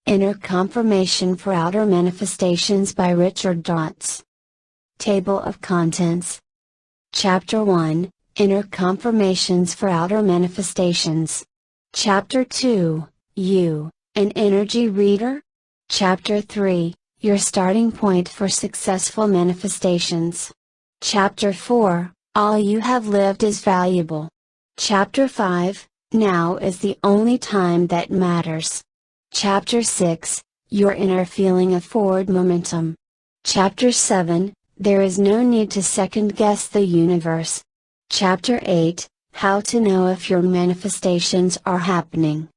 Inner Confirmation for Outer Manifestations by Richard Dotz. Table of Contents. Chapter 1, Inner Confirmations for Outer Manifestations. Chapter 2, You, an Energy Reader? Chapter 3, Your Starting Point for Successful Manifestations. Chapter 4, All You Have Lived is Valuable. Chapter 5, Now is the Only Time That Matters. Chapter 6, Your Inner Feeling of Forward Momentum. Chapter 7, There is no need to second guess the universe. Chapter 8, How to know if your manifestations are happening.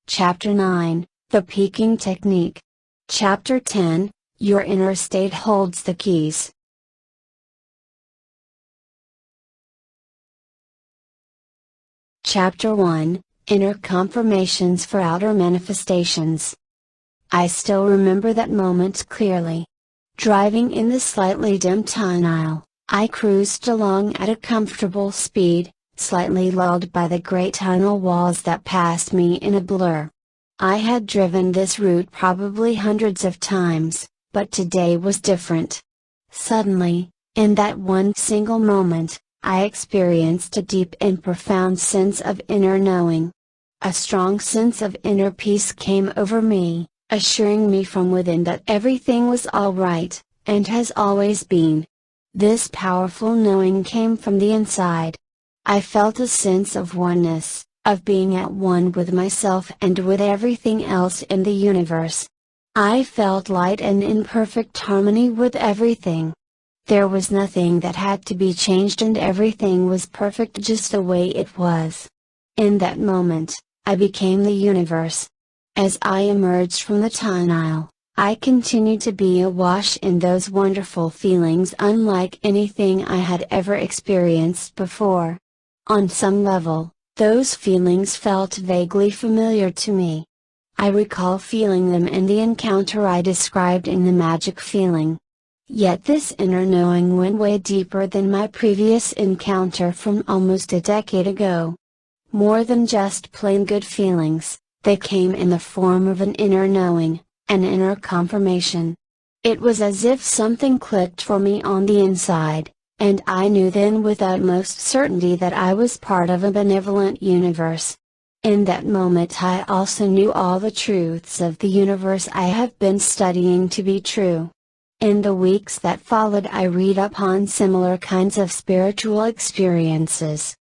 Chapter 9, The Peaking Technique. Chapter 10, Your inner state holds the keys. Chapter 1, Inner Confirmations for Outer Manifestations. I still remember that moment clearly. Driving in the slightly dim tunnel, I cruised along at a comfortable speed, slightly lulled by the great tunnel walls that passed me in a blur. I had driven this route probably hundreds of times, but today was different. Suddenly, in that one single moment, I experienced a deep and profound sense of inner knowing. A strong sense of inner peace came over me, assuring me from within that everything was all right, and has always been. This powerful knowing came from the inside. I felt a sense of oneness, of being at one with myself and with everything else in the universe. I felt light and in perfect harmony with everything. There was nothing that had to be changed and everything was perfect just the way it was. In that moment, I became the universe. As I emerged from the tunnel, I continued to be awash in those wonderful feelings unlike anything I had ever experienced before. On some level, those feelings felt vaguely familiar to me. I recall feeling them in the encounter I described in the magic feeling. Yet this inner knowing went way deeper than my previous encounter from almost a decade ago. More than just plain good feelings, they came in the form of an inner knowing, an inner confirmation. It was as if something clicked for me on the inside, and I knew then with utmost certainty that I was part of a benevolent universe. In that moment I also knew all the truths of the universe I have been studying to be true. In the weeks that followed I read upon similar kinds of spiritual experiences.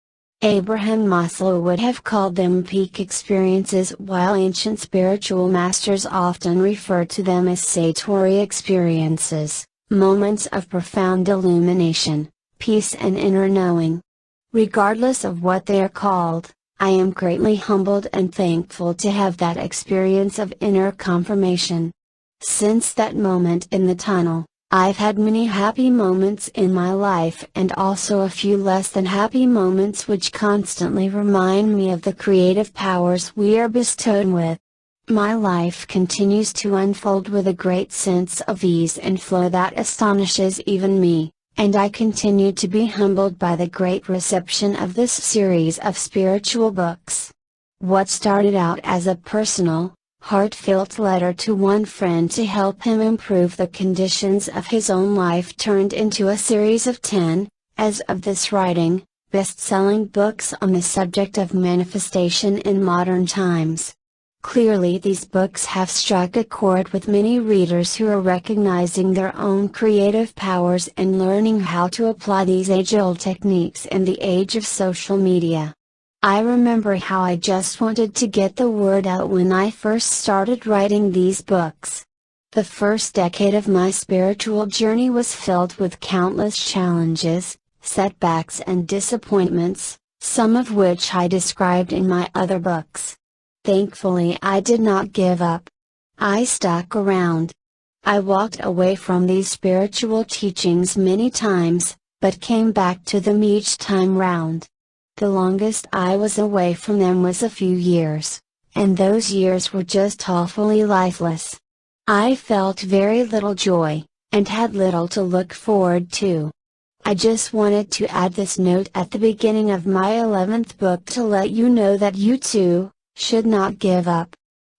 Abraham Maslow would have called them peak experiences while ancient spiritual masters often refer to them as satori experiences, moments of profound illumination, peace and inner knowing. Regardless of what they are called, I am greatly humbled and thankful to have that experience of inner confirmation. Since that moment in the tunnel, I've had many happy moments in my life and also a few less than happy moments which constantly remind me of the creative powers we are bestowed with. My life continues to unfold with a great sense of ease and flow that astonishes even me, and I continue to be humbled by the great reception of this series of spiritual books. What started out as a personal, heartfelt letter to one friend to help him improve the conditions of his own life turned into a series of 10, as of this writing, best-selling books on the subject of manifestation in modern times. Clearly these books have struck a chord with many readers who are recognizing their own creative powers and learning how to apply these age-old techniques in the age of social media. I remember how I just wanted to get the word out when I first started writing these books. The first decade of my spiritual journey was filled with countless challenges, setbacks and disappointments, some of which I described in my other books. Thankfully I did not give up. I stuck around. I walked away from these spiritual teachings many times, but came back to them each time round. The longest I was away from them was a few years, and those years were just awfully lifeless. I felt very little joy, and had little to look forward to. I just wanted to add this note at the beginning of my 11th book to let you know that you too, should not give up.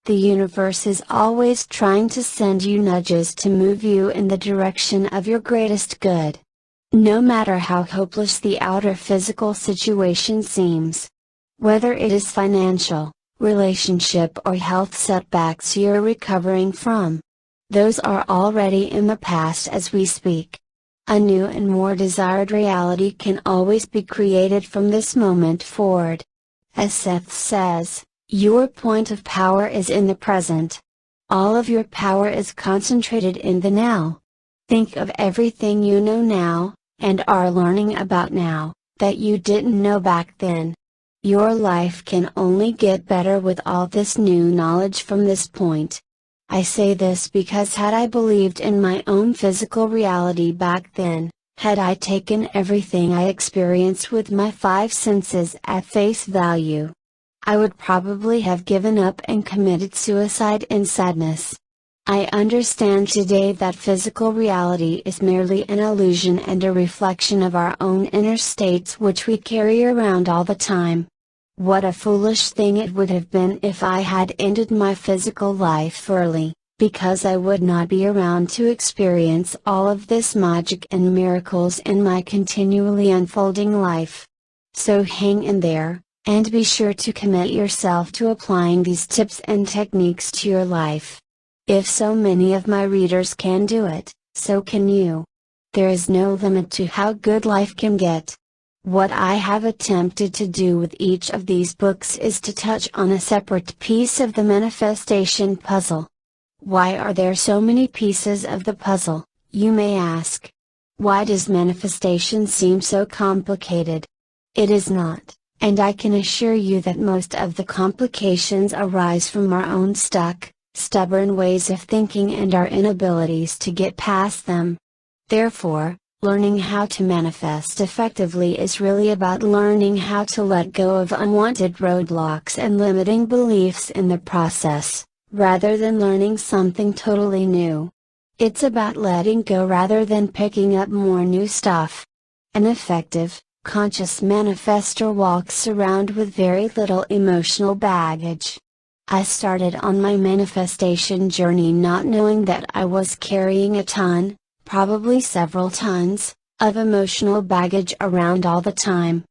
The universe is always trying to send you nudges to move you in the direction of your greatest good. No matter how hopeless the outer physical situation seems. Whether it is financial, relationship or health setbacks you're recovering from. Those are already in the past as we speak. A new and more desired reality can always be created from this moment forward. As Seth says, your point of power is in the present. All of your power is concentrated in the now. Think of everything you know now, and are learning about now, that you didn't know back then. Your life can only get better with all this new knowledge from this point. I say this because had I believed in my own physical reality back then, had I taken everything I experienced with my five senses at face value, I would probably have given up and committed suicide in sadness. I understand today that physical reality is merely an illusion and a reflection of our own inner states which we carry around all the time. What a foolish thing it would have been if I had ended my physical life early, because I would not be around to experience all of this magic and miracles in my continually unfolding life. So hang in there, and be sure to commit yourself to applying these tips and techniques to your life. If so many of my readers can do it, so can you. There is no limit to how good life can get. What I have attempted to do with each of these books is to touch on a separate piece of the manifestation puzzle. Why are there so many pieces of the puzzle, you may ask? Why does manifestation seem so complicated? It is not, and I can assure you that most of the complications arise from our own stuck, stubborn ways of thinking and our inabilities to get past them. Therefore, learning how to manifest effectively is really about learning how to let go of unwanted roadblocks and limiting beliefs in the process, rather than learning something totally new. It's about letting go rather than picking up more new stuff. An effective, conscious manifestor walks around with very little emotional baggage. I started on my manifestation journey not knowing that I was carrying a ton, probably several tons, of emotional baggage around all the time.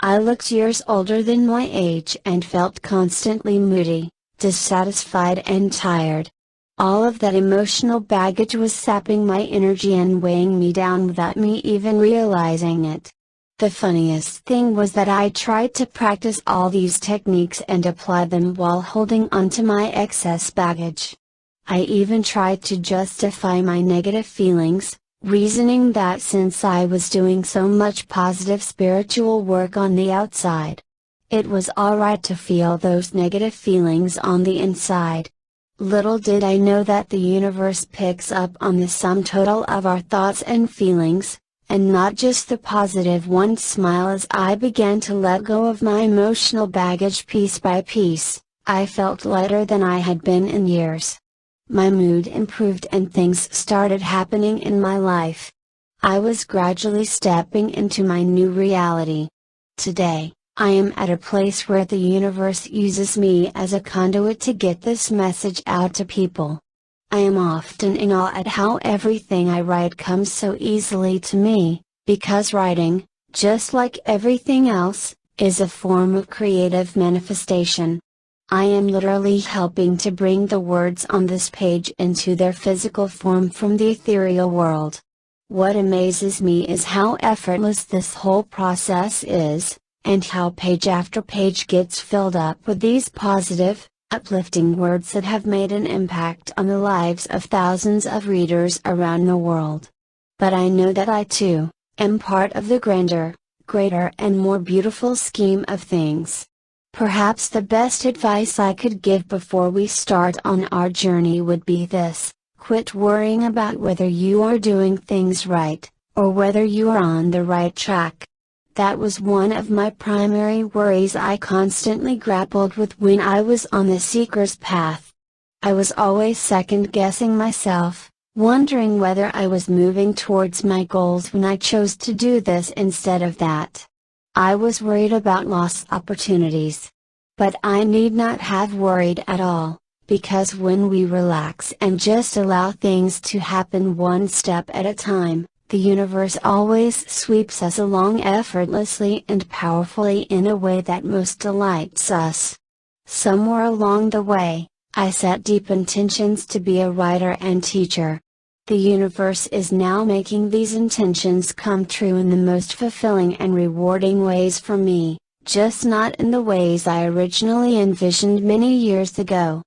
I looked years older than my age and felt constantly moody, dissatisfied and tired. All of that emotional baggage was sapping my energy and weighing me down without me even realizing it. The funniest thing was that I tried to practice all these techniques and apply them while holding onto my excess baggage. I even tried to justify my negative feelings, reasoning that since I was doing so much positive spiritual work on the outside, it was alright to feel those negative feelings on the inside. Little did I know that the universe picks up on the sum total of our thoughts and feelings, and not just the positive ones. Smile as I began to let go of my emotional baggage piece by piece, I felt lighter than I had been in years. My mood improved and things started happening in my life. I was gradually stepping into my new reality. Today, I am at a place where the universe uses me as a conduit to get this message out to people. I am often in awe at how everything I write comes so easily to me, because writing, just like everything else, is a form of creative manifestation. I am literally helping to bring the words on this page into their physical form from the ethereal world. What amazes me is how effortless this whole process is, and how page after page gets filled up with these positive, uplifting words that have made an impact on the lives of thousands of readers around the world. But I know that I too, am part of the grander, greater and more beautiful scheme of things. Perhaps the best advice I could give before we start on our journey would be this: quit worrying about whether you are doing things right, or whether you are on the right track. That was one of my primary worries I constantly grappled with when I was on the seeker's path. I was always second-guessing myself, wondering whether I was moving towards my goals when I chose to do this instead of that. I was worried about lost opportunities. But I need not have worried at all, because when we relax and just allow things to happen one step at a time, the universe always sweeps us along effortlessly and powerfully in a way that most delights us. Somewhere along the way, I set deep intentions to be a writer and teacher. The universe is now making these intentions come true in the most fulfilling and rewarding ways for me, just not in the ways I originally envisioned many years ago.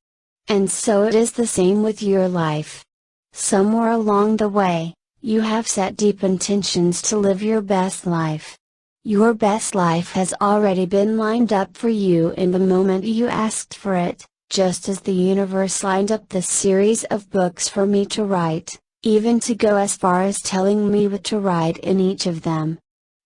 And so it is the same with your life. Somewhere along the way, you have set deep intentions to live your best life. Your best life has already been lined up for you in the moment you asked for it, just as the universe lined up this series of books for me to write, even to go as far as telling me what to write in each of them.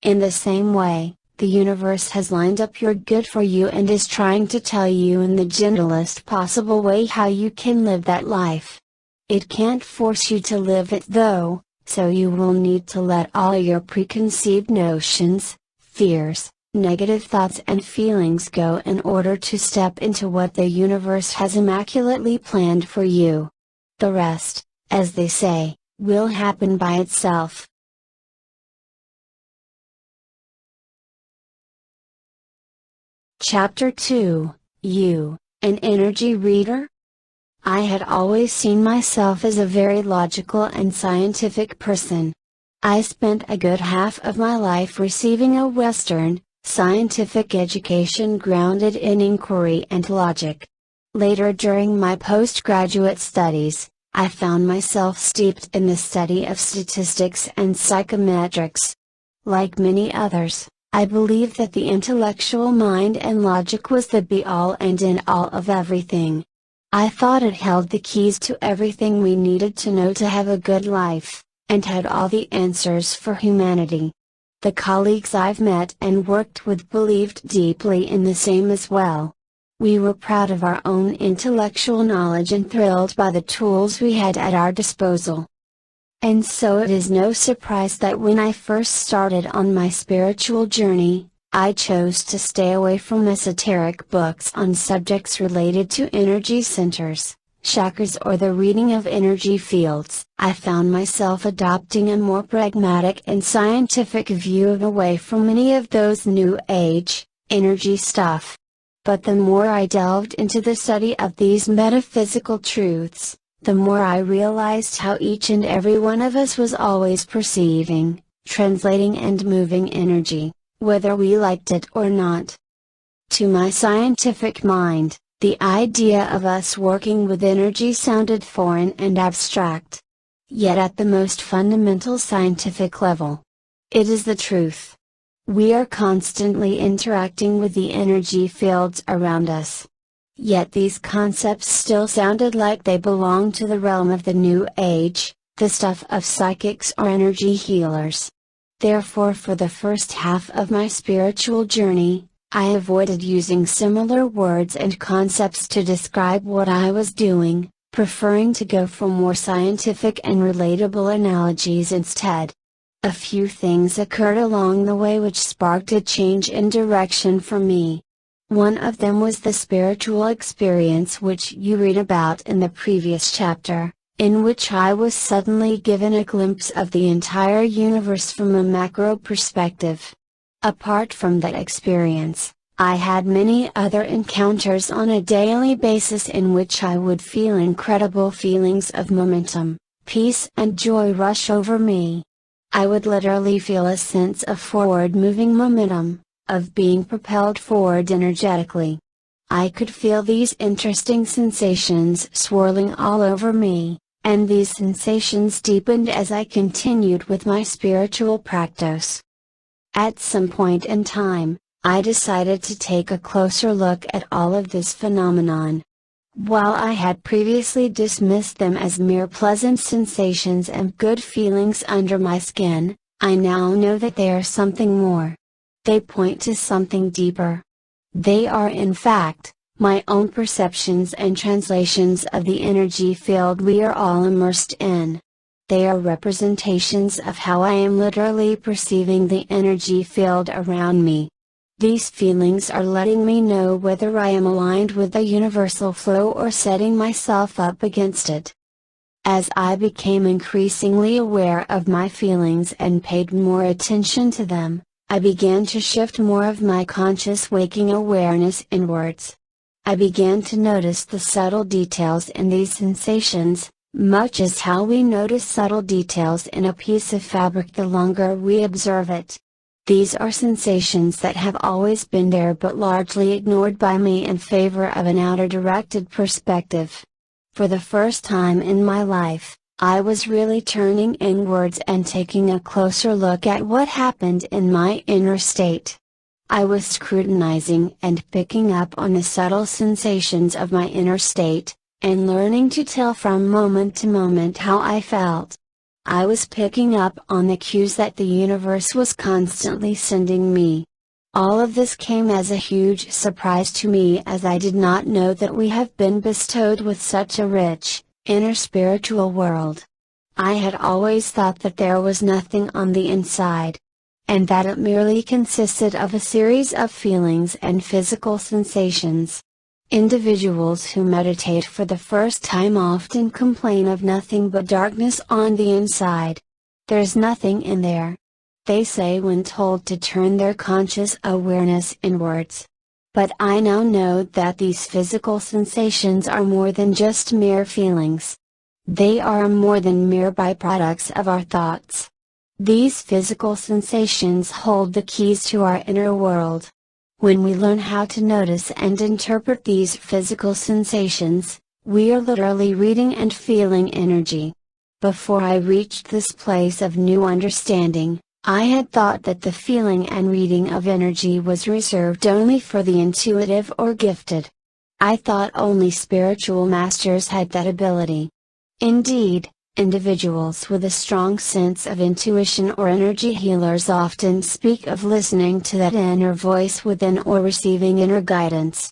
In the same way, the universe has lined up your good for you and is trying to tell you in the gentlest possible way how you can live that life. It can't force you to live it though, so you will need to let all your preconceived notions, fears, negative thoughts and feelings go in order to step into what the universe has immaculately planned for you. The rest, as they say, will happen by itself. Chapter 2, You, an Energy Reader? I had always seen myself as a very logical and scientific person. I spent a good half of my life receiving a Western, scientific education grounded in inquiry and logic. Later during my postgraduate studies, I found myself steeped in the study of statistics and psychometrics. Like many others, I believed that the intellectual mind and logic was the be-all and end-all of everything. I thought it held the keys to everything we needed to know to have a good life, and had all the answers for humanity. The colleagues I've met and worked with believed deeply in the same as well. We were proud of our own intellectual knowledge and thrilled by the tools we had at our disposal. And so it is no surprise that when I first started on my spiritual journey, I chose to stay away from esoteric books on subjects related to energy centers, chakras or the reading of energy fields. I found myself adopting a more pragmatic and scientific view away from many of those new age, energy stuff. But the more I delved into the study of these metaphysical truths, the more I realized how each and every one of us was always perceiving, translating and moving energy, whether we liked it or not. To my scientific mind, the idea of us working with energy sounded foreign and abstract. Yet at the most fundamental scientific level, it is the truth. We are constantly interacting with the energy fields around us. Yet these concepts still sounded like they belonged to the realm of the New Age, the stuff of psychics or energy healers. Therefore, for the first half of my spiritual journey, I avoided using similar words and concepts to describe what I was doing, preferring to go for more scientific and relatable analogies instead. A few things occurred along the way which sparked a change in direction for me. One of them was the spiritual experience which you read about in the previous chapter, in which I was suddenly given a glimpse of the entire universe from a macro perspective. Apart from that experience, I had many other encounters on a daily basis in which I would feel incredible feelings of momentum, peace and joy rush over me. I would literally feel a sense of forward-moving momentum, of being propelled forward energetically. I could feel these interesting sensations swirling all over me, and these sensations deepened as I continued with my spiritual practice. At some point in time, I decided to take a closer look at all of this phenomenon. While I had previously dismissed them as mere pleasant sensations and good feelings under my skin, I now know that they are something more. They point to something deeper. They are in fact, my own perceptions and translations of the energy field we are all immersed in. They are representations of how I am literally perceiving the energy field around me. These feelings are letting me know whether I am aligned with the universal flow or setting myself up against it. As I became increasingly aware of my feelings and paid more attention to them, I began to shift more of my conscious waking awareness inwards. I began to notice the subtle details in these sensations, much as how we notice subtle details in a piece of fabric the longer we observe it. These are sensations that have always been there but largely ignored by me in favor of an outer directed perspective. For the first time in my life, I was really turning inwards and taking a closer look at what happened in my inner state. I was scrutinizing and picking up on the subtle sensations of my inner state, and learning to tell from moment to moment how I felt. I was picking up on the cues that the universe was constantly sending me. All of this came as a huge surprise to me, as I did not know that we have been bestowed with such a rich, inner spiritual world. I had always thought that there was nothing on the inside, and that it merely consisted of a series of feelings and physical sensations. Individuals who meditate for the first time often complain of nothing but darkness on the inside. There's nothing in there, they say when told to turn their conscious awareness inwards. But I now know that these physical sensations are more than just mere feelings. They are more than mere byproducts of our thoughts. These physical sensations hold the keys to our inner world. When we learn how to notice and interpret these physical sensations, we are literally reading and feeling energy. Before I reached this place of new understanding, I had thought that the feeling and reading of energy was reserved only for the intuitive or gifted. I thought only spiritual masters had that ability. Indeed, individuals with a strong sense of intuition or energy healers often speak of listening to that inner voice within or receiving inner guidance.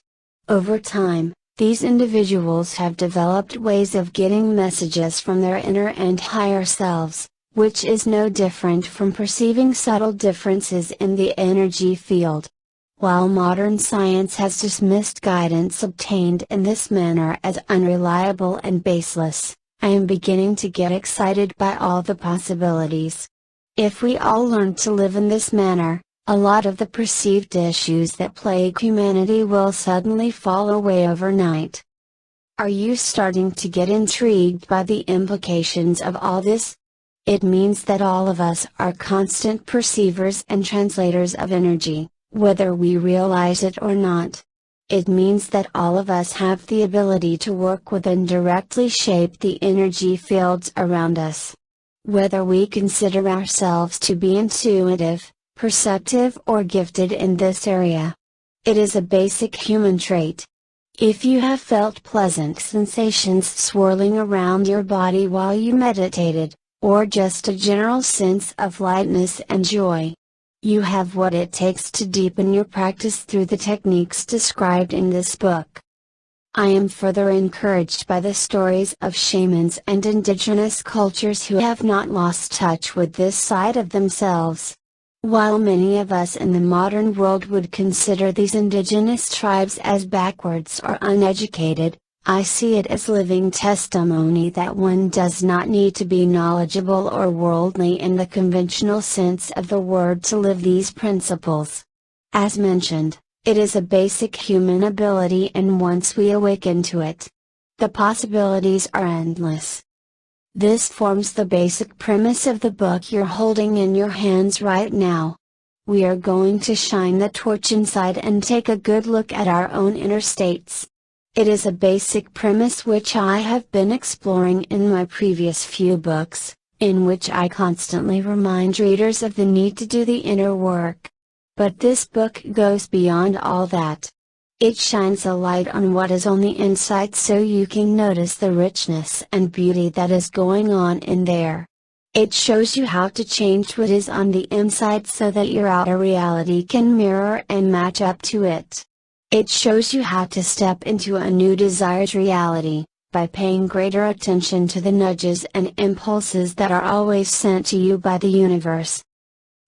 Over time, these individuals have developed ways of getting messages from their inner and higher selves, which is no different from perceiving subtle differences in the energy field. While modern science has dismissed guidance obtained in this manner as unreliable and baseless, I am beginning to get excited by all the possibilities. If we all learn to live in this manner, a lot of the perceived issues that plague humanity will suddenly fall away overnight. Are you starting to get intrigued by the implications of all this? It means that all of us are constant perceivers and translators of energy, whether we realize it or not. It means that all of us have the ability to work with and directly shape the energy fields around us. Whether we consider ourselves to be intuitive, perceptive or gifted in this area. It is a basic human trait. If you have felt pleasant sensations swirling around your body while you meditated, or just a general sense of lightness and joy, you have what it takes to deepen your practice through the techniques described in this book. I am further encouraged by the stories of shamans and indigenous cultures who have not lost touch with this side of themselves. While many of us in the modern world would consider these indigenous tribes as backwards or uneducated, I see it as living testimony that one does not need to be knowledgeable or worldly in the conventional sense of the word to live these principles. As mentioned, it is a basic human ability, and once we awaken to it, the possibilities are endless. This forms the basic premise of the book you're holding in your hands right now. We are going to shine the torch inside and take a good look at our own inner states. It is a basic premise which I have been exploring in my previous few books, in which I constantly remind readers of the need to do the inner work. But this book goes beyond all that. It shines a light on what is on the inside so you can notice the richness and beauty that is going on in there. It shows you how to change what is on the inside so that your outer reality can mirror and match up to it. It shows you how to step into a new desired reality, by paying greater attention to the nudges and impulses that are always sent to you by the universe.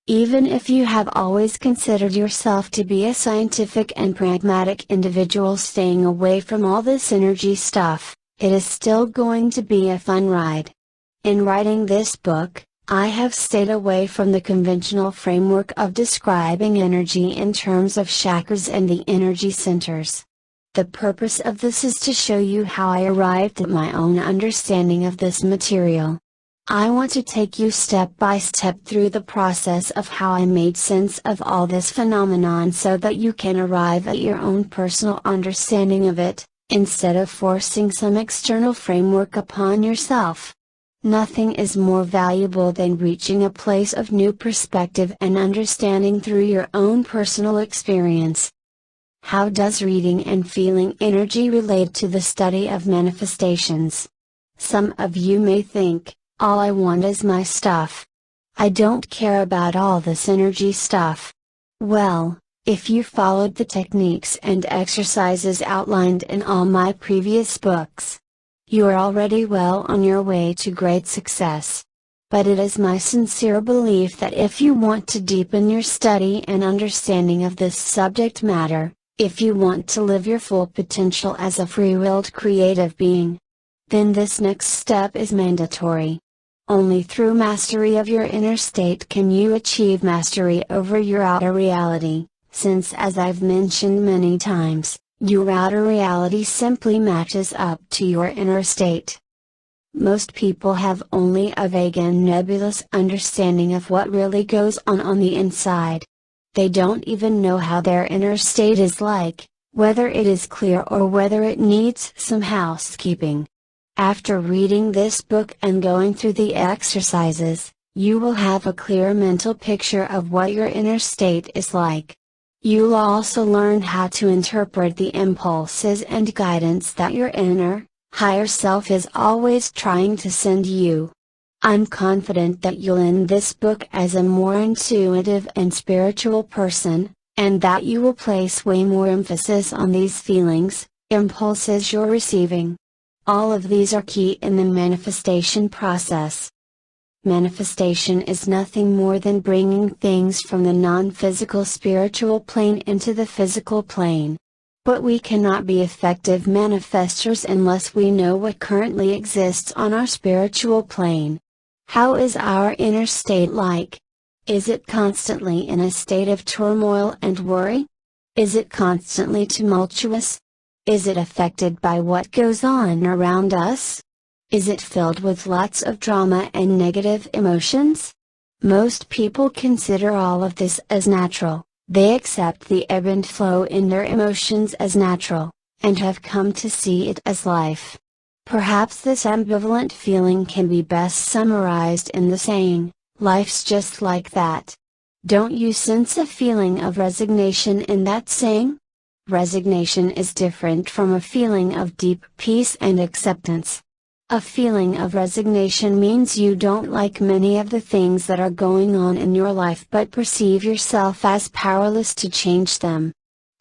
Even if you have always considered yourself to be a scientific and pragmatic individual staying away from all this energy stuff, it is still going to be a fun ride. In writing this book, I have stayed away from the conventional framework of describing energy in terms of chakras and the energy centers. The purpose of this is to show you how I arrived at my own understanding of this material. I want to take you step by step through the process of how I made sense of all this phenomenon so that you can arrive at your own personal understanding of it, instead of forcing some external framework upon yourself. Nothing is more valuable than reaching a place of new perspective and understanding through your own personal experience. How does reading and feeling energy relate to the study of manifestations? Some of you may think, all I want is my stuff. I don't care about all this energy stuff. Well, if you followed the techniques and exercises outlined in all my previous books, you are already well on your way to great success. But it is my sincere belief that if you want to deepen your study and understanding of this subject matter, if you want to live your full potential as a free-willed creative being, then this next step is mandatory. Only through mastery of your inner state can you achieve mastery over your outer reality, since as I've mentioned many times, your outer reality simply matches up to your inner state. Most people have only a vague and nebulous understanding of what really goes on the inside. They don't even know how their inner state is like, whether it is clear or whether it needs some housekeeping. After reading this book and going through the exercises, you will have a clear mental picture of what your inner state is like. You'll also learn how to interpret the impulses and guidance that your inner, higher self is always trying to send you. I'm confident that you'll end this book as a more intuitive and spiritual person, and that you will place way more emphasis on these feelings, impulses you're receiving. All of these are key in the manifestation process. Manifestation is nothing more than bringing things from the non-physical spiritual plane into the physical plane. But we cannot be effective manifestors unless we know what currently exists on our spiritual plane. How is our inner state like? Is it constantly in a state of turmoil and worry? Is it constantly tumultuous? Is it affected by what goes on around us? Is it filled with lots of drama and negative emotions? Most people consider all of this as natural, they accept the ebb and flow in their emotions as natural, and have come to see it as life. Perhaps this ambivalent feeling can be best summarized in the saying, life's just like that. Don't you sense a feeling of resignation in that saying? Resignation is different from a feeling of deep peace and acceptance. A feeling of resignation means you don't like many of the things that are going on in your life but perceive yourself as powerless to change them.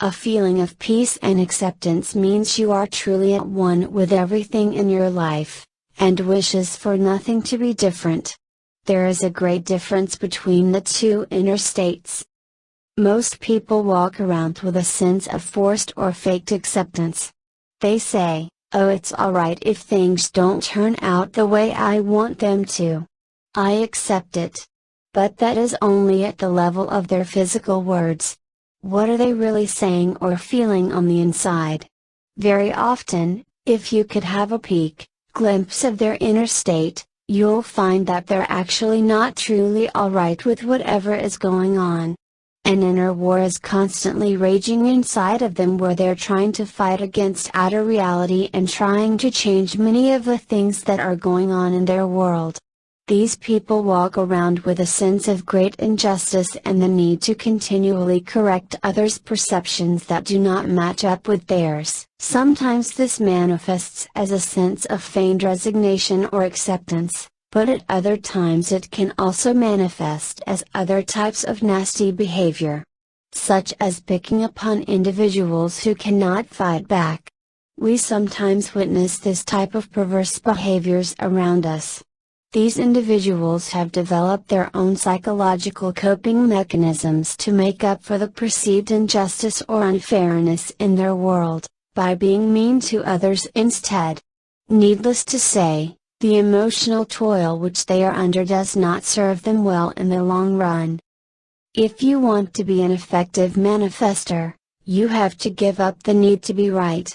A feeling of peace and acceptance means you are truly at one with everything in your life, and wishes for nothing to be different. There is a great difference between the two inner states. Most people walk around with a sense of forced or faked acceptance. They say, oh, it's alright if things don't turn out the way I want them to. I accept it. But that is only at the level of their physical words. What are they really saying or feeling on the inside? Very often, if you could have a glimpse of their inner state, you'll find that they're actually not truly alright with whatever is going on. An inner war is constantly raging inside of them where they're trying to fight against outer reality and trying to change many of the things that are going on in their world. These people walk around with a sense of great injustice and the need to continually correct others' perceptions that do not match up with theirs. Sometimes this manifests as a sense of feigned resignation or acceptance, but at other times it can also manifest as other types of nasty behavior, such as picking upon individuals who cannot fight back. We sometimes witness this type of perverse behaviors around us. These individuals have developed their own psychological coping mechanisms to make up for the perceived injustice or unfairness in their world, by being mean to others instead. Needless to say, the emotional toil which they are under does not serve them well in the long run. If you want to be an effective manifester, you have to give up the need to be right.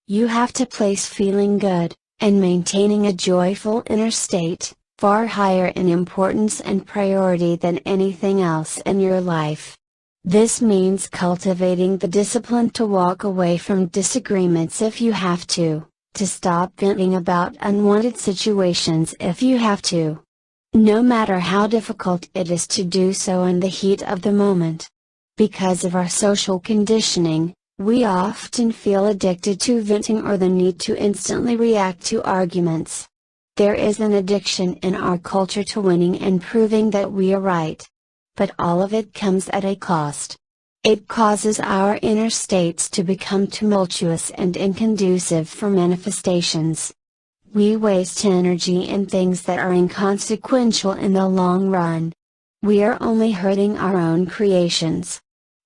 You have to place feeling good, and maintaining a joyful inner state, far higher in importance and priority than anything else in your life. This means cultivating the discipline to walk away from disagreements if you have to stop venting about unwanted situations if you have to. No matter how difficult it is to do so in the heat of the moment. Because of our social conditioning, we often feel addicted to venting or the need to instantly react to arguments. There is an addiction in our culture to winning and proving that we are right. But all of it comes at a cost. It causes our inner states to become tumultuous and inconducive for manifestations. We waste energy in things that are inconsequential in the long run. We are only hurting our own creations.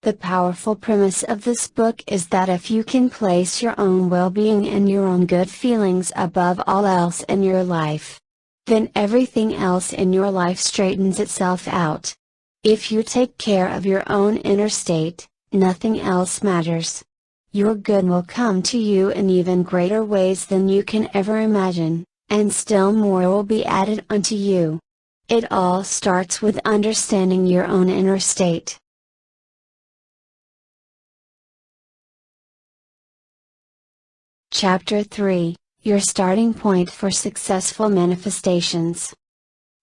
The powerful premise of this book is that if you can place your own well-being and your own good feelings above all else in your life, then everything else in your life straightens itself out. If you take care of your own inner state, nothing else matters. Your good will come to you in even greater ways than you can ever imagine, and still more will be added unto you. It all starts with understanding your own inner state. Chapter 3, Your Starting Point for Successful Manifestations.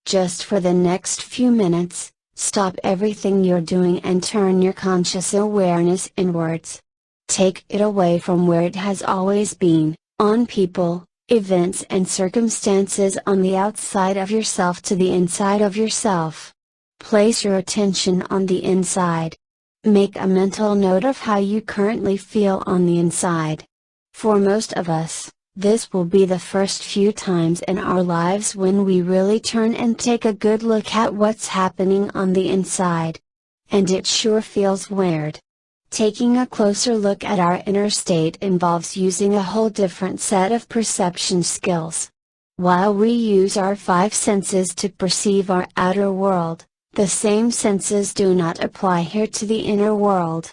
Just for the next few minutes, stop everything you're doing and turn your conscious awareness inwards. Take it away from where it has always been, on people, events and circumstances on the outside of yourself to the inside of yourself. Place your attention on the inside. Make a mental note of how you currently feel on the inside. For most of us, this will be the first few times in our lives when we really turn and take a good look at what's happening on the inside. And it sure feels weird. Taking a closer look at our inner state involves using a whole different set of perception skills. While we use our five senses to perceive our outer world, the same senses do not apply here to the inner world.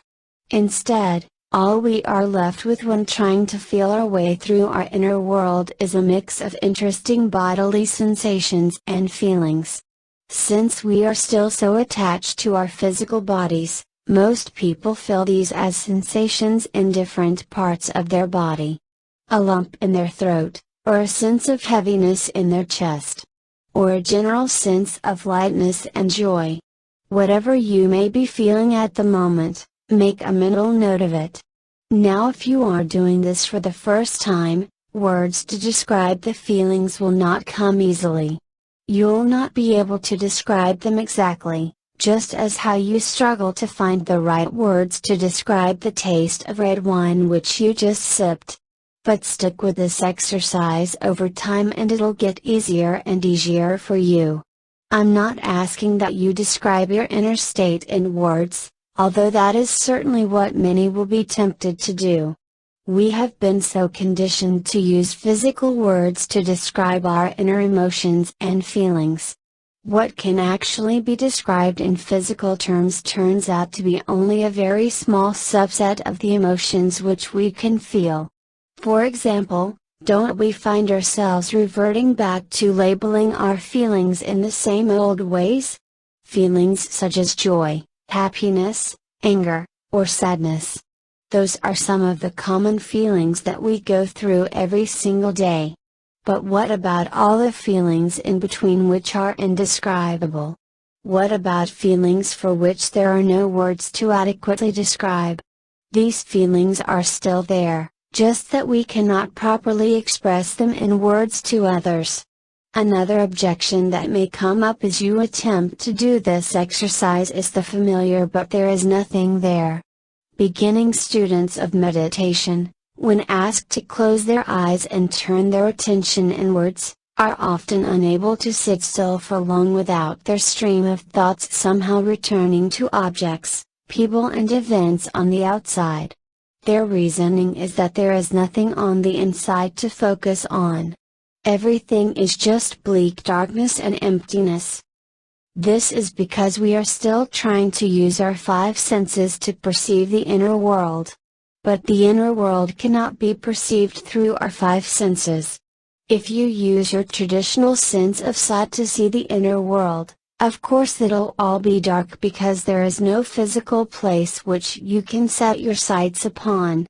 Instead, all we are left with when trying to feel our way through our inner world is a mix of interesting bodily sensations and feelings. Since we are still so attached to our physical bodies, most people feel these as sensations in different parts of their body. A lump in their throat, or a sense of heaviness in their chest. Or a general sense of lightness and joy. Whatever you may be feeling at the moment, make a mental note of it. Now if you are doing this for the first time, words to describe the feelings will not come easily. You'll not be able to describe them exactly, just as how you struggle to find the right words to describe the taste of red wine which you just sipped. But stick with this exercise over time and it'll get easier and easier for you. I'm not asking that you describe your inner state in words, although that is certainly what many will be tempted to do. We have been so conditioned to use physical words to describe our inner emotions and feelings. What can actually be described in physical terms turns out to be only a very small subset of the emotions which we can feel. For example, don't we find ourselves reverting back to labeling our feelings in the same old ways? Feelings such as joy, happiness, anger, or sadness. Those are some of the common feelings that we go through every single day. But what about all the feelings in between which are indescribable? What about feelings for which there are no words to adequately describe? These feelings are still there, just that we cannot properly express them in words to others. Another objection that may come up as you attempt to do this exercise is the familiar "but there is nothing there." Beginning students of meditation, when asked to close their eyes and turn their attention inwards, are often unable to sit still for long without their stream of thoughts somehow returning to objects, people and events on the outside. Their reasoning is that there is nothing on the inside to focus on. Everything is just bleak darkness and emptiness. This is because we are still trying to use our five senses to perceive the inner world. But the inner world cannot be perceived through our five senses. If you use your traditional sense of sight to see the inner world, of course it'll all be dark because there is no physical place which you can set your sights upon.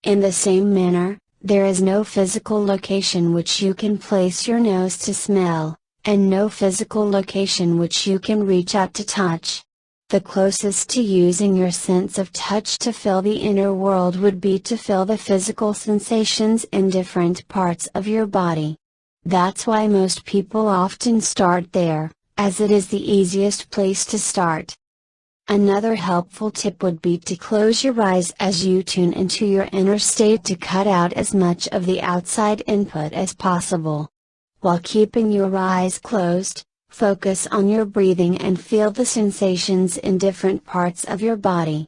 In the same manner, there is no physical location which you can place your nose to smell, and no physical location which you can reach out to touch. The closest to using your sense of touch to feel the inner world would be to feel the physical sensations in different parts of your body. That's why most people often start there, as it is the easiest place to start. Another helpful tip would be to close your eyes as you tune into your inner state to cut out as much of the outside input as possible. While keeping your eyes closed, focus on your breathing and feel the sensations in different parts of your body.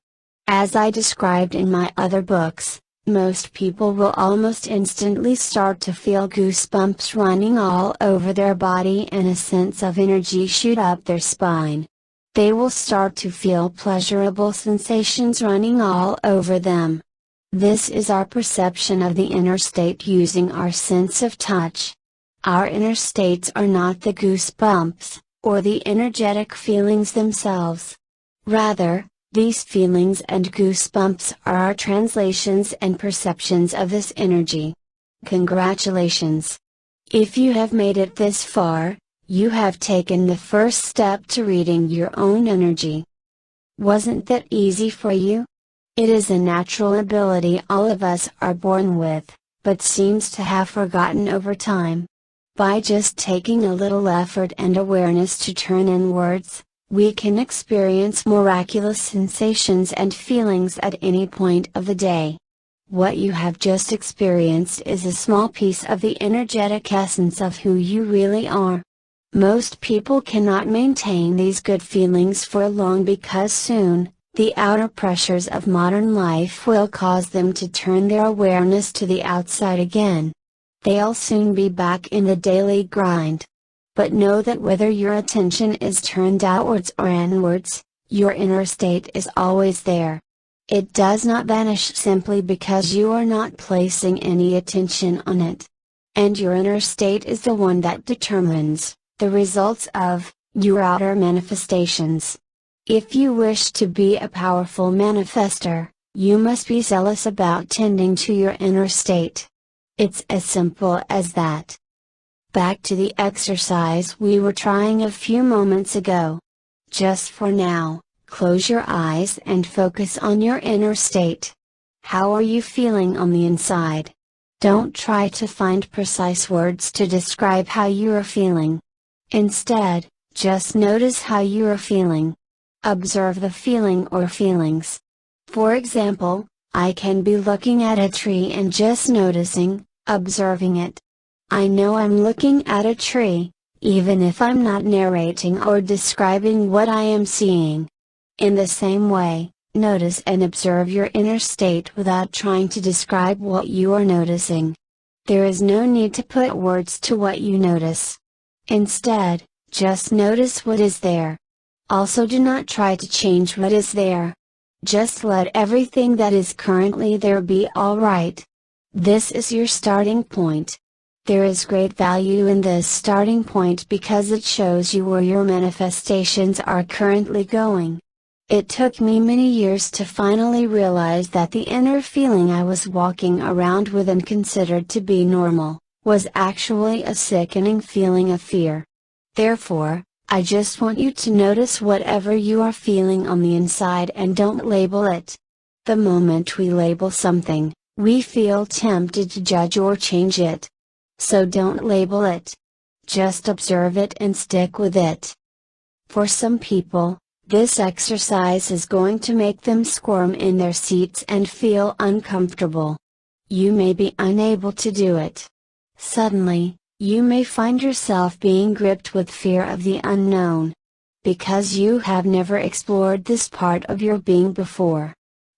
As I described in my other books, most people will almost instantly start to feel goosebumps running all over their body and a sense of energy shoot up their spine. They will start to feel pleasurable sensations running all over them. This is our perception of the inner state using our sense of touch. Our inner states are not the goosebumps, or the energetic feelings themselves. Rather, these feelings and goosebumps are our translations and perceptions of this energy. Congratulations! If you have made it this far, you have taken the first step to reading your own energy. Wasn't that easy for you? It is a natural ability all of us are born with, but seems to have forgotten over time. By just taking a little effort and awareness to turn inwards, we can experience miraculous sensations and feelings at any point of the day. What you have just experienced is a small piece of the energetic essence of who you really are. Most people cannot maintain these good feelings for long because soon, the outer pressures of modern life will cause them to turn their awareness to the outside again. They'll soon be back in the daily grind. But know that whether your attention is turned outwards or inwards, your inner state is always there. It does not vanish simply because you are not placing any attention on it. And your inner state is the one that determines the results of your outer manifestations. If you wish to be a powerful manifester, you must be zealous about tending to your inner state. It's as simple as that. Back to the exercise we were trying a few moments ago. Just for now, close your eyes and focus on your inner state. How are you feeling on the inside? Don't try to find precise words to describe how you are feeling. Instead, just notice how you are feeling. Observe the feeling or feelings. For example, I can be looking at a tree and just noticing, observing it. I know I'm looking at a tree, even if I'm not narrating or describing what I am seeing. In the same way, notice and observe your inner state without trying to describe what you are noticing. There is no need to put words to what you notice. Instead, just notice what is there. Also, do not try to change what is there. Just let everything that is currently there be alright. This is your starting point. There is great value in this starting point because it shows you where your manifestations are currently going. It took me many years to finally realize that the inner feeling I was walking around with and considered to be normal, was actually a sickening feeling of fear. Therefore, I just want you to notice whatever you are feeling on the inside and don't label it. The moment we label something, we feel tempted to judge or change it. So don't label it. Just observe it and stick with it. For some people, this exercise is going to make them squirm in their seats and feel uncomfortable. You may be unable to do it. Suddenly, You may find yourself being gripped with fear of the unknown, because you have never explored this part of your being before.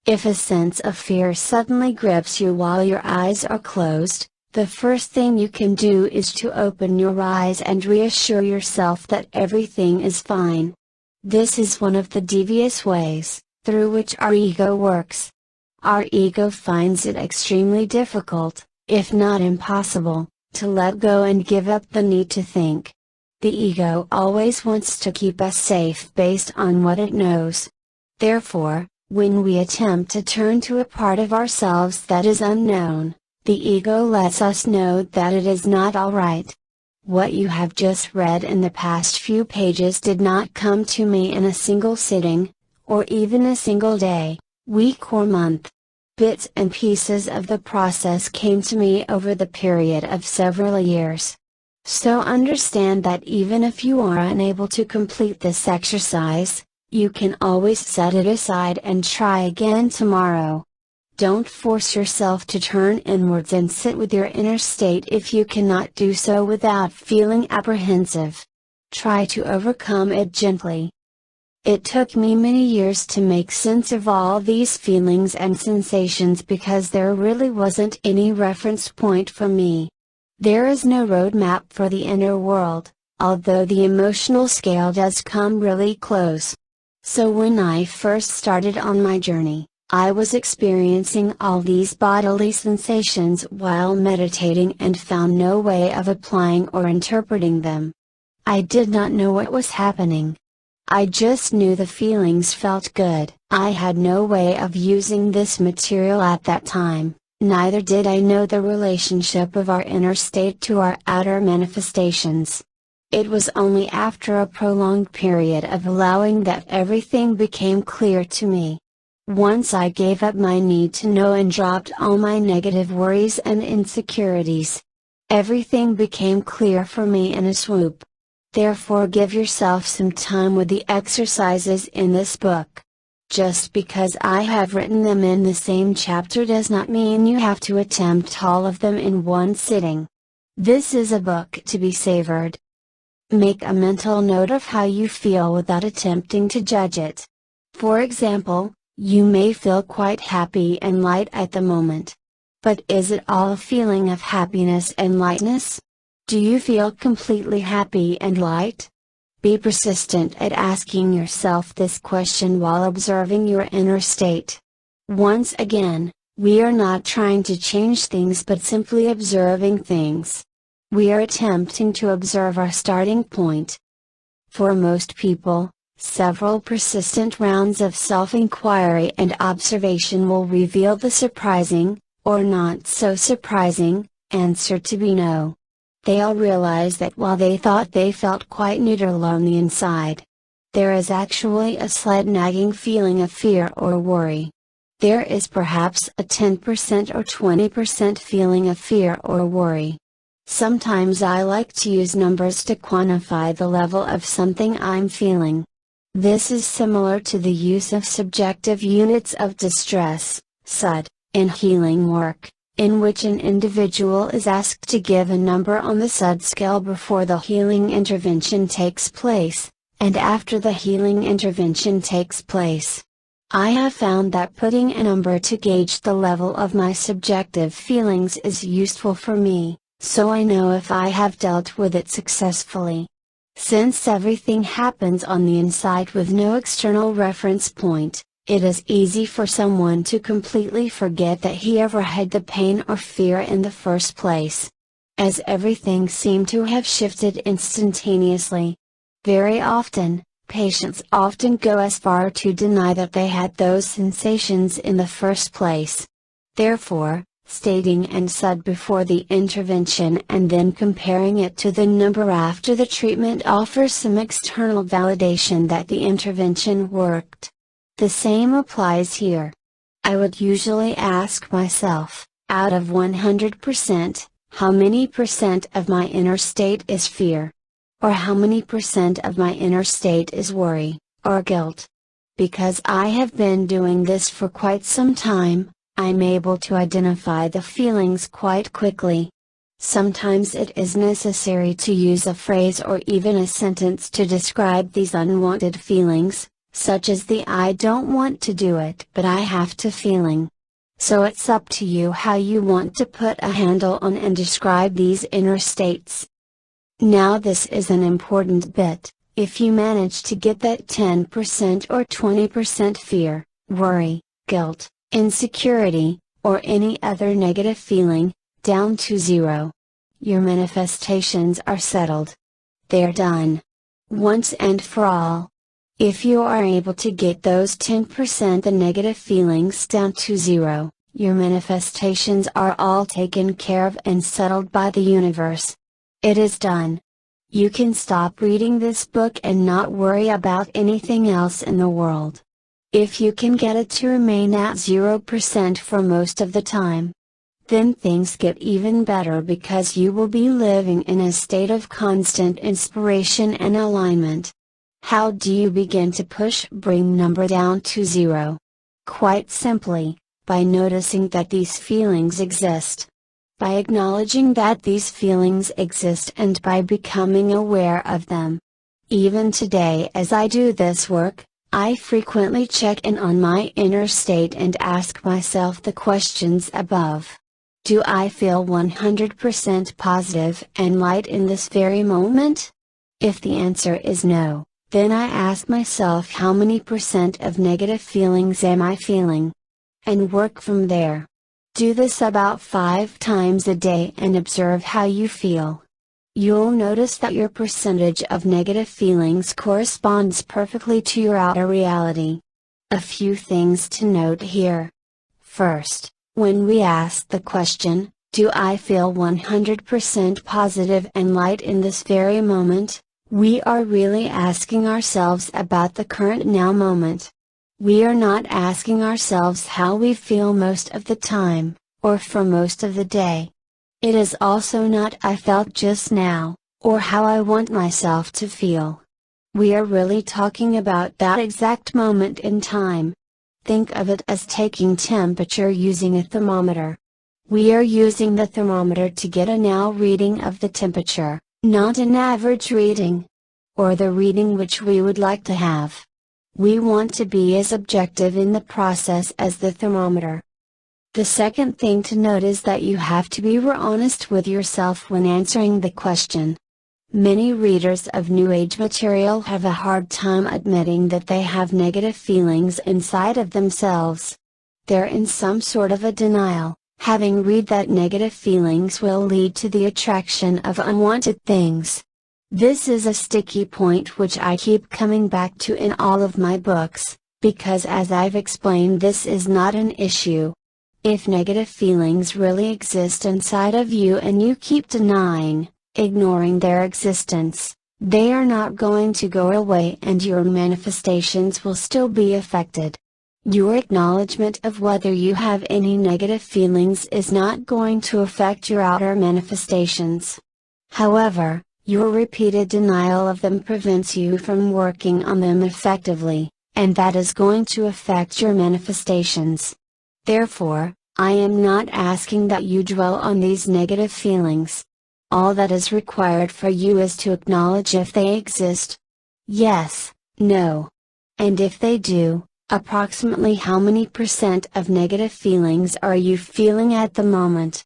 If a sense of fear suddenly grips you while your eyes are closed, the first thing you can do is to open your eyes and reassure yourself that everything is fine. This is one of the devious ways through which our ego works. Our ego finds it extremely difficult, if not impossible, to let go and give up the need to think. The ego always wants to keep us safe based on what it knows. Therefore, when we attempt to turn to a part of ourselves that is unknown, the ego lets us know that it is not alright. What you have just read in the past few pages did not come to me in a single sitting, or even a single day, week or month. Bits and pieces of the process came to me over the period of several years. So understand that even if you are unable to complete this exercise, you can always set it aside and try again tomorrow. Don't force yourself to turn inwards and sit with your inner state if you cannot do so without feeling apprehensive. Try to overcome it gently. It took me many years to make sense of all these feelings and sensations because there really wasn't any reference point for me. There is no roadmap for the inner world, although the emotional scale does come really close. So when I first started on my journey, I was experiencing all these bodily sensations while meditating and found no way of applying or interpreting them. I did not know what was happening. I just knew the feelings felt good. I had no way of using this material at that time, neither did I know the relationship of our inner state to our outer manifestations. It was only after a prolonged period of allowing that everything became clear to me. Once I gave up my need to know and dropped all my negative worries and insecurities, everything became clear for me in a swoop. Therefore give yourself some time with the exercises in this book. Just because I have written them in the same chapter does not mean you have to attempt all of them in one sitting. This is a book to be savored. Make a mental note of how you feel without attempting to judge it. For example, you may feel quite happy and light at the moment. But is it all a feeling of happiness and lightness? Do you feel completely happy and light? Be persistent at asking yourself this question while observing your inner state. Once again, we are not trying to change things but simply observing things. We are attempting to observe our starting point. For most people, several persistent rounds of self-inquiry and observation will reveal the surprising, or not so surprising, answer to be no. They'll realize that while they thought they felt quite neutral on the inside, there is actually a slight nagging feeling of fear or worry. There is perhaps a 10% or 20% feeling of fear or worry. Sometimes I like to use numbers to quantify the level of something I'm feeling. This is similar to the use of subjective units of distress, SUD, in healing work, in which an individual is asked to give a number on the SUD scale before the healing intervention takes place, and after the healing intervention takes place. I have found that putting a number to gauge the level of my subjective feelings is useful for me, so I know if I have dealt with it successfully. Since everything happens on the inside with no external reference point, it is easy for someone to completely forget that he ever had the pain or fear in the first place, as everything seemed to have shifted instantaneously. Very often, patients often go as far to deny that they had those sensations in the first place. Therefore, stating and SUD before the intervention and then comparing it to the number after the treatment offers some external validation that the intervention worked. The same applies here. I would usually ask myself, out of 100%, how many percent of my inner state is fear? Or how many percent of my inner state is worry, or guilt? Because I have been doing this for quite some time, I'm able to identify the feelings quite quickly. Sometimes it is necessary to use a phrase or even a sentence to describe these unwanted feelings, such as the "I don't want to do it but I have to" feeling. So it's up to you how you want to put a handle on and describe these inner states. Now this is an important bit. If you manage to get that 10% or 20% fear, worry, guilt, insecurity, or any other negative feeling, down to zero, your manifestations are settled. They're done. Once and for all. If you are able to get those 10% the negative feelings down to zero, your manifestations are all taken care of and settled by the universe. It is done. You can stop reading this book and not worry about anything else in the world. If you can get it to remain at 0% for most of the time, then things get even better because you will be living in a state of constant inspiration and alignment. How do you begin to bring number down to zero? Quite simply, by noticing that these feelings exist. By acknowledging that these feelings exist and by becoming aware of them. Even today as I do this work, I frequently check in on my inner state and ask myself the questions above. Do I feel 100% positive and light in this very moment? If the answer is no, then I ask myself how many percent of negative feelings am I feeling? And work from there. Do this about 5 times a day and observe how you feel. You'll notice that your percentage of negative feelings corresponds perfectly to your outer reality. A few things to note here. First, when we ask the question, "Do I feel 100% positive and light in this very moment?" we are really asking ourselves about the current now moment. We are not asking ourselves how we feel most of the time, or for most of the day. It is also not "I felt just now," or "how I want myself to feel." We are really talking about that exact moment in time. Think of it as taking temperature using a thermometer. We are using the thermometer to get a now reading of the temperature, not an average reading, or the reading which we would like to have. We want to be as objective in the process as the thermometer. The second thing to note is that you have to be honest with yourself when answering the question. Many readers of New Age material have a hard time admitting that they have negative feelings inside of themselves. They're in some sort of a denial, having read that negative feelings will lead to the attraction of unwanted things. This is a sticky point which I keep coming back to in all of my books, because as I've explained, this is not an issue. If negative feelings really exist inside of you and you keep denying, ignoring their existence, they are not going to go away and your manifestations will still be affected. Your acknowledgement of whether you have any negative feelings is not going to affect your outer manifestations. However, your repeated denial of them prevents you from working on them effectively, and that is going to affect your manifestations. Therefore, I am not asking that you dwell on these negative feelings. All that is required for you is to acknowledge if they exist. Yes, no. And if they do, approximately how many percent of negative feelings are you feeling at the moment?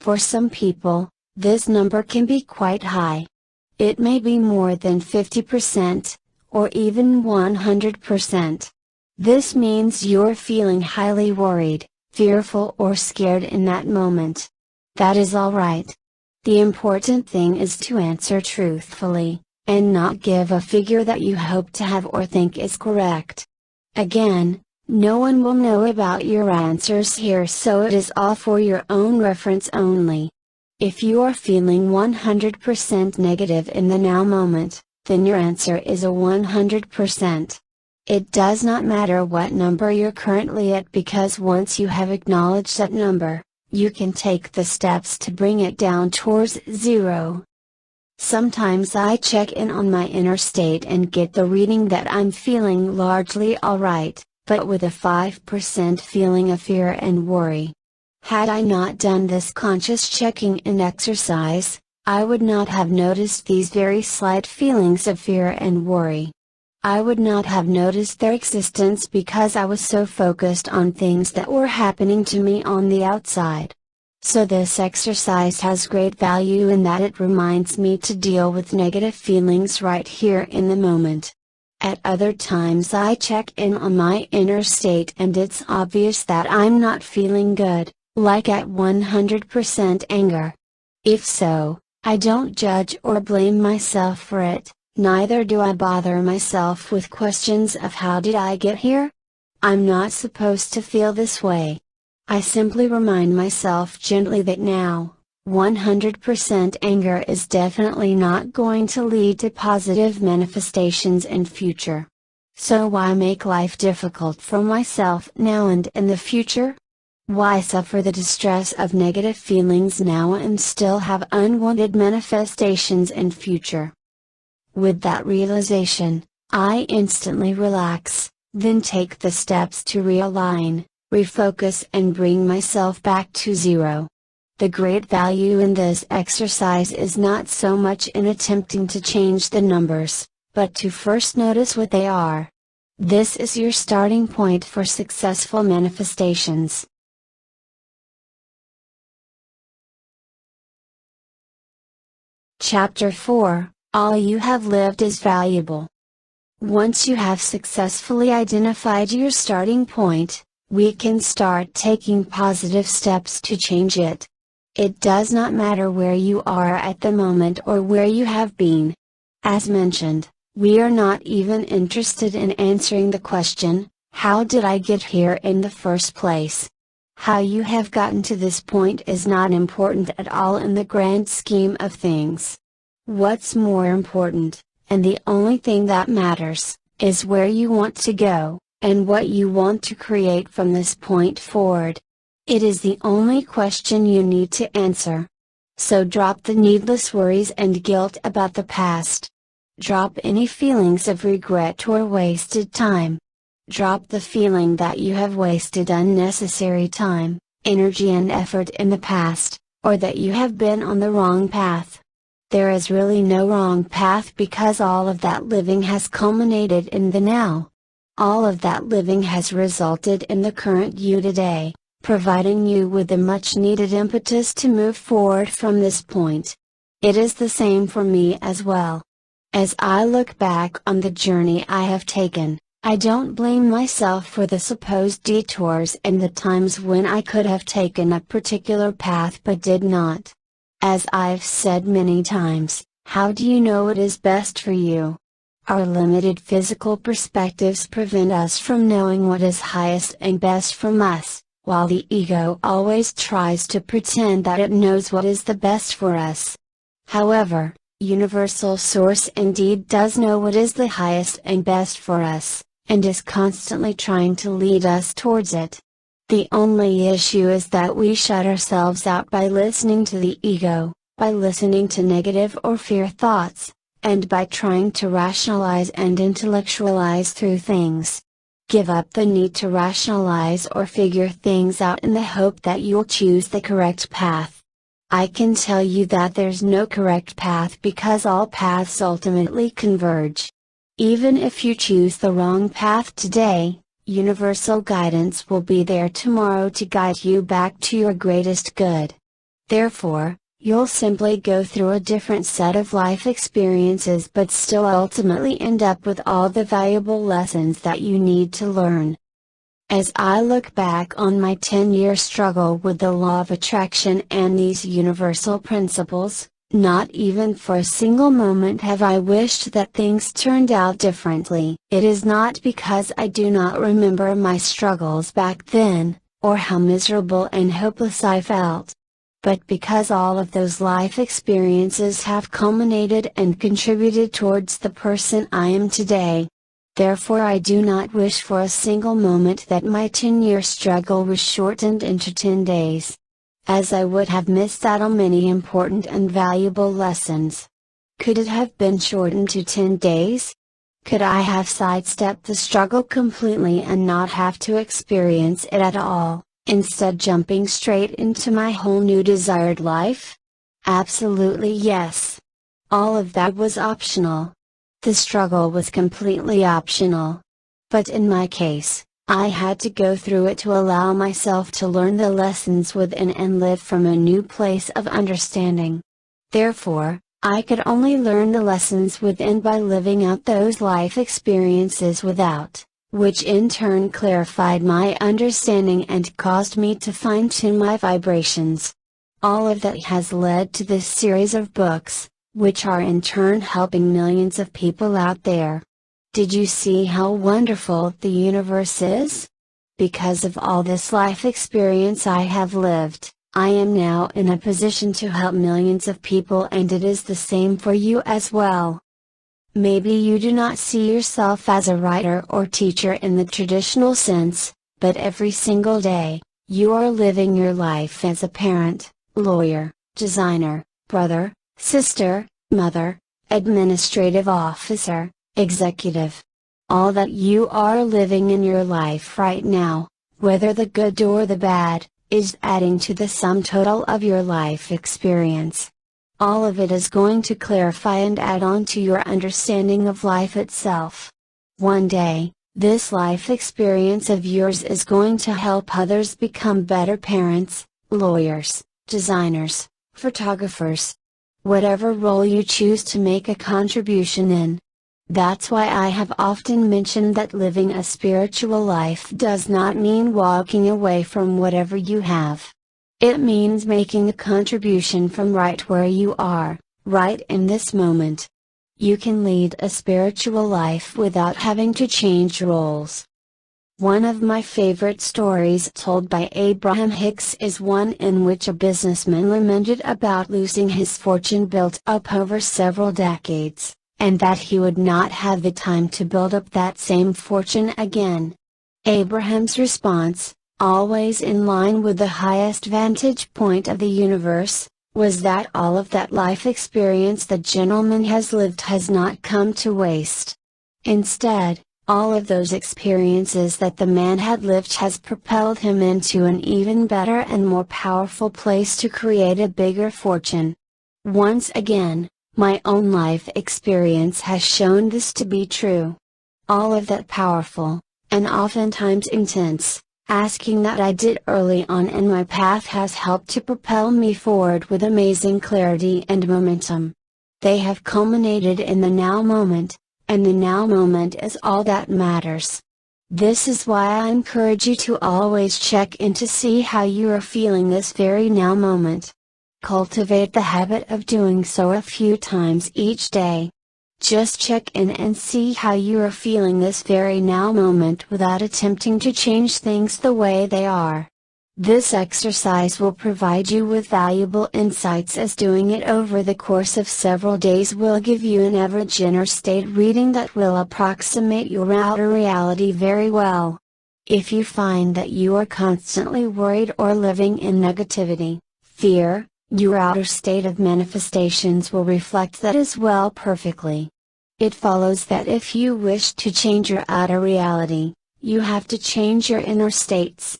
For some people, this number can be quite high. It may be more than 50%, or even 100%. This means you're feeling highly worried, fearful or scared in that moment. That is alright. The important thing is to answer truthfully, and not give a figure that you hope to have or think is correct. Again, no one will know about your answers here, so it is all for your own reference only. If you are feeling 100% negative in the now moment, then your answer is a 100%. It does not matter what number you're currently at, because once you have acknowledged that number, you can take the steps to bring it down towards zero. Sometimes I check in on my inner state and get the reading that I'm feeling largely alright, but with a 5% feeling of fear and worry. Had I not done this conscious checking in exercise, I would not have noticed these very slight feelings of fear and worry. I would not have noticed their existence because I was so focused on things that were happening to me on the outside. So this exercise has great value in that it reminds me to deal with negative feelings right here in the moment. At other times I check in on my inner state and it's obvious that I'm not feeling good, like at 100% anger. If so, I don't judge or blame myself for it, neither do I bother myself with questions of how did I get here? I'm not supposed to feel this way. I simply remind myself gently that now, 100% anger is definitely not going to lead to positive manifestations in future. So why make life difficult for myself now and in the future? Why suffer the distress of negative feelings now and still have unwanted manifestations in future? With that realization, I instantly relax, then take the steps to realign, refocus and bring myself back to zero. The great value in this exercise is not so much in attempting to change the numbers, but to first notice what they are. This is your starting point for successful manifestations. Chapter 4, All you have lived is valuable. Once you have successfully identified your starting point, we can start taking positive steps to change it. It does not matter where you are at the moment or where you have been. As mentioned, we are not even interested in answering the question, how did I get here in the first place? How you have gotten to this point is not important at all in the grand scheme of things. What's more important, and the only thing that matters, is where you want to go, and what you want to create from this point forward. It is the only question you need to answer. So drop the needless worries and guilt about the past. Drop any feelings of regret or wasted time. Drop the feeling that you have wasted unnecessary time, energy and effort in the past, or that you have been on the wrong path. There is really no wrong path because all of that living has culminated in the now. All of that living has resulted in the current you today, providing you with the much needed impetus to move forward from this point. It is the same for me as well. As I look back on the journey I have taken, I don't blame myself for the supposed detours and the times when I could have taken a particular path but did not. As I've said many times, how do you know what is best for you? Our limited physical perspectives prevent us from knowing what is highest and best from us, while the ego always tries to pretend that it knows what is the best for us. However, Universal Source indeed does know what is the highest and best for us, and is constantly trying to lead us towards it. The only issue is that we shut ourselves out by listening to the ego, by listening to negative or fear thoughts, and by trying to rationalize and intellectualize through things. Give up the need to rationalize or figure things out in the hope that you'll choose the correct path. I can tell you that there's no correct path because all paths ultimately converge. Even if you choose the wrong path today, universal guidance will be there tomorrow to guide you back to your greatest good. Therefore, you'll simply go through a different set of life experiences but still ultimately end up with all the valuable lessons that you need to learn. As I look back on my 10-year struggle with the law of attraction and these universal principles, not even for a single moment have I wished that things turned out differently. It is not because I do not remember my struggles back then, or how miserable and hopeless I felt. But because all of those life experiences have culminated and contributed towards the person I am today. Therefore I do not wish for a single moment that my 10-year struggle was shortened into 10 days. As I would have missed out on many important and valuable lessons. Could it have been shortened to 10 days? Could I have sidestepped the struggle completely and not have to experience it at all, instead jumping straight into my whole new desired life? Absolutely yes. All of that was optional. The struggle was completely optional. But in my case, I had to go through it to allow myself to learn the lessons within and live from a new place of understanding. Therefore, I could only learn the lessons within by living out those life experiences without, which in turn clarified my understanding and caused me to fine-tune my vibrations. All of that has led to this series of books, which are in turn helping millions of people out there. Did you see how wonderful the universe is? Because of all this life experience I have lived, I am now in a position to help millions of people, and it is the same for you as well. Maybe you do not see yourself as a writer or teacher in the traditional sense, but every single day, you are living your life as a parent, lawyer, designer, brother, sister, mother, administrative officer, executive. All that you are living in your life right now, whether the good or the bad, is adding to the sum total of your life experience. All of it is going to clarify and add on to your understanding of life itself. One day, this life experience of yours is going to help others become better parents, lawyers, designers, photographers. Whatever role you choose to make a contribution in. That's why I have often mentioned that living a spiritual life does not mean walking away from whatever you have. It means making a contribution from right where you are, right in this moment. You can lead a spiritual life without having to change roles. One of my favorite stories told by Abraham Hicks is one in which a businessman lamented about losing his fortune built up over several decades, and that he would not have the time to build up that same fortune again. Abraham's response, always in line with the highest vantage point of the universe, was that all of that life experience the gentleman has lived has not come to waste. Instead, all of those experiences that the man had lived has propelled him into an even better and more powerful place to create a bigger fortune. Once again, my own life experience has shown this to be true. All of that powerful, and oftentimes intense, asking that I did early on in my path has helped to propel me forward with amazing clarity and momentum. They have culminated in the now moment, and the now moment is all that matters. This is why I encourage you to always check in to see how you are feeling this very now moment. Cultivate the habit of doing so a few times each day. Just check in and see how you are feeling this very now moment without attempting to change things the way they are. This exercise will provide you with valuable insights, as doing it over the course of several days will give you an average inner state reading that will approximate your outer reality very well. If you find that you are constantly worried or living in negativity, fear, your outer state of manifestations will reflect that as well perfectly. It follows that if you wish to change your outer reality, you have to change your inner states.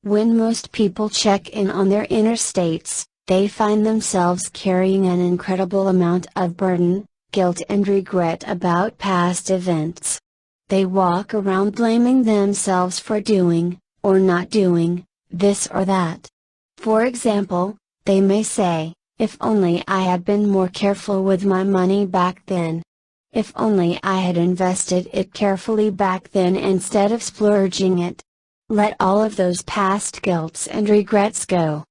When most people check in on their inner states, they find themselves carrying an incredible amount of burden, guilt and regret about past events. They walk around blaming themselves for doing, or not doing, this or that. For example, they may say, "If only I had been more careful with my money back then. If only I had invested it carefully back then instead of splurging it." Let all of those past guilts and regrets go.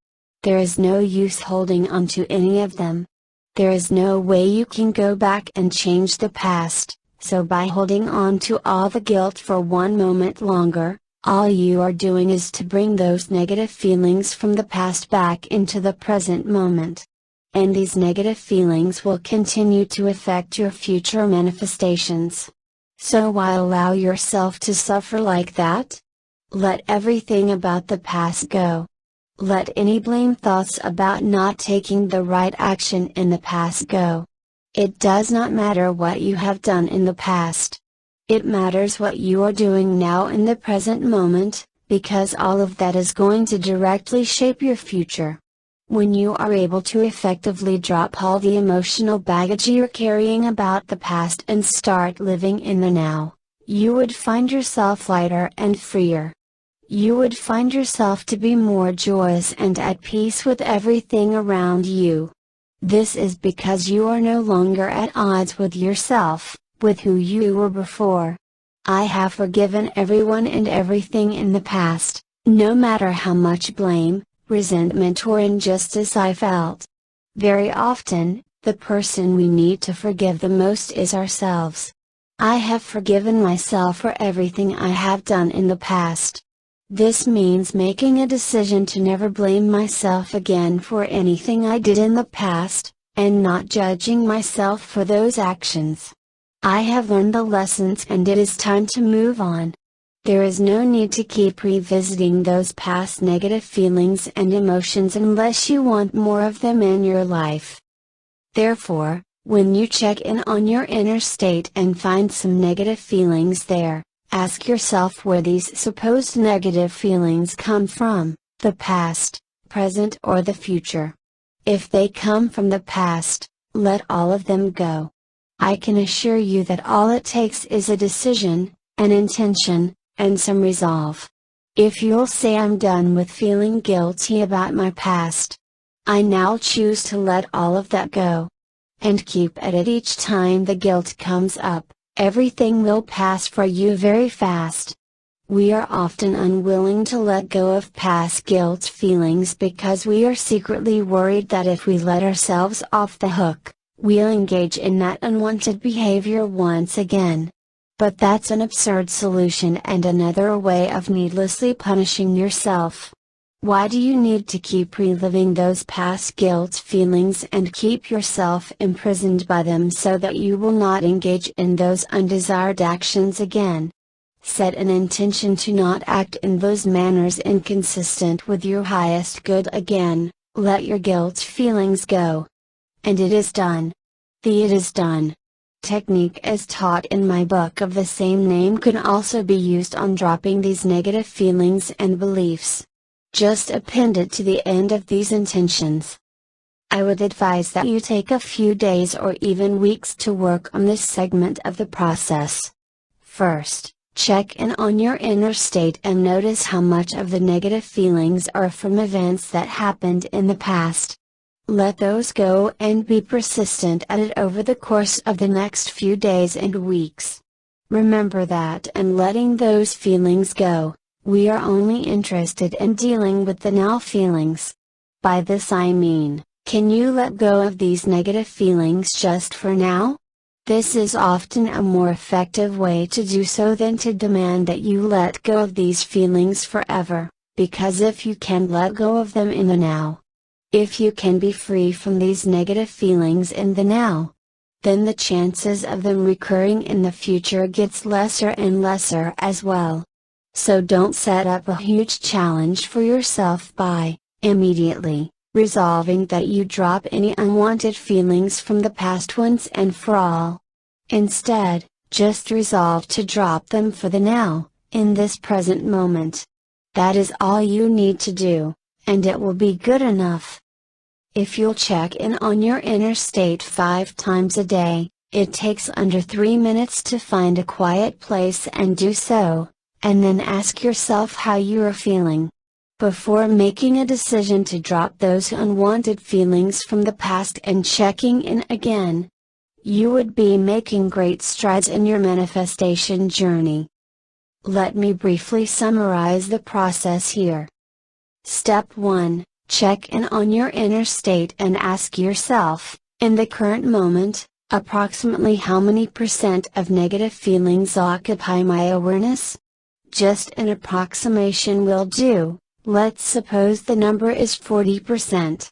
There is no use holding on to any of them. There is no way you can go back and change the past, so by holding on to all the guilt for one moment longer, all you are doing is to bring those negative feelings from the past back into the present moment. And these negative feelings will continue to affect your future manifestations. So why allow yourself to suffer like that? Let everything about the past go. Let any blame thoughts about not taking the right action in the past go. It does not matter what you have done in the past. It matters what you are doing now in the present moment, because all of that is going to directly shape your future. When you are able to effectively drop all the emotional baggage you're carrying about the past and start living in the now, you would find yourself lighter and freer. You would find yourself to be more joyous and at peace with everything around you. This is because you are no longer at odds with yourself, with who you were before. I have forgiven everyone and everything in the past, no matter how much blame, resentment or injustice I felt. Very often, the person we need to forgive the most is ourselves. I have forgiven myself for everything I have done in the past. This means making a decision to never blame myself again for anything I did in the past, and not judging myself for those actions. I have learned the lessons and it is time to move on. There is no need to keep revisiting those past negative feelings and emotions unless you want more of them in your life. Therefore, when you check in on your inner state and find some negative feelings there, ask yourself where these supposed negative feelings come from, the past, present or the future. If they come from the past, let all of them go. I can assure you that all it takes is a decision, an intention, and some resolve. If you'll say I'm done with feeling guilty about my past. I now choose to let all of that go. And keep at it each time the guilt comes up, everything will pass for you very fast. We are often unwilling to let go of past guilt feelings because we are secretly worried that if we let ourselves off the hook, we'll engage in that unwanted behavior once again. But that's an absurd solution and another way of needlessly punishing yourself. Why do you need to keep reliving those past guilt feelings and keep yourself imprisoned by them so that you will not engage in those undesired actions again? Set an intention to not act in those manners inconsistent with your highest good again, let your guilt feelings go. And it is done. The it is done technique as taught in my book of the same name can also be used on dropping these negative feelings and beliefs. Just append it to the end of these intentions. I would advise that you take a few days or even weeks to work on this segment of the process. First, check in on your inner state and notice how much of the negative feelings are from events that happened in the past. Let those go and be persistent at it over the course of the next few days and weeks. Remember that in letting those feelings go, we are only interested in dealing with the now feelings. By this I mean, can you let go of these negative feelings just for now? This is often a more effective way to do so than to demand that you let go of these feelings forever, because if you can let go of them in the now, if you can be free from these negative feelings in the now, then the chances of them recurring in the future gets lesser and lesser as well. So don't set up a huge challenge for yourself by, immediately, resolving that you drop any unwanted feelings from the past once and for all. Instead, just resolve to drop them for the now, in this present moment. That is all you need to do, and it will be good enough. If you'll check in on your inner state 5 times a day, it takes under 3 minutes to find a quiet place and do so, and then ask yourself how you are feeling. Before making a decision to drop those unwanted feelings from the past and checking in again, you would be making great strides in your manifestation journey. Let me briefly summarize the process here. Step 1. Check in on your inner state and ask yourself, in the current moment, approximately how many % of negative feelings occupy my awareness? Just an approximation will do, let's suppose the number is 40%.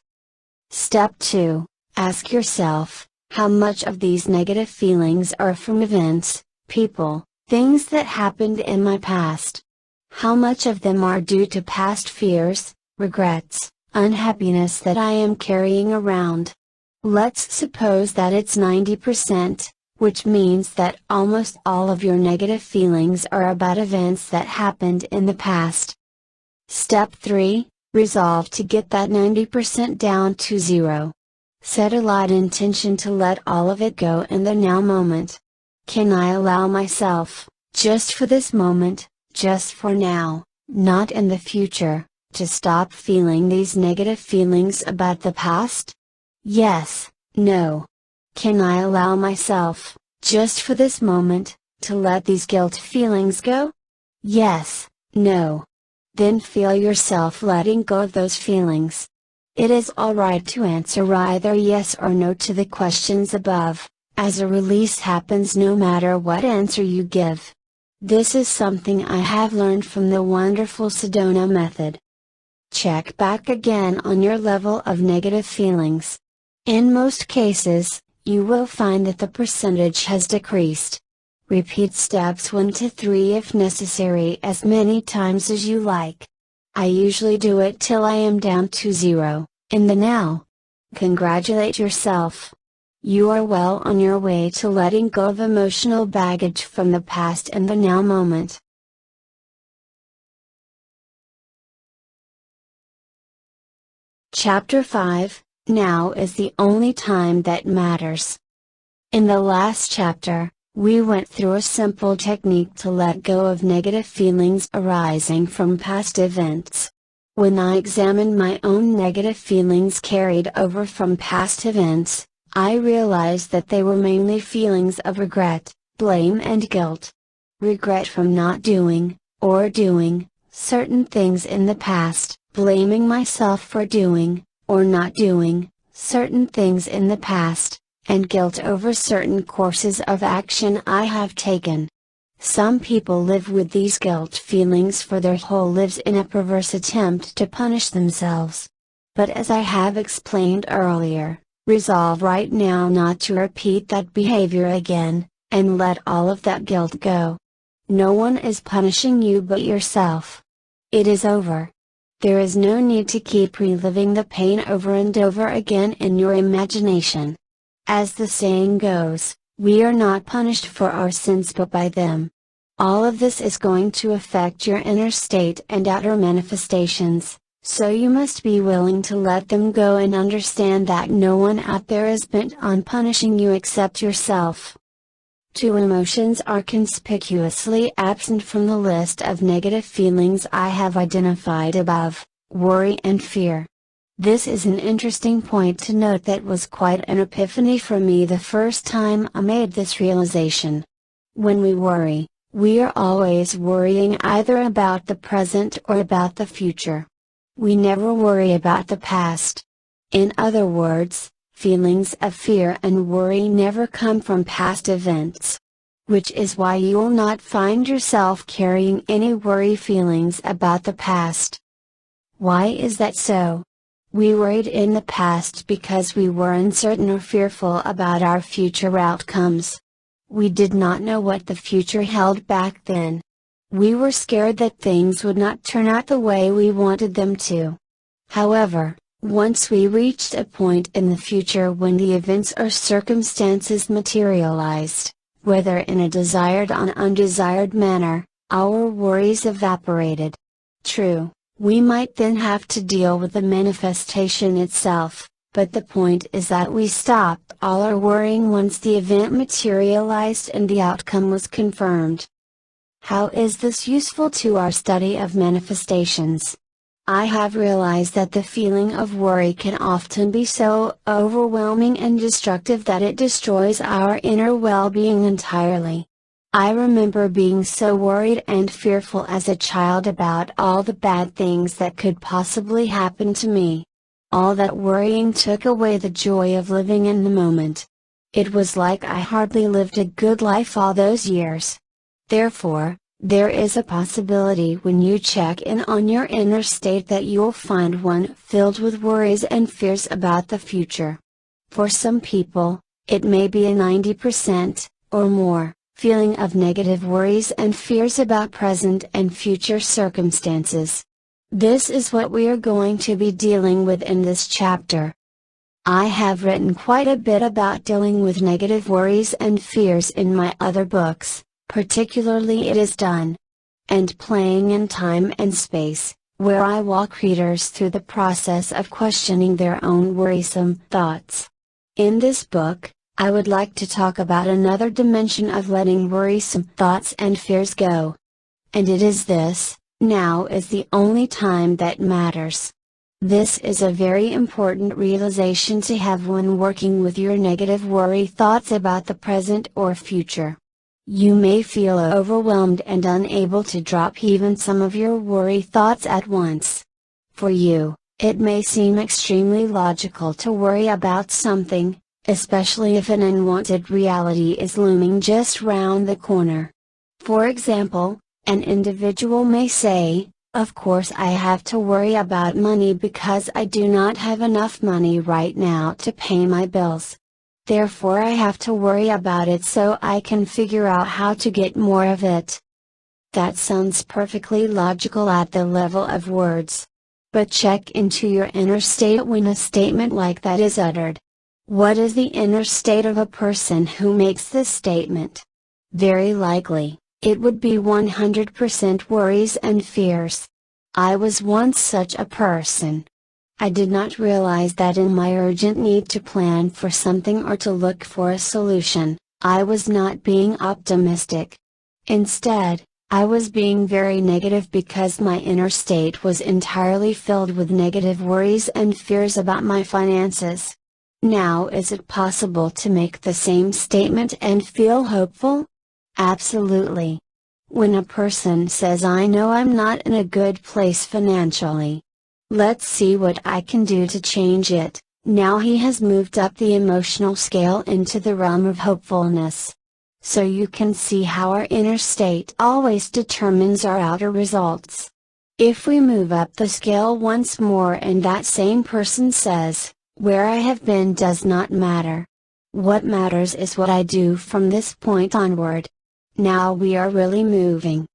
Step 2. Ask yourself, how much of these negative feelings are from events, people, things that happened in my past? How much of them are due to past fears, regrets, unhappiness that I am carrying around? Let's suppose that it's 90%, which means that almost all of your negative feelings are about events that happened in the past. Step 3, resolve to get that 90% down to 0. Set a light intention to let all of it go in the now moment. Can I allow myself, just for this moment, just for now, not in the future, to stop feeling these negative feelings about the past? Yes, no. Can I allow myself, just for this moment, to let these guilt feelings go? Yes, no. Then feel yourself letting go of those feelings. It is alright to answer either yes or no to the questions above, as a release happens no matter what answer you give. This is something I have learned from the wonderful Sedona method. Check back again on your level of negative feelings. In most cases, you will find that the percentage has decreased. Repeat steps 1 to 3 if necessary as many times as you like. I usually do it till I am down to 0, in the now. Congratulate yourself. You are well on your way to letting go of emotional baggage from the past in the now moment. Chapter 5, Now is the only time that matters. In the last chapter, we went through a simple technique to let go of negative feelings arising from past events. When I examined my own negative feelings carried over from past events, I realized that they were mainly feelings of regret, blame and guilt. Regret from not doing, or doing, certain things in the past, blaming myself for doing, or not doing, certain things in the past, and guilt over certain courses of action I have taken. Some people live with these guilt feelings for their whole lives in a perverse attempt to punish themselves. But as I have explained earlier, resolve right now not to repeat that behavior again, and let all of that guilt go. No one is punishing you but yourself. It is over. There is no need to keep reliving the pain over and over again in your imagination. As the saying goes, we are not punished for our sins but by them. All of this is going to affect your inner state and outer manifestations, so you must be willing to let them go and understand that no one out there is bent on punishing you except yourself. 2 emotions are conspicuously absent from the list of negative feelings I have identified above: worry and fear. This is an interesting point to note that was quite an epiphany for me the first time I made this realization. When we worry, we are always worrying either about the present or about the future. We never worry about the past. In other words, feelings of fear and worry never come from past events. Which is why you will not find yourself carrying any worry feelings about the past. Why is that so? We worried in the past because we were uncertain or fearful about our future outcomes. We did not know what the future held back then. We were scared that things would not turn out the way we wanted them to. However, once we reached a point in the future when the events or circumstances materialized, whether in a desired or undesired manner, our worries evaporated. True, we might then have to deal with the manifestation itself, but the point is that we stopped all our worrying once the event materialized and the outcome was confirmed. How is this useful to our study of manifestations? I have realized that the feeling of worry can often be so overwhelming and destructive that it destroys our inner well-being entirely. I remember being so worried and fearful as a child about all the bad things that could possibly happen to me. All that worrying took away the joy of living in the moment. It was like I hardly lived a good life all those years. Therefore, there is a possibility when you check in on your inner state that you'll find one filled with worries and fears about the future. For some people, it may be a 90%, or more, feeling of negative worries and fears about present and future circumstances. This is what we are going to be dealing with in this chapter. I have written quite a bit about dealing with negative worries and fears in my other books, particularly It Is Done and Playing in Time and Space, where I walk readers through the process of questioning their own worrisome thoughts. In this book, I would like to talk about another dimension of letting worrisome thoughts and fears go. And it is this: now is the only time that matters. This is a very important realization to have when working with your negative worry thoughts about the present or future. You may feel overwhelmed and unable to drop even some of your worry thoughts at once. For you, it may seem extremely logical to worry about something, especially if an unwanted reality is looming just round the corner. For example, an individual may say, "Of course I have to worry about money because I do not have enough money right now to pay my bills. Therefore I have to worry about it so I can figure out how to get more of it." That sounds perfectly logical at the level of words. But check into your inner state when a statement like that is uttered. What is the inner state of a person who makes this statement? Very likely, it would be 100% worries and fears. I was once such a person. I did not realize that in my urgent need to plan for something or to look for a solution, I was not being optimistic. Instead, I was being very negative because my inner state was entirely filled with negative worries and fears about my finances. Now, is it possible to make the same statement and feel hopeful? Absolutely. When a person says, "I know I'm not in a good place financially. Let's see what I can do to change it," now he has moved up the emotional scale into the realm of hopefulness. So you can see how our inner state always determines our outer results. If we move up the scale once more and that same person says, "Where I have been does not matter. What matters is what I do from this point onward." Now we are really moving.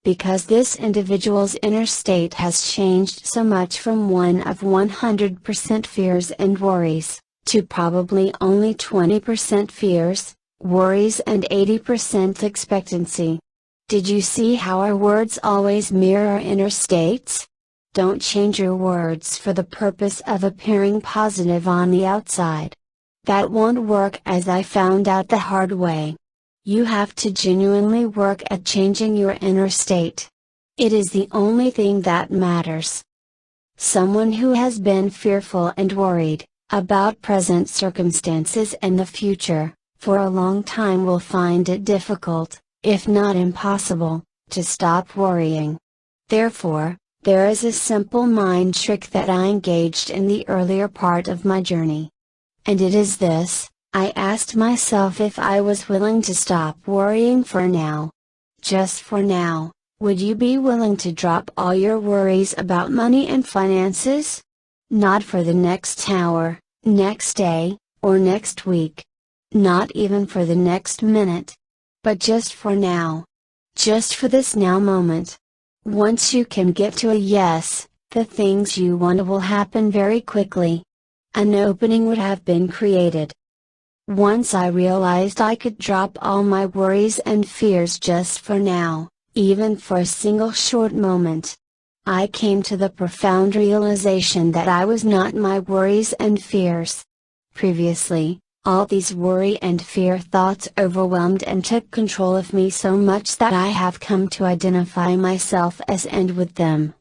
Because this individual's inner state has changed so much from one of 100% fears and worries, to probably only 20% fears, worries and 80% expectancy. Did you see how our words always mirror our inner states? Don't change your words for the purpose of appearing positive on the outside. That won't work, as I found out the hard way. You have to genuinely work at changing your inner state. It is the only thing that matters. Someone who has been fearful and worried about present circumstances and the future for a long time will find it difficult, if not impossible, to stop worrying. Therefore, there is a simple mind trick that I engaged in the earlier part of my journey. And it is this: I asked myself if I was willing to stop worrying for now. Just for now, would you be willing to drop all your worries about money and finances? Not for the next hour, next day, or next week. Not even for the next minute. But just for now. Just for this now moment. Once you can get to a yes, the things you want will happen very quickly. An opening would have been created. Once I realized I could drop all my worries and fears just for now, even for a single short moment. I came to the profound realization that I was not my worries and fears. Previously, all these worry and fear thoughts overwhelmed and took control of me so much that I have come to identify myself as and with them.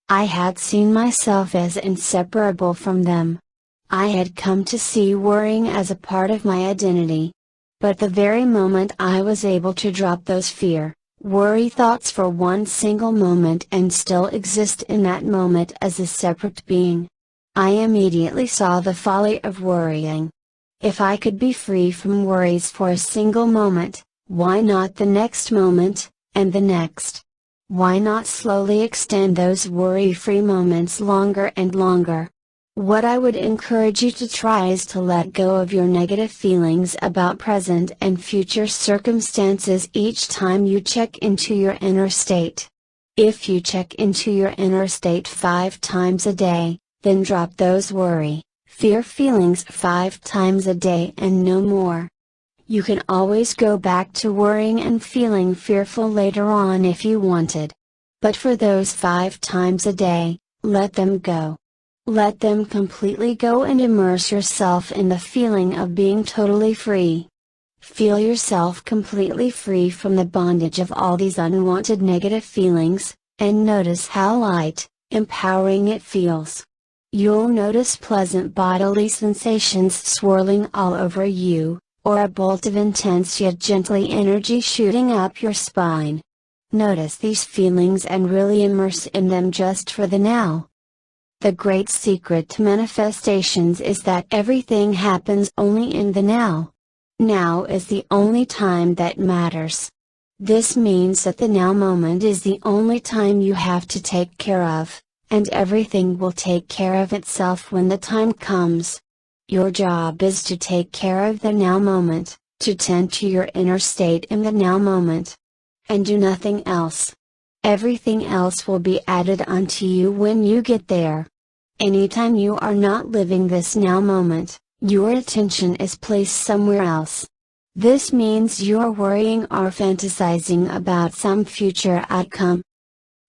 I had seen myself as inseparable from them. I had come to see worrying as a part of my identity. But the very moment I was able to drop those fear, worry thoughts for one single moment and still exist in that moment as a separate being, I immediately saw the folly of worrying. If I could be free from worries for a single moment, why not the next moment, and the next? Why not slowly extend those worry-free moments longer and longer? What I would encourage you to try is to let go of your negative feelings about present and future circumstances each time you check into your inner state. If you check into your inner state 5 times a day, then drop those worry, fear feelings 5 times a day and no more. You can always go back to worrying and feeling fearful later on if you wanted. But for those 5 times a day, let them go. Let them completely go and immerse yourself in the feeling of being totally free. Feel yourself completely free from the bondage of all these unwanted negative feelings, and notice how light, empowering it feels. You'll notice pleasant bodily sensations swirling all over you, or a bolt of intense yet gently energy shooting up your spine. Notice these feelings and really immerse in them just for the now. The great secret to manifestations is that everything happens only in the now. Now is the only time that matters. This means that the now moment is the only time you have to take care of, and everything will take care of itself when the time comes. Your job is to take care of the now moment, to tend to your inner state in the now moment. And do nothing else. Everything else will be added onto you when you get there. Anytime you are not living this now moment, your attention is placed somewhere else. This means you're worrying or fantasizing about some future outcome.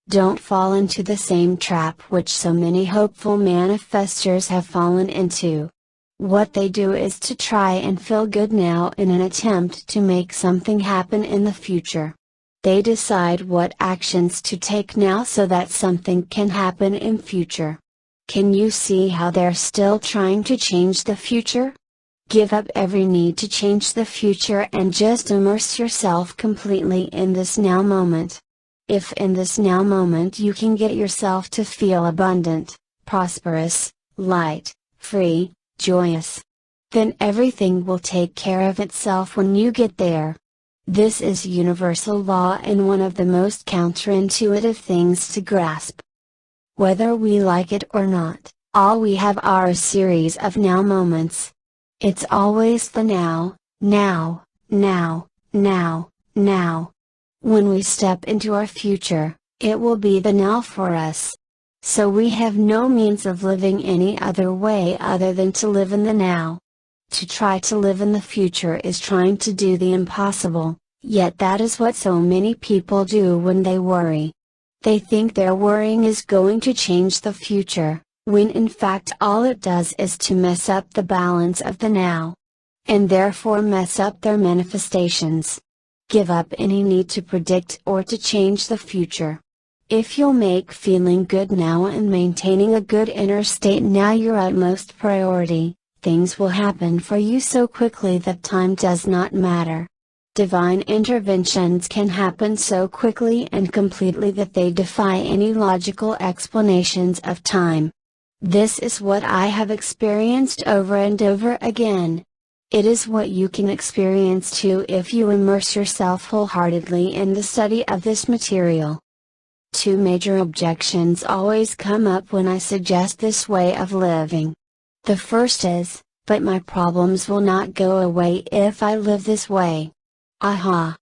Don't fall into the same trap which so many hopeful manifestors have fallen into. What they do is to try and feel good now in an attempt to make something happen in the future. They decide what actions to take now so that something can happen in future. Can you see how they're still trying to change the future? Give up every need to change the future and just immerse yourself completely in this now moment. If in this now moment you can get yourself to feel abundant, prosperous, light, free, joyous, then everything will take care of itself when you get there. This is universal law and one of the most counterintuitive things to grasp. Whether we like it or not, all we have are a series of now moments. It's always the now, now, now, now, now. When we step into our future, it will be the now for us. So we have no means of living any other way other than to live in the now. To try to live in the future is trying to do the impossible, yet that is what so many people do when they worry. They think their worrying is going to change the future, when in fact all it does is to mess up the balance of the now. And therefore mess up their manifestations. Give up any need to predict or to change the future. If you'll make feeling good now and maintaining a good inner state now your utmost priority, things will happen for you so quickly that time does not matter. Divine interventions can happen so quickly and completely that they defy any logical explanations of time. This is what I have experienced over and over again. It is what you can experience too if you immerse yourself wholeheartedly in the study of this material. 2 major objections always come up when I suggest this way of living. The first is, but my problems will not go away if I live this way. Aha!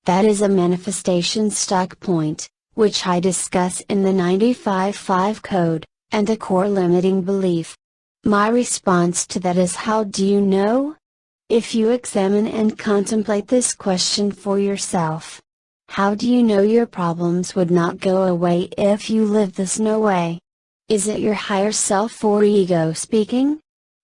That is a manifestation stuck point, which I discuss in the 95-5 code, and a core limiting belief. My response to that is, how do you know? If you examine and contemplate this question for yourself. How do you know your problems would not go away if you live this no way? Is it your higher self or ego speaking?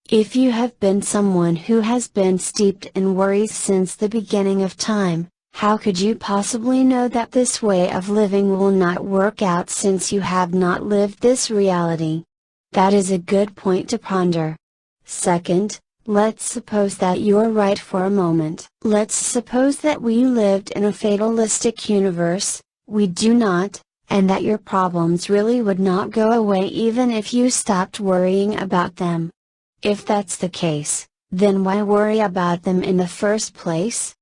If you have been someone who has been steeped in worries since the beginning of time, how could you possibly know that this way of living will not work out since you have not lived this reality? That is a good point to ponder. Second, let's suppose that you're right for a moment. Let's suppose that we lived in a fatalistic universe, we do not, and that your problems really would not go away even if you stopped worrying about them. If that's the case, then why worry about them in the first place?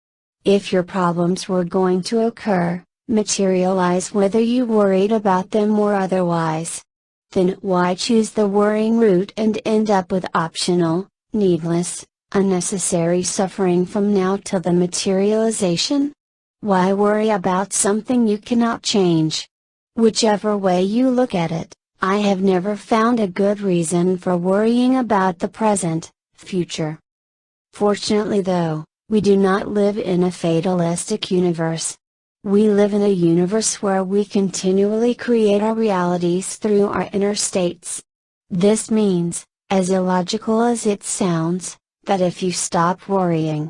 If your problems were going to occur, materialize whether you worried about them or otherwise, then why choose the worrying route and end up with optional, needless, unnecessary suffering from now till the materialization? Why worry about something you cannot change? Whichever way you look at it, I have never found a good reason for worrying about the present, future. Fortunately though, we do not live in a fatalistic universe. We live in a universe where we continually create our realities through our inner states. This means, as illogical as it sounds, that if you stop worrying,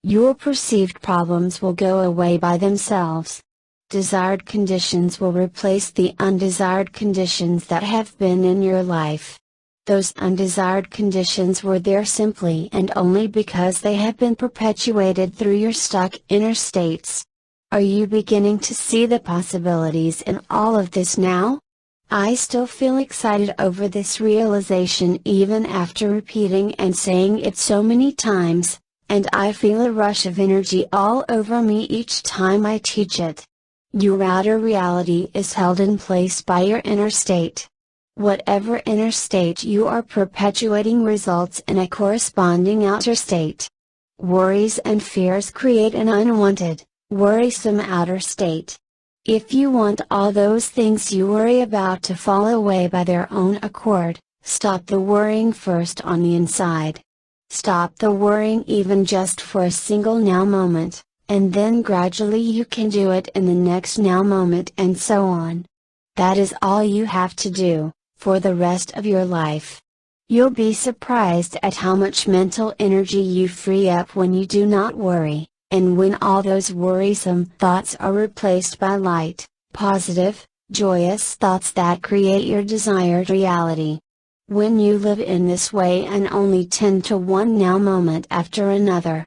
your perceived problems will go away by themselves. Desired conditions will replace the undesired conditions that have been in your life. Those undesired conditions were there simply and only because they have been perpetuated through your stuck inner states. Are you beginning to see the possibilities in all of this now? I still feel excited over this realization even after repeating and saying it so many times, and I feel a rush of energy all over me each time I teach it. Your outer reality is held in place by your inner state. Whatever inner state you are perpetuating results in a corresponding outer state. Worries and fears create an unwanted, worrisome outer state. If you want all those things you worry about to fall away by their own accord, stop the worrying first on the inside. Stop the worrying even just for a single now moment, and then gradually you can do it in the next now moment and so on. That is all you have to do, for the rest of your life. You'll be surprised at how much mental energy you free up when you do not worry, and when all those worrisome thoughts are replaced by light, positive, joyous thoughts that create your desired reality. When you live in this way and only tend to one now moment after another,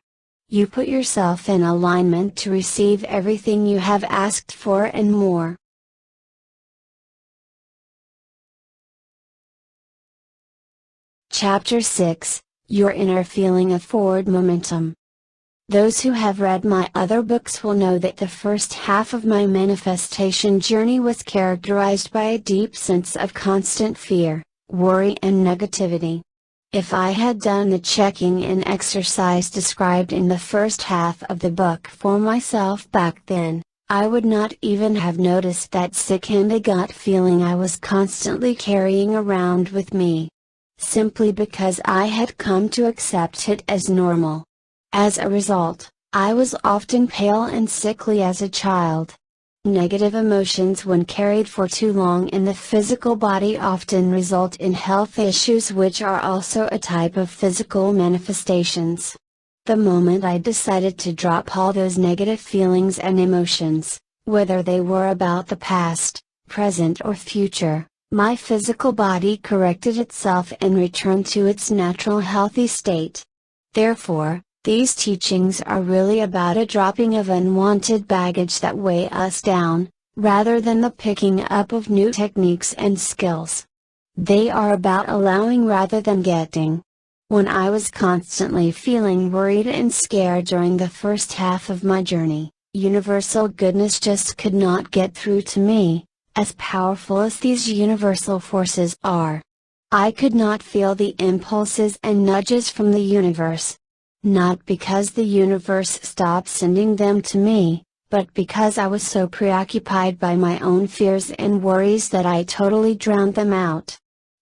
you put yourself in alignment to receive everything you have asked for and more. Chapter 6, Your Inner Feeling of Forward Momentum. Those who have read my other books will know that the first half of my manifestation journey was characterized by a deep sense of constant fear, worry and negativity. If I had done the checking and exercise described in the first half of the book for myself back then, I would not even have noticed that sick and gut feeling I was constantly carrying around with me. Simply because I had come to accept it as normal. As a result, I was often pale and sickly as a child. Negative emotions when carried for too long in the physical body often result in health issues, which are also a type of physical manifestations. The moment I decided to drop all those negative feelings and emotions, whether they were about the past, present or future, my physical body corrected itself and returned to its natural healthy state. Therefore, these teachings are really about a dropping of unwanted baggage that weigh us down, rather than the picking up of new techniques and skills. They are about allowing rather than getting. When I was constantly feeling worried and scared during the first half of my journey, universal goodness just could not get through to me, as powerful as these universal forces are. I could not feel the impulses and nudges from the universe. Not because the universe stopped sending them to me, but because I was so preoccupied by my own fears and worries that I totally drowned them out.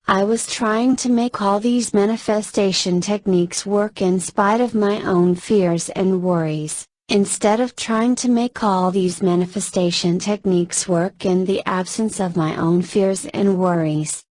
I was trying to make all these manifestation techniques work in spite of my own fears and worries, instead of trying to make all these manifestation techniques work in the absence of my own fears and worries.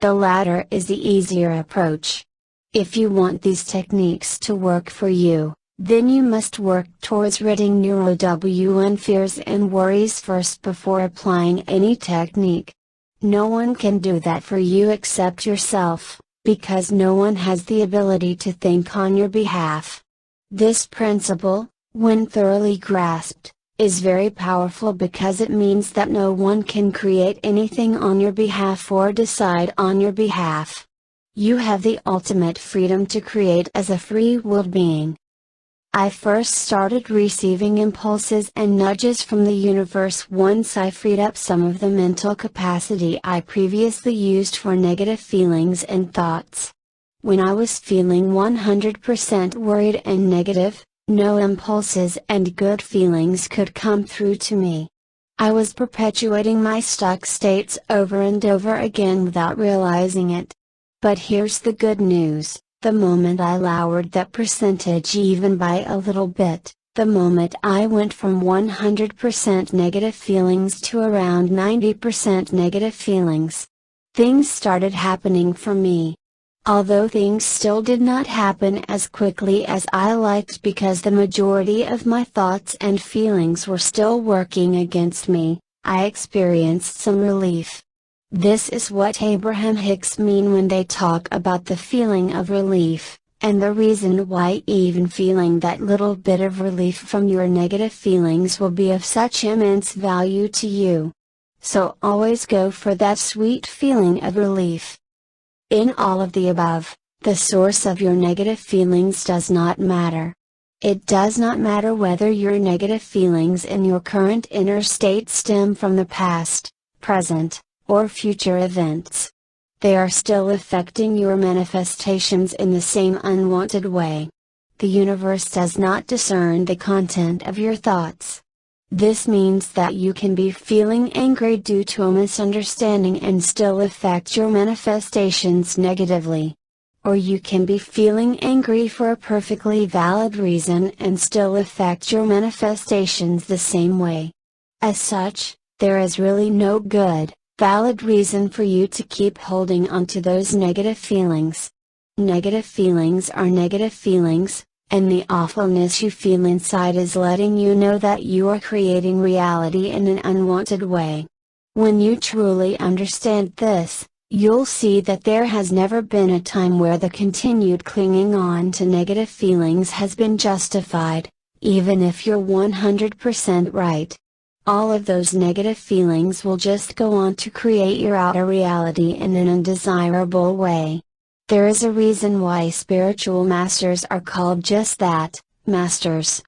The latter is the easier approach. If you want these techniques to work for you, then you must work towards ridding your OWN fears and worries first before applying any technique. No one can do that for you except yourself, because no one has the ability to think on your behalf. This principle, when thoroughly grasped, is very powerful because it means that no one can create anything on your behalf or decide on your behalf. You have the ultimate freedom to create as a free-willed being. I first started receiving impulses and nudges from the universe once I freed up some of the mental capacity I previously used for negative feelings and thoughts. When I was feeling 100% worried and negative, no impulses and good feelings could come through to me. I was perpetuating my stuck states over and over again without realizing it. But here's the good news, the moment I lowered that percentage even by a little bit, The moment I went from 100% negative feelings to around 90% negative feelings, things started happening for me. Although things still did not happen as quickly as I liked because the majority of my thoughts and feelings were still working against me, I experienced some relief. This is what Abraham Hicks mean when they talk about the feeling of relief, and the reason why even feeling that little bit of relief from your negative feelings will be of such immense value to you. So always go for that sweet feeling of relief. In all of the above, the source of your negative feelings does not matter. It does not matter whether your negative feelings in your current inner state stem from the past, present, or future events. They are still affecting your manifestations in the same unwanted way. The universe does not discern the content of your thoughts. This means that you can be feeling angry due to a misunderstanding and still affect your manifestations negatively. Or you can be feeling angry for a perfectly valid reason and still affect your manifestations the same way. As such, there is really no good, valid reason for you to keep holding on to those negative feelings. Negative feelings are negative feelings, and the awfulness you feel inside is letting you know that you are creating reality in an unwanted way. When you truly understand this, you'll see that there has never been a time where the continued clinging on to negative feelings has been justified, even if you're 100% right. All of those negative feelings will just go on to create your outer reality in an undesirable way. There is a reason why spiritual masters are called just that, masters.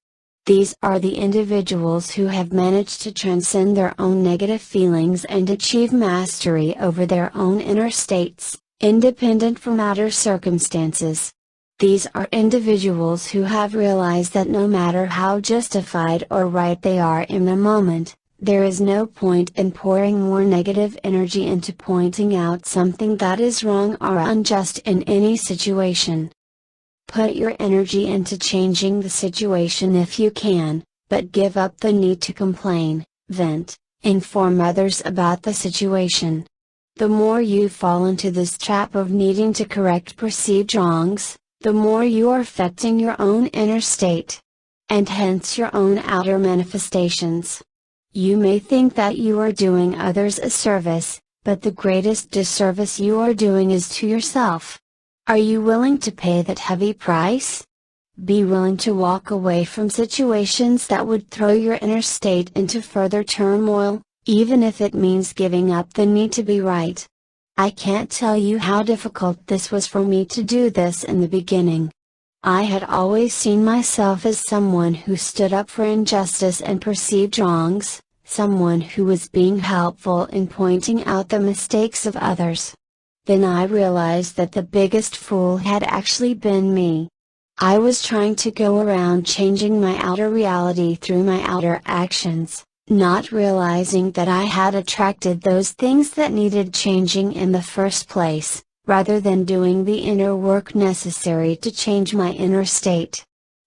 These are the individuals who have managed to transcend their own negative feelings and achieve mastery over their own inner states, independent from outer circumstances. These are individuals who have realized that no matter how justified or right they are in the moment, there is no point in pouring more negative energy into pointing out something that is wrong or unjust in any situation. Put your energy into changing the situation if you can, but give up the need to complain, vent, inform others about the situation. The more you fall into this trap of needing to correct perceived wrongs, the more you are affecting your own inner state, and hence your own outer manifestations. You may think that you are doing others a service, but the greatest disservice you are doing is to yourself. Are you willing to pay that heavy price? Be willing to walk away from situations that would throw your inner state into further turmoil, even if it means giving up the need to be right. I can't tell you how difficult this was for me to do this in the beginning. I had always seen myself as someone who stood up for injustice and perceived wrongs, someone who was being helpful in pointing out the mistakes of others. Then I realized that the biggest fool had actually been me. I was trying to go around changing my outer reality through my outer actions, not realizing that I had attracted those things that needed changing in the first place, rather than doing the inner work necessary to change my inner state.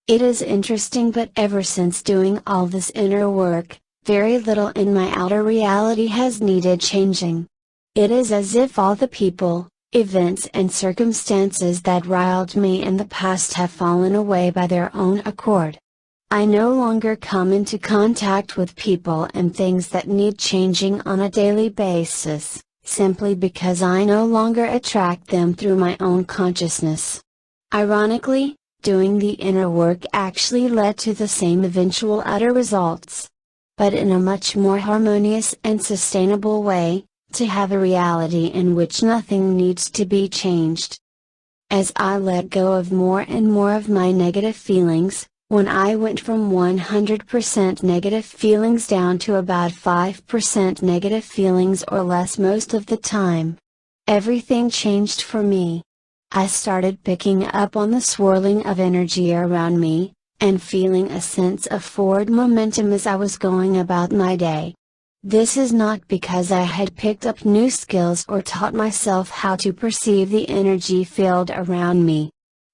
It is interesting, but ever since doing all this inner work, very little in my outer reality has needed changing. It is as if all the people, events and circumstances that riled me in the past have fallen away by their own accord. I no longer come into contact with people and things that need changing on a daily basis, simply because I no longer attract them through my own consciousness. Ironically, doing the inner work actually led to the same eventual outer results, but in a much more harmonious and sustainable way, to have a reality in which nothing needs to be changed. As I let go of more and more of my negative feelings, when I went from 100% negative feelings down to about 5% negative feelings or less most of the time, everything changed for me. I started picking up on the swirling of energy around me, and feeling a sense of forward momentum as I was going about my day. This is not because I had picked up new skills or taught myself how to perceive the energy field around me.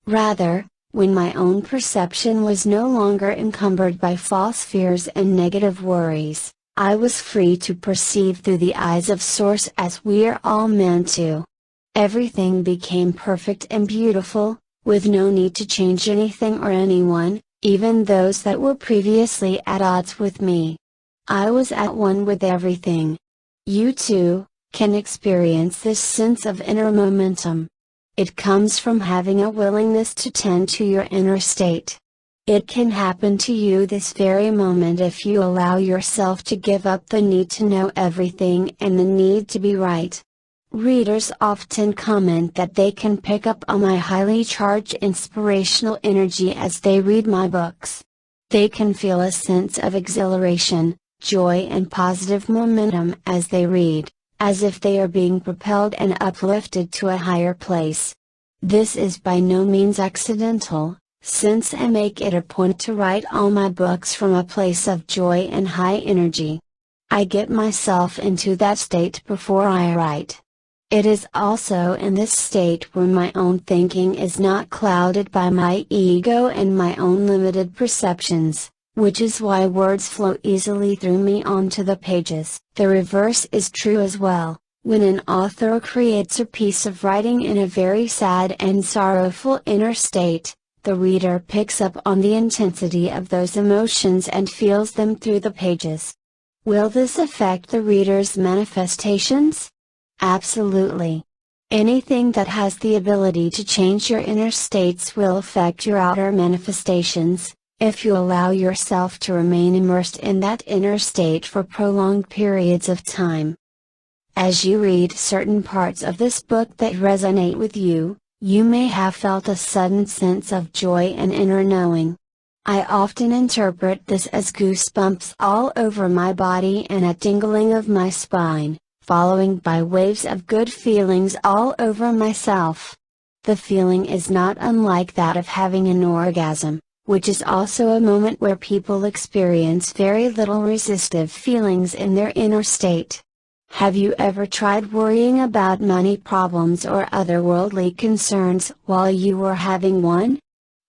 Rather, When my own perception was no longer encumbered by false fears and negative worries, I was free to perceive through the eyes of Source as we're all meant to. Everything became perfect and beautiful, with no need to change anything or anyone, even those that were previously at odds with me. I was at one with everything. You too can experience this sense of inner momentum. It comes from having a willingness to tend to your inner state. It can happen to you this very moment if you allow yourself to give up the need to know everything and the need to be right. Readers often comment that they can pick up on my highly charged inspirational energy as they read my books. They can feel a sense of exhilaration, joy and positive momentum as they read, as if they are being propelled and uplifted to a higher place. This is by no means accidental, since I make it a point to write all my books from a place of joy and high energy. I get myself into that state before I write. It is also in this state where my own thinking is not clouded by my ego and my own limited perceptions, which is why words flow easily through me onto the pages. The reverse is true as well. When an author creates a piece of writing in a very sad and sorrowful inner state, the reader picks up on the intensity of those emotions and feels them through the pages. Will this affect the reader's manifestations? Absolutely. Anything that has the ability to change your inner states will affect your outer manifestations, if you allow yourself to remain immersed in that inner state for prolonged periods of time. As you read certain parts of this book that resonate with you, you may have felt a sudden sense of joy and inner knowing. I often interpret this as goosebumps all over my body and a tingling of my spine, following by waves of good feelings all over myself. The feeling is not unlike that of having an orgasm, which is also a moment where people experience very little resistive feelings in their inner state. Have you ever tried worrying about money problems or other worldly concerns while you were having one?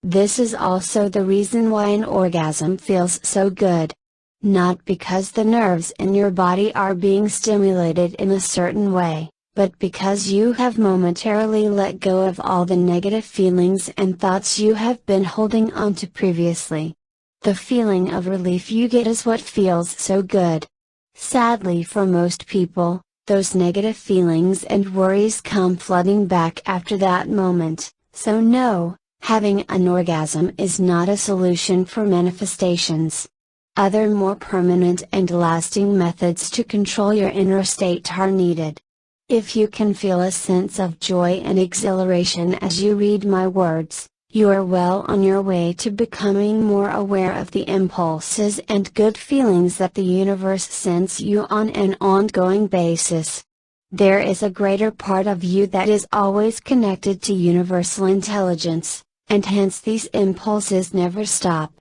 This is also the reason why an orgasm feels so good. Not because the nerves in your body are being stimulated in a certain way, but because you have momentarily let go of all the negative feelings and thoughts you have been holding on to previously. The feeling of relief you get is what feels so good. Sadly for most people, those negative feelings and worries come flooding back after that moment, so no, having an orgasm is not a solution for manifestations. Other more permanent and lasting methods to control your inner state are needed. If you can feel a sense of joy and exhilaration as you read my words, you are well on your way to becoming more aware of the impulses and good feelings that the universe sends you on an ongoing basis. There is a greater part of you that is always connected to universal intelligence, and hence these impulses never stop.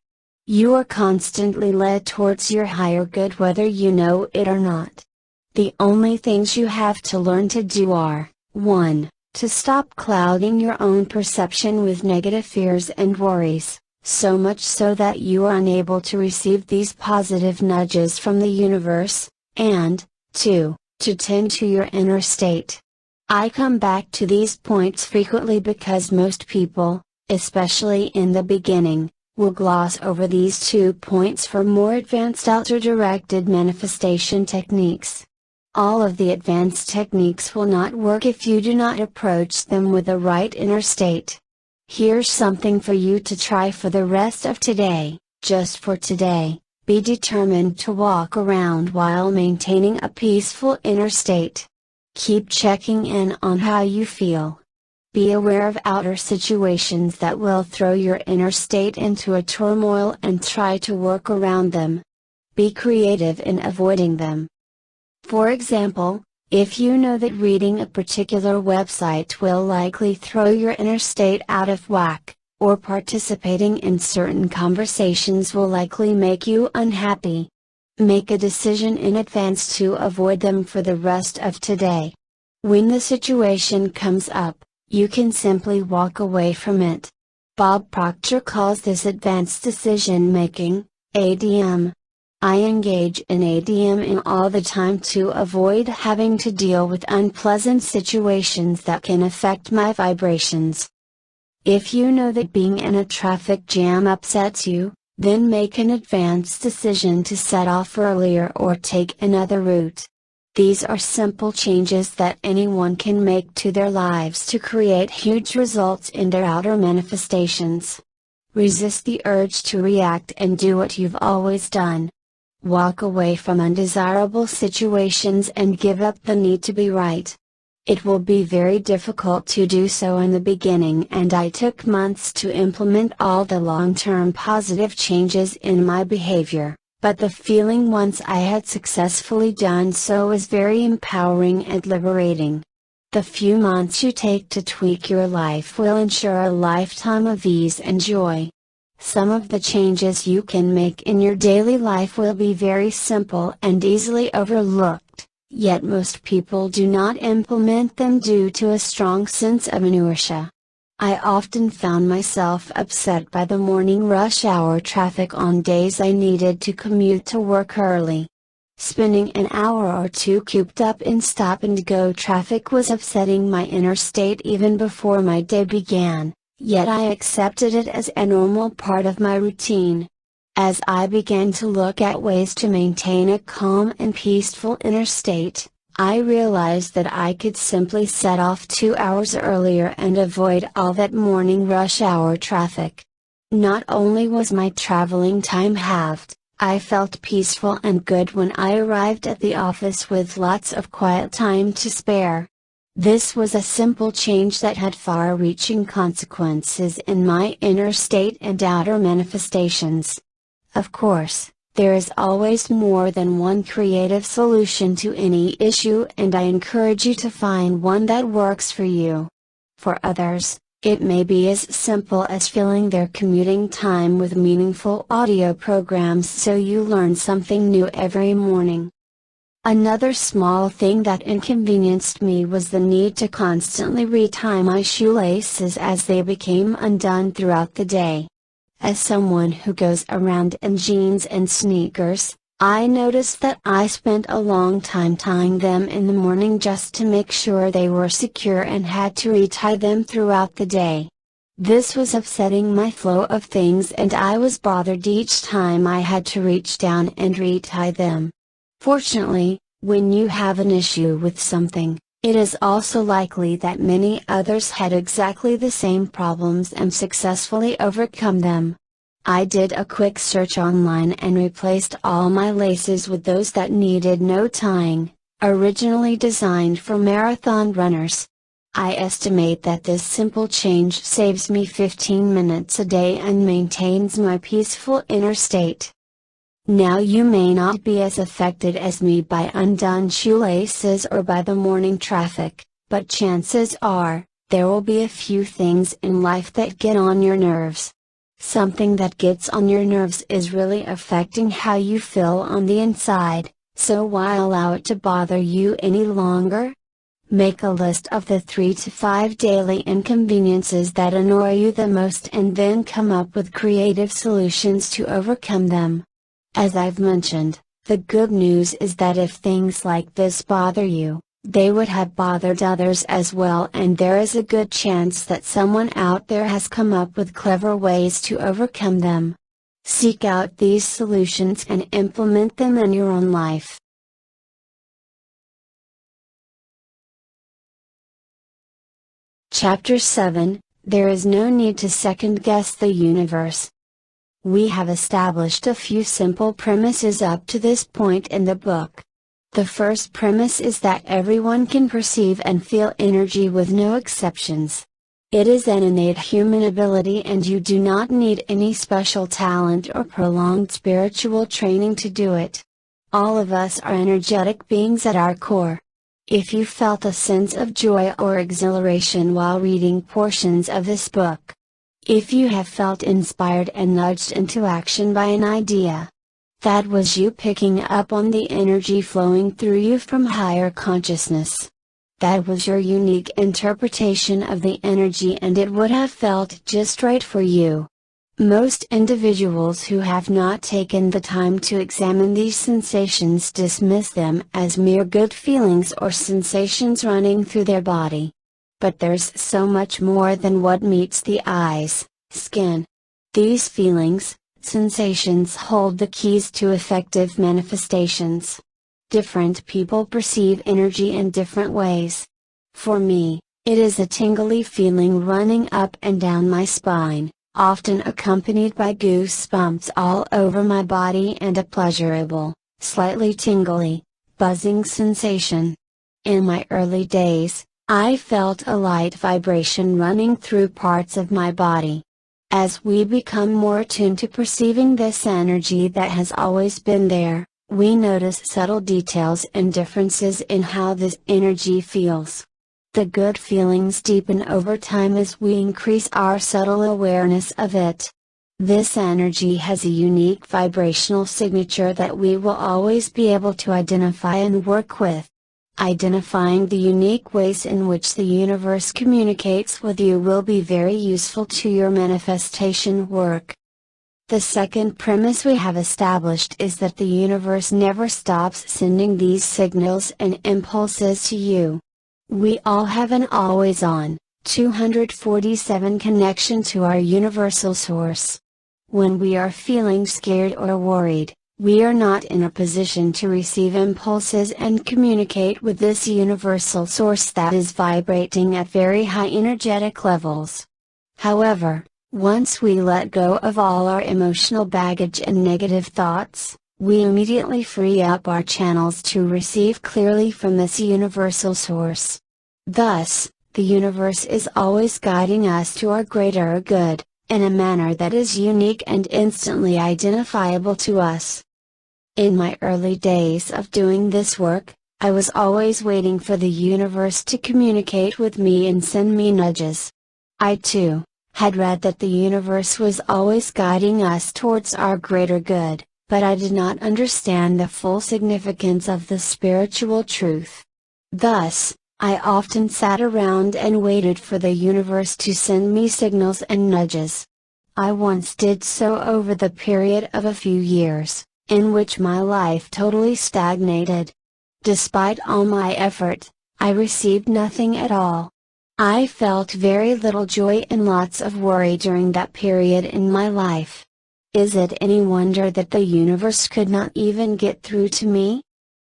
You are constantly led towards your higher good whether you know it or not. The only things you have to learn to do are, 1. To stop clouding your own perception with negative fears and worries, so much so that you are unable to receive these positive nudges from the universe, and, 2. To tend to your inner state. I come back to these points frequently because most people, especially in the beginning, will gloss over these 2 points for more advanced outer-directed manifestation techniques. All of the advanced techniques will not work if you do not approach them with the right inner state. Here's something for you to try for the rest of today, just for today. Be determined to walk around while maintaining a peaceful inner state. Keep checking in on how you feel. Be aware of outer situations that will throw your inner state into a turmoil and try to work around them. Be creative in avoiding them. For example, if you know that reading a particular website will likely throw your inner state out of whack, or participating in certain conversations will likely make you unhappy, make a decision in advance to avoid them for the rest of today. When the situation comes up, you can simply walk away from it. Bob Proctor calls this advanced decision making, ADM. I engage in ADMing all the time to avoid having to deal with unpleasant situations that can affect my vibrations. If you know that being in a traffic jam upsets you, then make an advanced decision to set off earlier or take another route. These are simple changes that anyone can make to their lives to create huge results in their outer manifestations. Resist the urge to react and do what you've always done. Walk away from undesirable situations and give up the need to be right. It will be very difficult to do so in the beginning, and I took months to implement all the long-term positive changes in my behavior, but the feeling once I had successfully done so was very empowering and liberating. The few months you take to tweak your life will ensure a lifetime of ease and joy. Some of the changes you can make in your daily life will be very simple and easily overlooked, yet most people do not implement them due to a strong sense of inertia. I often found myself upset by the morning rush hour traffic on days I needed to commute to work early. Spending an hour or two cooped up in stop-and-go traffic was upsetting my inner state even before my day began. Yet I accepted it as a normal part of my routine. As I began to look at ways to maintain a calm and peaceful inner state, I realized that I could simply set off 2 hours earlier and avoid all that morning rush hour traffic. Not only was my traveling time halved, I felt peaceful and good when I arrived at the office with lots of quiet time to spare. This was a simple change that had far-reaching consequences in my inner state and outer manifestations. Of course, there is always more than one creative solution to any issue, and I encourage you to find one that works for you. For others, it may be as simple as filling their commuting time with meaningful audio programs so you learn something new every morning. Another small thing that inconvenienced me was the need to constantly retie my shoelaces as they became undone throughout the day. As someone who goes around in jeans and sneakers, I noticed that I spent a long time tying them in the morning just to make sure they were secure and had to retie them throughout the day. This was upsetting my flow of things, and I was bothered each time I had to reach down and retie them. Fortunately, when you have an issue with something, it is also likely that many others had exactly the same problems and successfully overcome them. I did a quick search online and replaced all my laces with those that needed no tying, originally designed for marathon runners. I estimate that this simple change saves me 15 minutes a day and maintains my peaceful inner state. Now you may not be as affected as me by undone shoelaces or by the morning traffic, but chances are, there will be a few things in life that get on your nerves. Something that gets on your nerves is really affecting how you feel on the inside, so why allow it to bother you any longer? Make a list of the 3 to 5 daily inconveniences that annoy you the most and then come up with creative solutions to overcome them. As I've mentioned, the good news is that if things like this bother you, they would have bothered others as well, and there is a good chance that someone out there has come up with clever ways to overcome them. Seek out these solutions and implement them in your own life. Chapter 7, There is no need to second-guess the universe. We have established a few simple premises up to this point in the book. The first premise is that everyone can perceive and feel energy with no exceptions. It is an innate human ability, and you do not need any special talent or prolonged spiritual training to do it. All of us are energetic beings at our core. If you felt a sense of joy or exhilaration while reading portions of this book, if you have felt inspired and nudged into action by an idea, that was you picking up on the energy flowing through you from higher consciousness. That was your unique interpretation of the energy, and it would have felt just right for you. Most individuals who have not taken the time to examine these sensations dismiss them as mere good feelings or sensations running through their body. But there's so much more than what meets the eyes, skin. These feelings, sensations hold the keys to effective manifestations. Different people perceive energy in different ways. For me, it is a tingly feeling running up and down my spine, often accompanied by goosebumps all over my body and a pleasurable, slightly tingly, buzzing sensation. In my early days, I felt a light vibration running through parts of my body. As we become more attuned to perceiving this energy that has always been there, we notice subtle details and differences in how this energy feels. The good feelings deepen over time as we increase our subtle awareness of it. This energy has a unique vibrational signature that we will always be able to identify and work with. Identifying the unique ways in which the universe communicates with you will be very useful to your manifestation work. The second premise we have established is that the universe never stops sending these signals and impulses to you. We all have an always-on, 247 connection to our universal source. When we are feeling scared or worried, we are not in a position to receive impulses and communicate with this universal source that is vibrating at very high energetic levels. However, once we let go of all our emotional baggage and negative thoughts, we immediately free up our channels to receive clearly from this universal source. Thus, the universe is always guiding us to our greater good, in a manner that is unique and instantly identifiable to us. In my early days of doing this work, I was always waiting for the universe to communicate with me and send me nudges. I too had read that the universe was always guiding us towards our greater good, but I did not understand the full significance of the spiritual truth. Thus, I often sat around and waited for the universe to send me signals and nudges. I once did so over the period of a few years, in which my life totally stagnated. Despite all my effort, I received nothing at all. I felt very little joy and lots of worry during that period in my life. Is it any wonder that the universe could not even get through to me?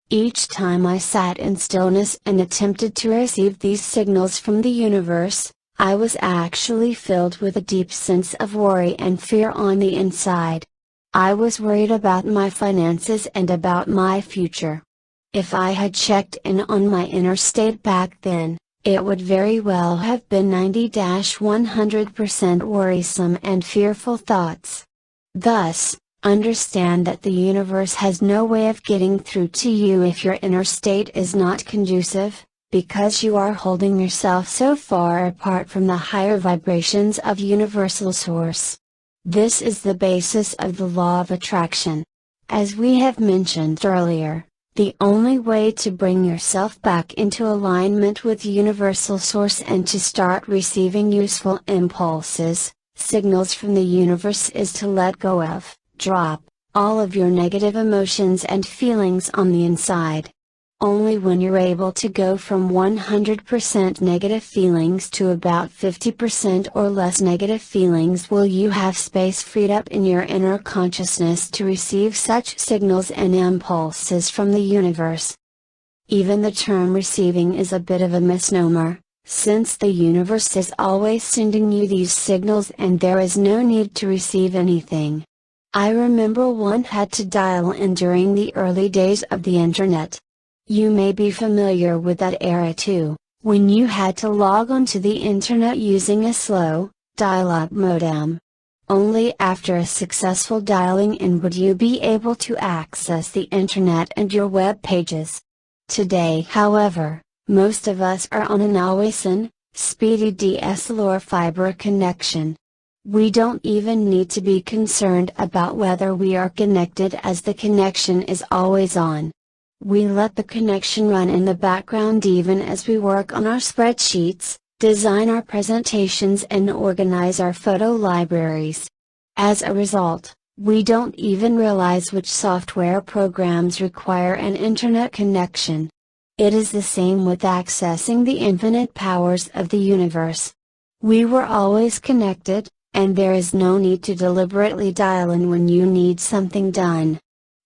Each time I sat in stillness and attempted to receive these signals from the universe, I was actually filled with a deep sense of worry and fear on the inside. I was worried about my finances and about my future. If I had checked in on my inner state back then, it would very well have been 90-100% worrisome and fearful thoughts. Thus, understand that the universe has no way of getting through to you if your inner state is not conducive, because you are holding yourself so far apart from the higher vibrations of universal source. This is the basis of the law of attraction. As we have mentioned earlier, the only way to bring yourself back into alignment with universal source and to start receiving useful impulses, signals from the universe is to let go of, drop, all of your negative emotions and feelings on the inside. Only when you're able to go from 100% negative feelings to about 50% or less negative feelings will you have space freed up in your inner consciousness to receive such signals and impulses from the universe. Even the term receiving is a bit of a misnomer, since the universe is always sending you these signals and there is no need to receive anything. I remember one had to dial in during the early days of the internet. You may be familiar with that era too, when you had to log onto the internet using a slow, dial-up modem. Only after a successful dialing in would you be able to access the internet and your web pages. Today, however, most of us are on an always-on, speedy DSL or fiber connection. We don't even need to be concerned about whether we are connected as the connection is always on. We let the connection run in the background even as we work on our spreadsheets, design our presentations and organize our photo libraries. As a result, we don't even realize which software programs require an internet connection. It is the same with accessing the infinite powers of the universe. We were always connected, and there is no need to deliberately dial in when you need something done.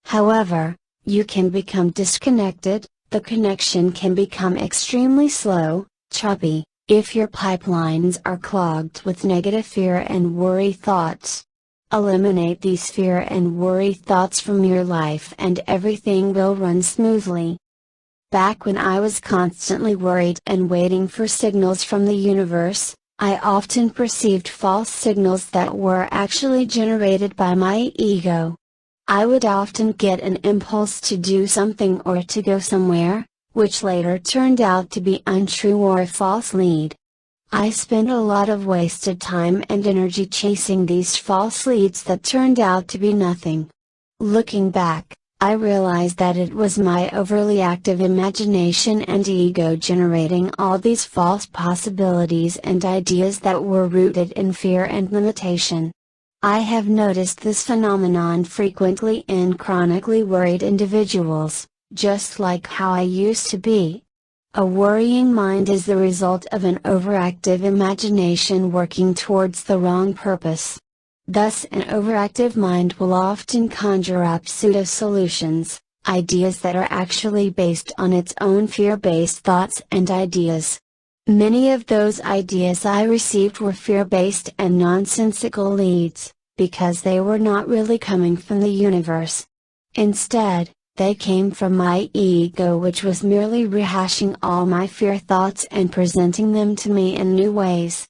However, you can become disconnected, the connection can become extremely slow, choppy, if your pipelines are clogged with negative fear and worry thoughts. Eliminate these fear and worry thoughts from your life and everything will run smoothly. Back when I was constantly worried and waiting for signals from the universe, I often perceived false signals that were actually generated by my ego. I would often get an impulse to do something or to go somewhere, which later turned out to be untrue or a false lead. I spent a lot of wasted time and energy chasing these false leads that turned out to be nothing. Looking back, I realized that it was my overly active imagination and ego generating all these false possibilities and ideas that were rooted in fear and limitation. I have noticed this phenomenon frequently in chronically worried individuals, just like how I used to be. A worrying mind is the result of an overactive imagination working towards the wrong purpose. Thus an overactive mind will often conjure up pseudo-solutions, ideas that are actually based on its own fear-based thoughts and ideas. Many of those ideas I received were fear-based and nonsensical leads, because they were not really coming from the universe. Instead, they came from my ego, which was merely rehashing all my fear thoughts and presenting them to me in new ways.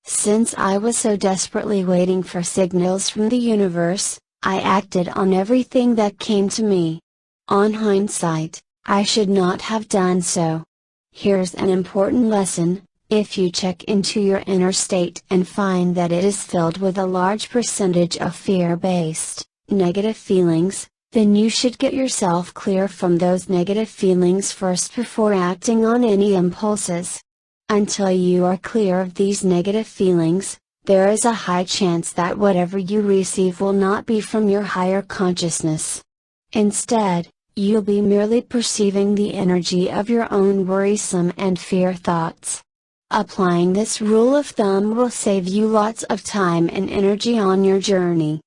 Since I was so desperately waiting for signals from the universe, I acted on everything that came to me. On hindsight, I should not have done so. Here's an important lesson: if you check into your inner state and find that it is filled with a large percentage of fear-based, negative feelings, then you should get yourself clear from those negative feelings first before acting on any impulses. Until you are clear of these negative feelings, there is a high chance that whatever you receive will not be from your higher consciousness. Instead, you'll be merely perceiving the energy of your own worrisome and fear thoughts. Applying this rule of thumb will save you lots of time and energy on your journey.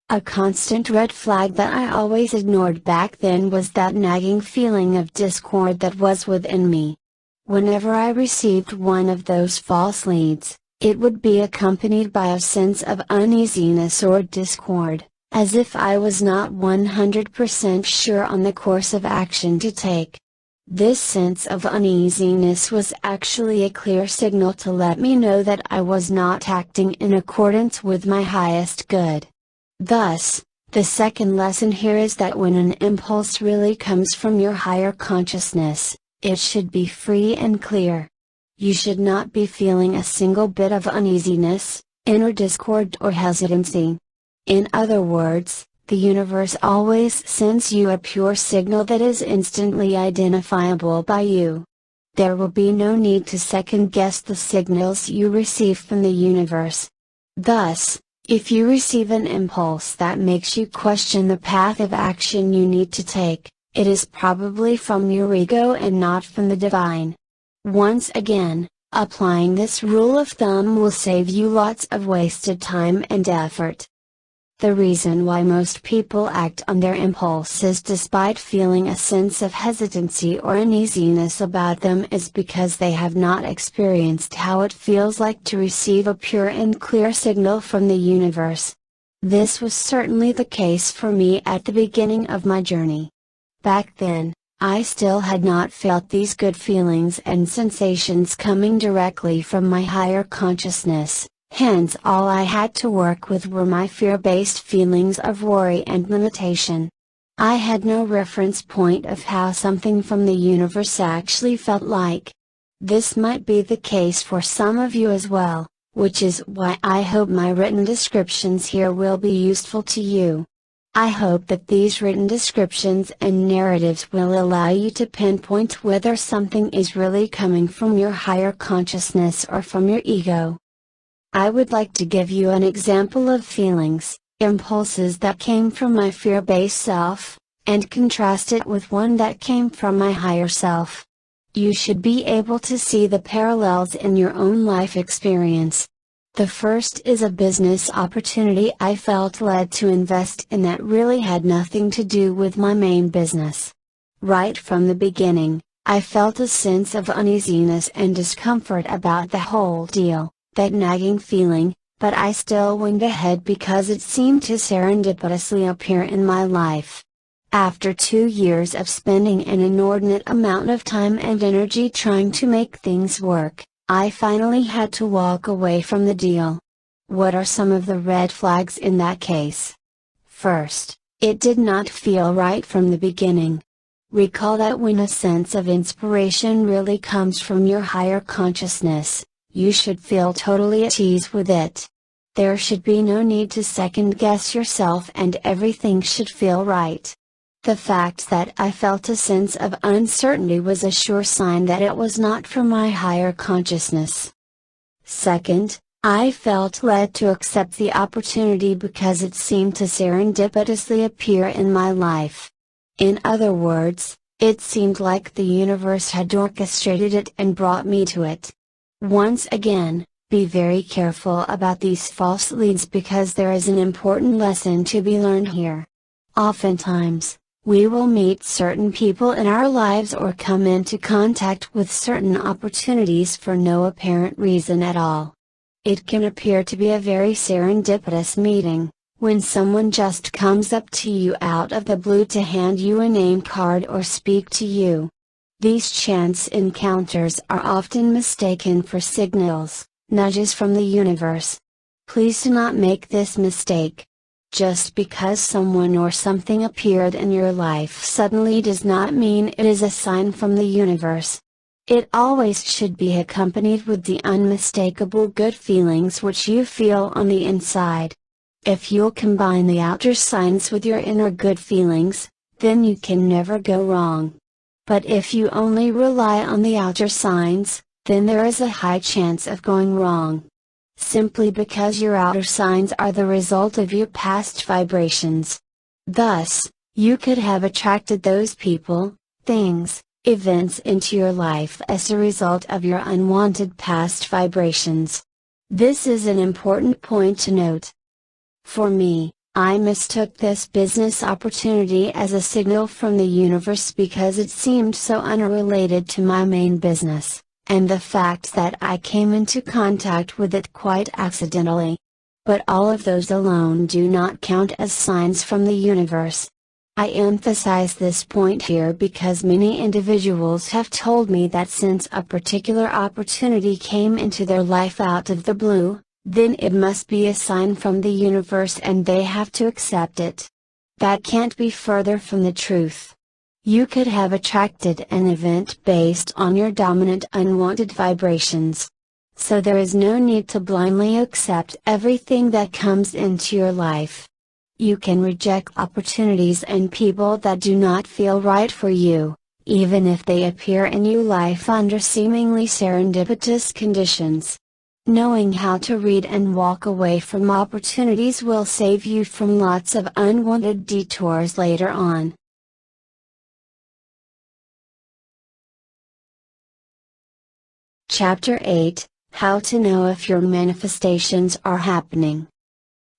A constant red flag that I always ignored back then was that nagging feeling of discord that was within me. Whenever I received one of those false leads, it would be accompanied by a sense of uneasiness or discord, as if I was not 100% sure on the course of action to take. This sense of uneasiness was actually a clear signal to let me know that I was not acting in accordance with my highest good. Thus, the second lesson here is that when an impulse really comes from your higher consciousness, it should be free and clear. You should not be feeling a single bit of uneasiness, inner discord or hesitancy. In other words, the universe always sends you a pure signal that is instantly identifiable by you. There will be no need to second guess the signals you receive from the universe. Thus, if you receive an impulse that makes you question the path of action you need to take, it is probably from your ego and not from the divine. Once again, applying this rule of thumb will save you lots of wasted time and effort. The reason why most people act on their impulses despite feeling a sense of hesitancy or uneasiness about them is because they have not experienced how it feels like to receive a pure and clear signal from the universe. This was certainly the case for me at the beginning of my journey. Back then, I still had not felt these good feelings and sensations coming directly from my higher consciousness. Hence all I had to work with were my fear-based feelings of worry and limitation. I had no reference point of how something from the universe actually felt like. This might be the case for some of you as well, which is why I hope my written descriptions here will be useful to you. I hope that these written descriptions and narratives will allow you to pinpoint whether something is really coming from your higher consciousness or from your ego. I would like to give you an example of feelings, impulses that came from my fear-based self, and contrast it with one that came from my higher self. You should be able to see the parallels in your own life experience. The first is a business opportunity I felt led to invest in that really had nothing to do with my main business. Right from the beginning, I felt a sense of uneasiness and discomfort about the whole deal, that nagging feeling, but I still went ahead because it seemed to serendipitously appear in my life. After 2 years of spending an inordinate amount of time and energy trying to make things work, I finally had to walk away from the deal. What are some of the red flags in that case? First, it did not feel right from the beginning. Recall that when a sense of inspiration really comes from your higher consciousness, you should feel totally at ease with it. There should be no need to second guess yourself and everything should feel right. The fact that I felt a sense of uncertainty was a sure sign that it was not from my higher consciousness. Second, I felt led to accept the opportunity because it seemed to serendipitously appear in my life. In other words, it seemed like the universe had orchestrated it and brought me to it. Once again, be very careful about these false leads because there is an important lesson to be learned here. Oftentimes, we will meet certain people in our lives or come into contact with certain opportunities for no apparent reason at all. It can appear to be a very serendipitous meeting, when someone just comes up to you out of the blue to hand you a name card or speak to you. These chance encounters are often mistaken for signals, nudges from the universe. Please do not make this mistake. Just because someone or something appeared in your life suddenly does not mean it is a sign from the universe. It always should be accompanied with the unmistakable good feelings which you feel on the inside. If you'll combine the outer signs with your inner good feelings, then you can never go wrong. But if you only rely on the outer signs, then there is a high chance of going wrong. Simply because your outer signs are the result of your past vibrations. Thus, you could have attracted those people, things, events into your life as a result of your unwanted past vibrations. This is an important point to note. For me, I mistook this business opportunity as a signal from the universe because it seemed so unrelated to my main business, and the fact that I came into contact with it quite accidentally. But all of those alone do not count as signs from the universe. I emphasize this point here because many individuals have told me that since a particular opportunity came into their life out of the blue, then it must be a sign from the universe and they have to accept it. That can't be further from the truth. You could have attracted an event based on your dominant unwanted vibrations. So there is no need to blindly accept everything that comes into your life. You can reject opportunities and people that do not feel right for you, even if they appear in your life under seemingly serendipitous conditions. Knowing how to read and walk away from opportunities will save you from lots of unwanted detours later on. Chapter 8, How to Know If Your Manifestations Are Happening.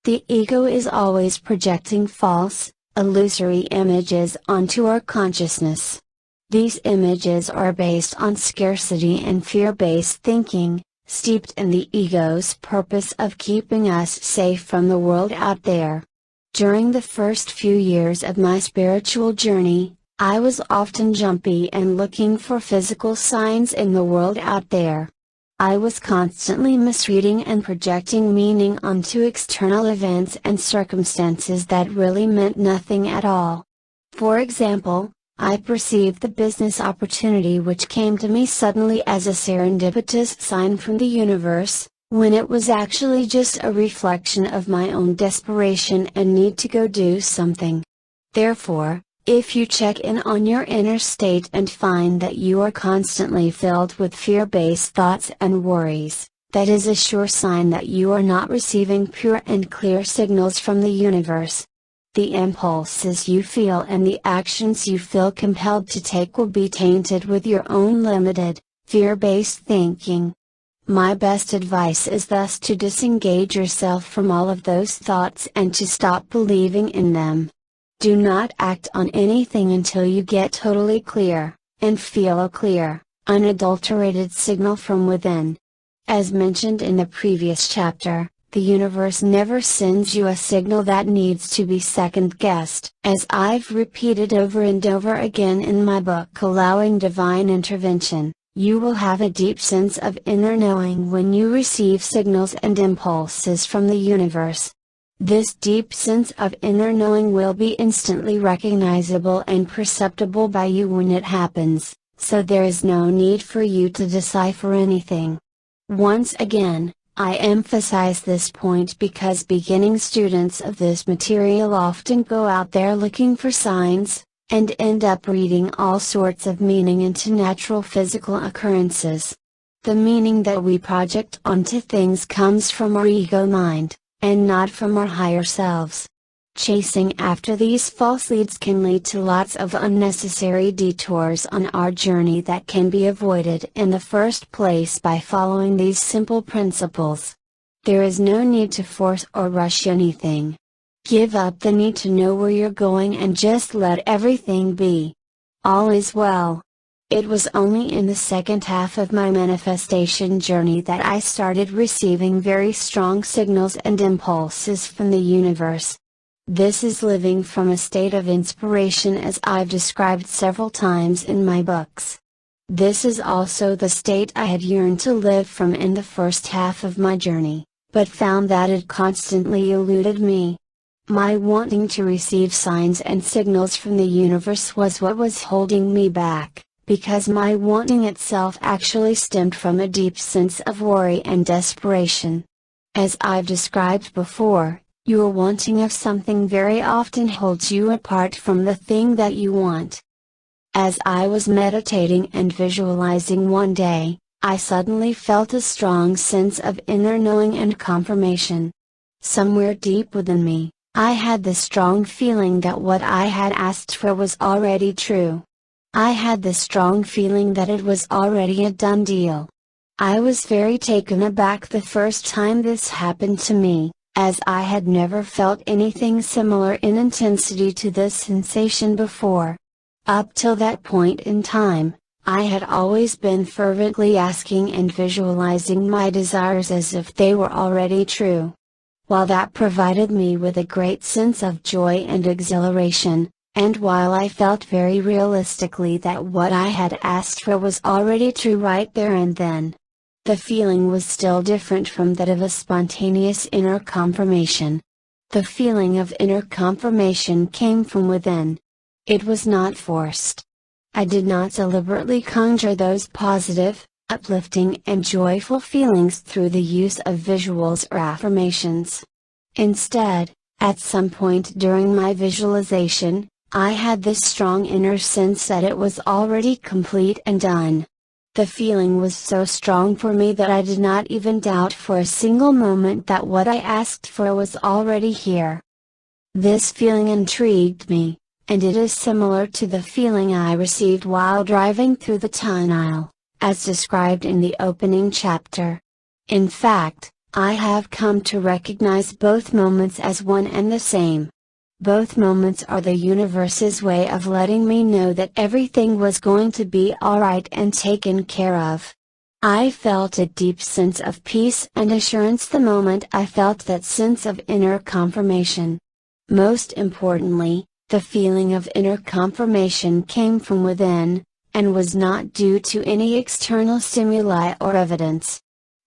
The ego is always projecting false, illusory images onto our consciousness. These images are based on scarcity and fear-based thinking, steeped in the ego's purpose of keeping us safe from the world out there. During the first few years of my spiritual journey, I was often jumpy and looking for physical signs in the world out there. I was constantly misreading and projecting meaning onto external events and circumstances that really meant nothing at all. For example, I perceived the business opportunity which came to me suddenly as a serendipitous sign from the universe, when it was actually just a reflection of my own desperation and need to go do something. Therefore, if you check in on your inner state and find that you are constantly filled with fear-based thoughts and worries, that is a sure sign that you are not receiving pure and clear signals from the universe. The impulses you feel and the actions you feel compelled to take will be tainted with your own limited, fear-based thinking. My best advice is thus to disengage yourself from all of those thoughts and to stop believing in them. Do not act on anything until you get totally clear, and feel a clear, unadulterated signal from within. As mentioned in the previous chapter, the universe never sends you a signal that needs to be second-guessed. As I've repeated over and over again in my book Allowing Divine Intervention, you will have a deep sense of inner knowing when you receive signals and impulses from the universe. This deep sense of inner knowing will be instantly recognizable and perceptible by you when it happens, so there is no need for you to decipher anything. Once again, I emphasize this point because beginning students of this material often go out there looking for signs, and end up reading all sorts of meaning into natural physical occurrences. The meaning that we project onto things comes from our ego mind, and not from our higher selves. Chasing after these false leads can lead to lots of unnecessary detours on our journey that can be avoided in the first place by following these simple principles. There is no need to force or rush anything. Give up the need to know where you're going and just let everything be. All is well. It was only in the second half of my manifestation journey that I started receiving very strong signals and impulses from the universe. This is living from a state of inspiration as I've described several times in my books. This is also the state I had yearned to live from in the first half of my journey, but found that it constantly eluded me. My wanting to receive signs and signals from the universe was what was holding me back, because my wanting itself actually stemmed from a deep sense of worry and desperation. As I've described before, your wanting of something very often holds you apart from the thing that you want. As I was meditating and visualizing one day, I suddenly felt a strong sense of inner knowing and confirmation. Somewhere deep within me, I had the strong feeling that what I had asked for was already true. I had the strong feeling that it was already a done deal. I was very taken aback the first time this happened to me, as I had never felt anything similar in intensity to this sensation before. Up till that point in time, I had always been fervently asking and visualizing my desires as if they were already true. While that provided me with a great sense of joy and exhilaration, and while I felt very realistically that what I had asked for was already true right there and then, the feeling was still different from that of a spontaneous inner confirmation. The feeling of inner confirmation came from within. It was not forced. I did not deliberately conjure those positive, uplifting and joyful feelings through the use of visuals or affirmations. Instead, at some point during my visualization, I had this strong inner sense that it was already complete and done. The feeling was so strong for me that I did not even doubt for a single moment that what I asked for was already here. This feeling intrigued me, and it is similar to the feeling I received while driving through the tunnel, as described in the opening chapter. In fact, I have come to recognize both moments as one and the same. Both moments are the universe's way of letting me know that everything was going to be alright and taken care of. I felt a deep sense of peace and assurance the moment I felt that sense of inner confirmation. Most importantly, the feeling of inner confirmation came from within, and was not due to any external stimuli or evidence.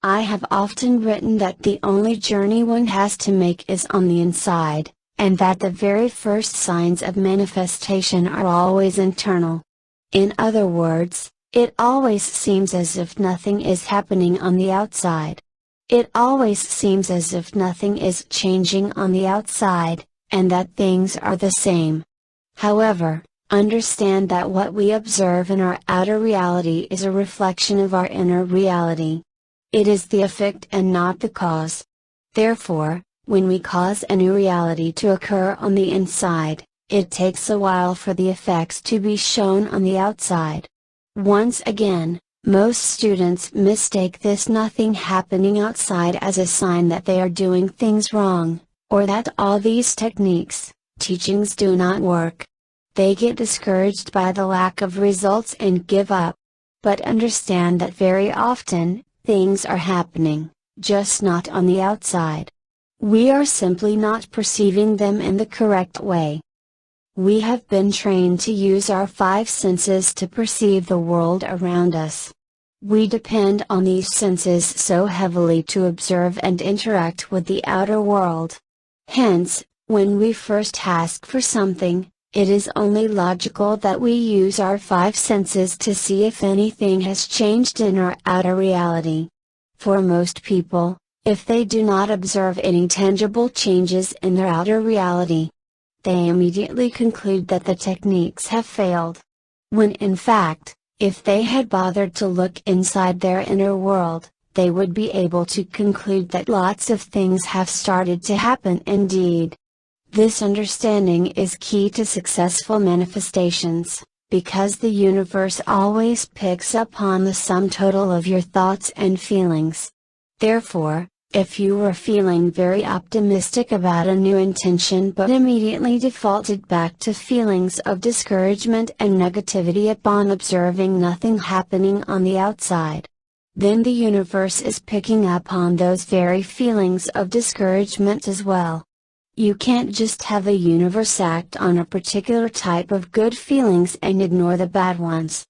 I have often written that the only journey one has to make is on the inside, and that the very first signs of manifestation are always internal. In other words, it always seems as if nothing is happening on the outside. It always seems as if nothing is changing on the outside, and that things are the same. However, understand that what we observe in our outer reality is a reflection of our inner reality. It is the effect and not the cause. Therefore, when we cause a new reality to occur on the inside, it takes a while for the effects to be shown on the outside. Once again, most students mistake this nothing happening outside as a sign that they are doing things wrong, or that all these techniques, teachings do not work. They get discouraged by the lack of results and give up. But understand that very often, things are happening, just not on the outside. We are simply not perceiving them in the correct way. We have been trained to use our five senses to perceive the world around us. We depend on these senses so heavily to observe and interact with the outer world. Hence, when we first ask for something, it is only logical that we use our five senses to see if anything has changed in our outer reality. For most people, if they do not observe any tangible changes in their outer reality, they immediately conclude that the techniques have failed. When in fact, if they had bothered to look inside their inner world, they would be able to conclude that lots of things have started to happen indeed. This understanding is key to successful manifestations, because the universe always picks up on the sum total of your thoughts and feelings. Therefore, if you were feeling very optimistic about a new intention but immediately defaulted back to feelings of discouragement and negativity upon observing nothing happening on the outside, then the universe is picking up on those very feelings of discouragement as well. You can't just have the universe act on a particular type of good feelings and ignore the bad ones.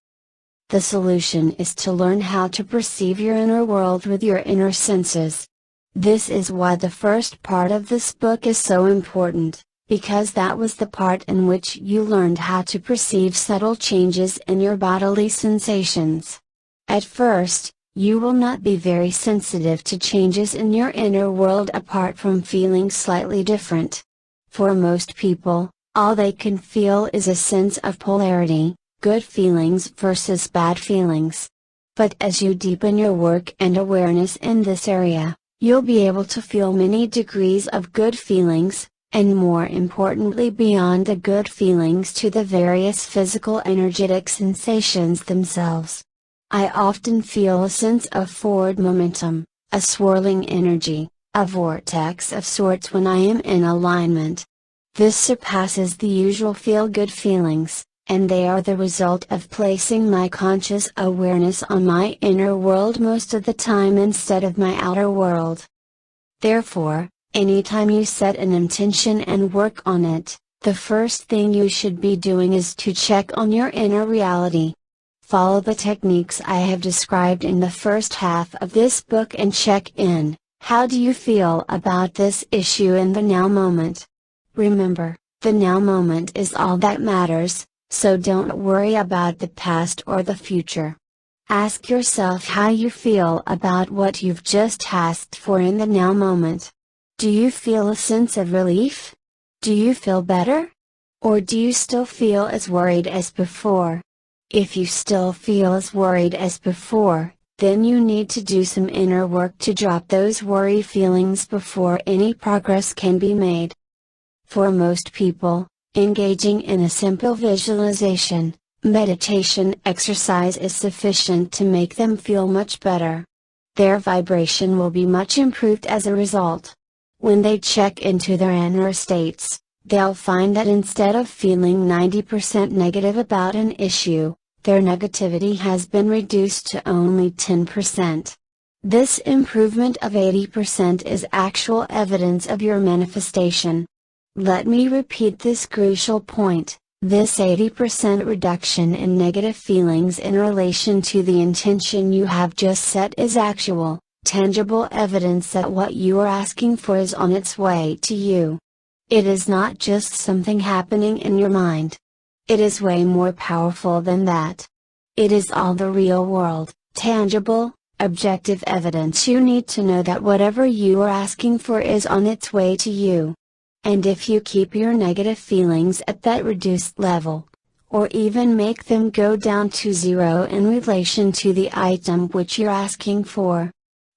The solution is to learn how to perceive your inner world with your inner senses. This is why the first part of this book is so important, because that was the part in which you learned how to perceive subtle changes in your bodily sensations. At first, you will not be very sensitive to changes in your inner world apart from feeling slightly different. For most people, all they can feel is a sense of polarity, good feelings versus bad feelings. But as you deepen your work and awareness in this area, you'll be able to feel many degrees of good feelings, and more importantly beyond the good feelings to the various physical energetic sensations themselves. I often feel a sense of forward momentum, a swirling energy, a vortex of sorts when I am in alignment. This surpasses the usual feel-good feelings, and they are the result of placing my conscious awareness on my inner world most of the time instead of my outer world. Therefore, anytime you set an intention and work on it, the first thing you should be doing is to check on your inner reality. Follow the techniques I have described in the first half of this book and check in. How do you feel about this issue in the now moment? Remember, the now moment is all that matters, so don't worry about the past or the future. Ask yourself how you feel about what you've just asked for in the now moment. Do you feel a sense of relief? Do you feel better? Or do you still feel as worried as before? If you still feel as worried as before, then you need to do some inner work to drop those worry feelings before any progress can be made. For most people, engaging in a simple visualization, meditation exercise is sufficient to make them feel much better. Their vibration will be much improved as a result. When they check into their inner states, they'll find that instead of feeling 90% negative about an issue, their negativity has been reduced to only 10%. This improvement of 80% is actual evidence of your manifestation. Let me repeat this crucial point. This 80% reduction in negative feelings in relation to the intention you have just set is actual, tangible evidence that what you are asking for is on its way to you. It is not just something happening in your mind. It is way more powerful than that. It is all the real world, tangible, Objective evidence. You need to know that whatever you are asking for is on its way to you. And if you keep your negative feelings at that reduced level, or even make them go down to zero in relation to the item which you're asking for,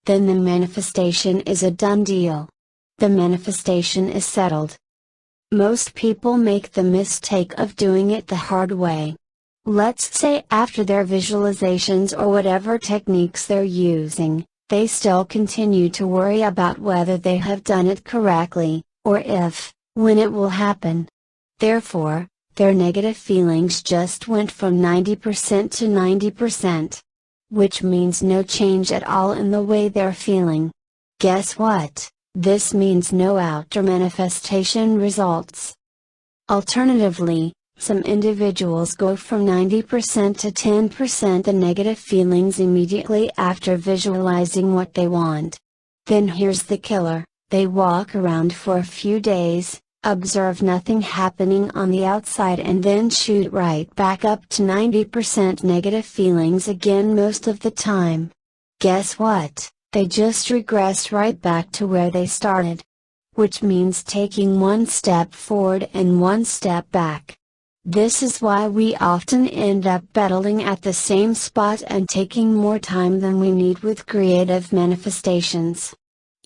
then the manifestation is a done deal. The manifestation is settled. Most people make the mistake of doing it the hard way. Let's say after their visualizations or whatever techniques they're using, they still continue to worry about whether they have done it correctly, or if, when it will happen. Therefore, their negative feelings just went from 90% to 90%. Which means no change at all in the way they're feeling. Guess what? This means no outer manifestation results. Alternatively, some individuals go from 90% to 10% the negative feelings immediately after visualizing what they want. Then here's the killer: they walk around for a few days, observe nothing happening on the outside, and then shoot right back up to 90% negative feelings again most of the time. Guess what? They just regressed right back to where they started. Which means taking one step forward and one step back. This is why we often end up battling at the same spot and taking more time than we need with creative manifestations.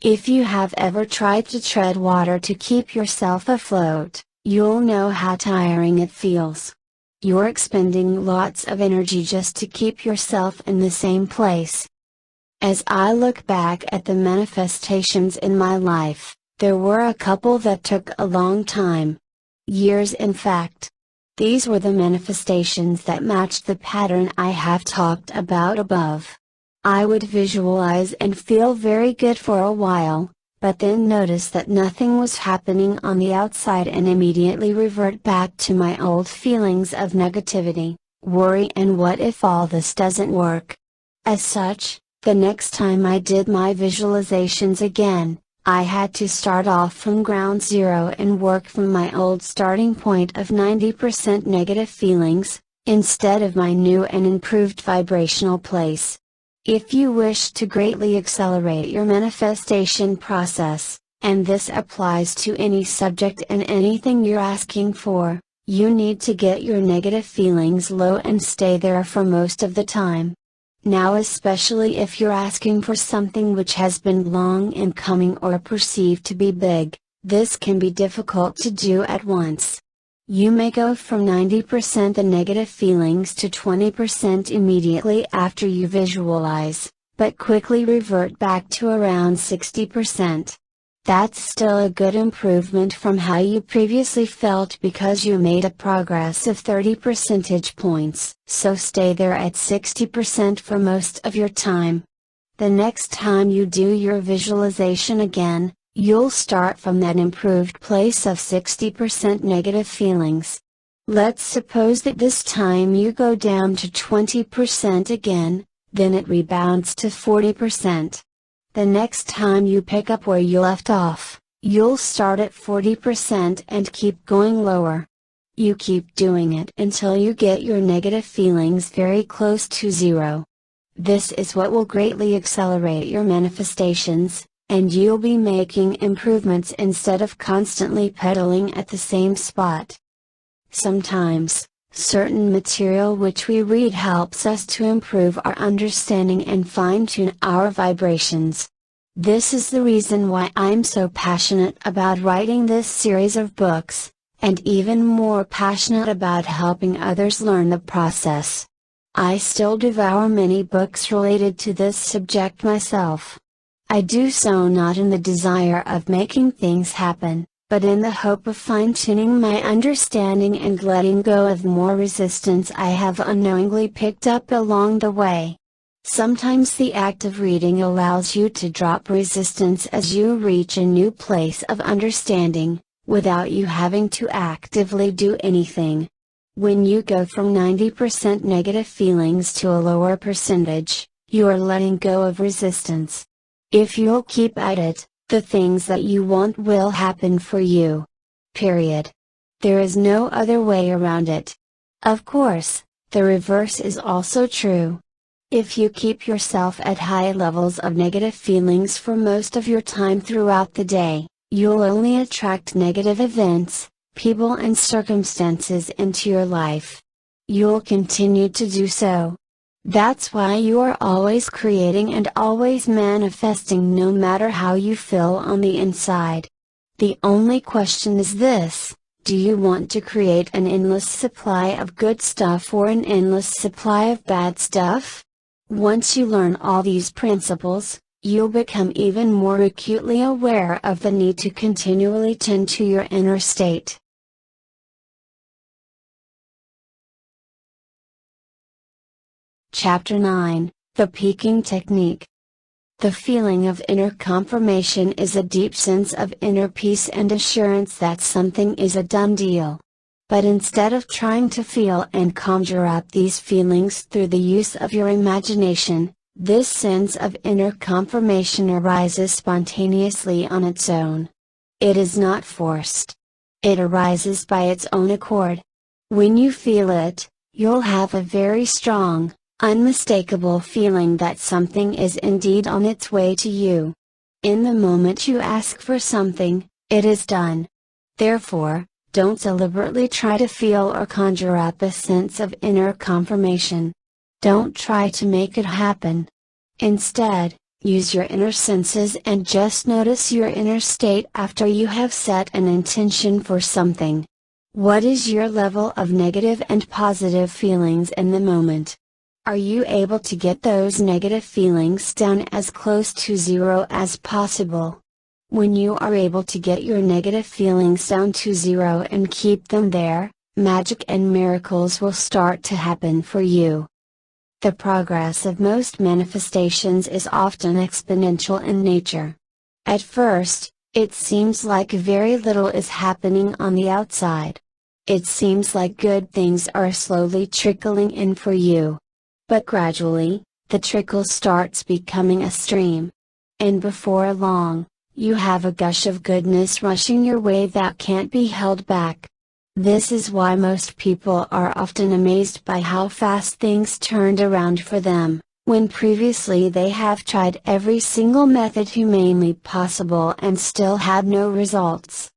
If you have ever tried to tread water to keep yourself afloat, you'll know how tiring it feels. You're expending lots of energy just to keep yourself in the same place. As I look back at the manifestations in my life, there were a couple that took a long time. Years, in fact. These were the manifestations that matched the pattern I have talked about above. I would visualize and feel very good for a while, but then notice that nothing was happening on the outside and immediately revert back to my old feelings of negativity, worry, and what if all this doesn't work. As such, the next time I did my visualizations again, I had to start off from ground zero and work from my old starting point of 90% negative feelings, instead of my new and improved vibrational place. If you wish to greatly accelerate your manifestation process, and this applies to any subject and anything you're asking for, you need to get your negative feelings low and stay there for most of the time. Now, especially if you're asking for something which has been long in coming or perceived to be big, this can be difficult to do at once. You may go from 90% the negative feelings to 20% immediately after you visualize, but quickly revert back to around 60%. That's still a good improvement from how you previously felt because you made a progress of 30 percentage points. So stay there at 60% for most of your time. The next time you do your visualization again, you'll start from that improved place of 60% negative feelings. Let's suppose that this time you go down to 20% again, then it rebounds to 40%. The next time you pick up where you left off, you'll start at 40% and keep going lower. You keep doing it until you get your negative feelings very close to zero. This is what will greatly accelerate your manifestations, and you'll be making improvements instead of constantly pedaling at the same spot. Sometimes, certain material which we read helps us to improve our understanding and fine-tune our vibrations. This is the reason why I'm so passionate about writing this series of books, and even more passionate about helping others learn the process. I still devour many books related to this subject myself. I do so not in the desire of making things happen, but in the hope of fine-tuning my understanding and letting go of more resistance I have unknowingly picked up along the way. Sometimes the act of reading allows you to drop resistance as you reach a new place of understanding, without you having to actively do anything. When you go from 90% negative feelings to a lower percentage, you are letting go of resistance. If you'll keep at it, the things that you want will happen for you. Period. There is no other way around it. Of course, the reverse is also true. If you keep yourself at high levels of negative feelings for most of your time throughout the day, you'll only attract negative events, people and circumstances into your life. You'll continue to do so. That's why you are always creating and always manifesting no matter how you feel on the inside. The only question is this: do you want to create an endless supply of good stuff or an endless supply of bad stuff? Once you learn all these principles, you'll become even more acutely aware of the need to continually tend to your inner state. Chapter 9, The Peaking Technique. The feeling of inner confirmation is a deep sense of inner peace and assurance that something is a done deal. But instead of trying to feel and conjure up these feelings through the use of your imagination, this sense of inner confirmation arises spontaneously on its own. It is not forced. It arises by its own accord. When you feel it, you'll have a very strong, unmistakable feeling that something is indeed on its way to you. In the moment you ask for something, it is done. Therefore, don't deliberately try to feel or conjure up a sense of inner confirmation. Don't try to make it happen. Instead, use your inner senses and just notice your inner state after you have set an intention for something. What is your level of negative and positive feelings in the moment? Are you able to get those negative feelings down as close to zero as possible? When you are able to get your negative feelings down to zero and keep them there, magic and miracles will start to happen for you. The progress of most manifestations is often exponential in nature. At first, it seems like very little is happening on the outside. It seems like good things are slowly trickling in for you. But gradually, the trickle starts becoming a stream. And before long, you have a gush of goodness rushing your way that can't be held back. This is why most people are often amazed by how fast things turned around for them, when previously they have tried every single method humanly possible and still had no results.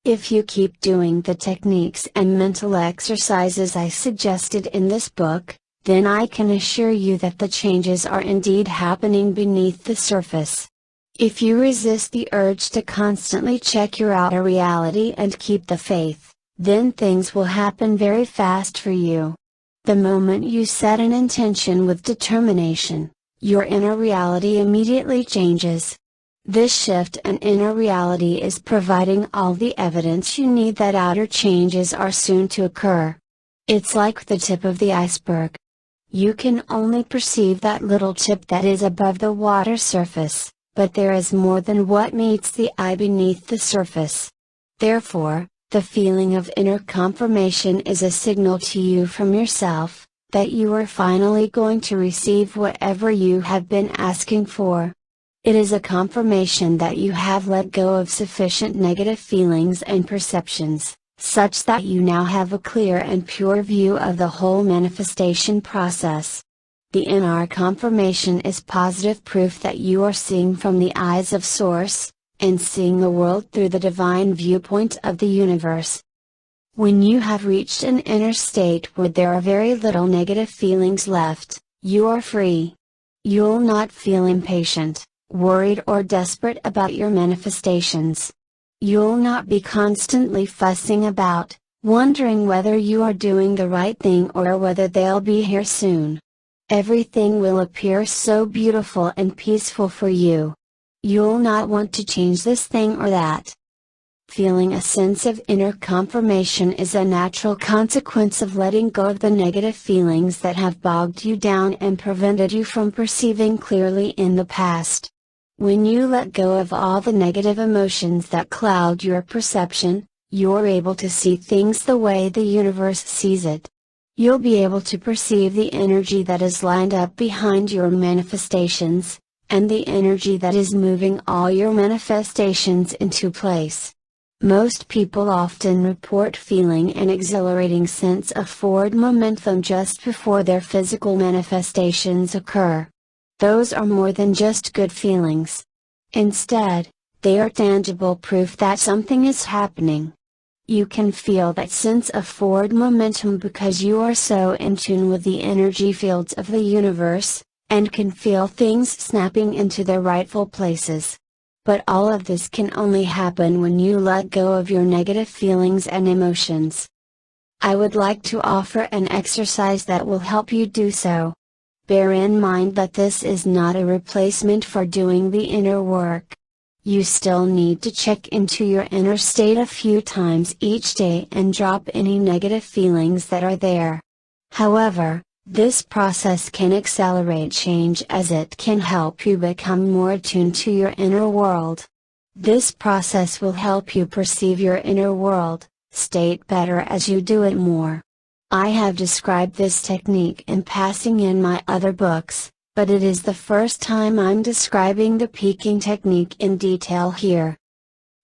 If you keep doing the techniques and mental exercises I suggested in this book, then I can assure you that the changes are indeed happening beneath the surface. If you resist the urge to constantly check your outer reality and keep the faith, then things will happen very fast for you. The moment you set an intention with determination, your inner reality immediately changes. This shift in inner reality is providing all the evidence you need that outer changes are soon to occur. It's like the tip of the iceberg. You can only perceive that little tip that is above the water surface, but there is more than what meets the eye beneath the surface. Therefore, the feeling of inner confirmation is a signal to you from yourself, that you are finally going to receive whatever you have been asking for. It is a confirmation that you have let go of sufficient negative feelings and perceptions, such that you now have a clear and pure view of the whole manifestation process. The inner confirmation is positive proof that you are seeing from the eyes of Source, and seeing the world through the divine viewpoint of the universe. When you have reached an inner state where there are very little negative feelings left, you are free. You'll not feel impatient, worried or desperate about your manifestations. You'll not be constantly fussing about, wondering whether you are doing the right thing or whether they'll be here soon. Everything will appear so beautiful and peaceful for you. You'll not want to change this thing or that. Feeling a sense of inner confirmation is a natural consequence of letting go of the negative feelings that have bogged you down and prevented you from perceiving clearly in the past. When you let go of all the negative emotions that cloud your perception, you're able to see things the way the universe sees it. You'll be able to perceive the energy that is lined up behind your manifestations, and the energy that is moving all your manifestations into place. Most people often report feeling an exhilarating sense of forward momentum just before their physical manifestations occur. Those are more than just good feelings. Instead, they are tangible proof that something is happening. You can feel that sense of forward momentum because you are so in tune with the energy fields of the universe, and can feel things snapping into their rightful places. But all of this can only happen when you let go of your negative feelings and emotions. I would like to offer an exercise that will help you do so. Bear in mind that this is not a replacement for doing the inner work. You still need to check into your inner state a few times each day and drop any negative feelings that are there. However, this process can accelerate change as it can help you become more attuned to your inner world. This process will help you perceive your inner world state better as you do it more. I have described this technique in passing in my other books, but it is the first time I'm describing the peaking technique in detail here.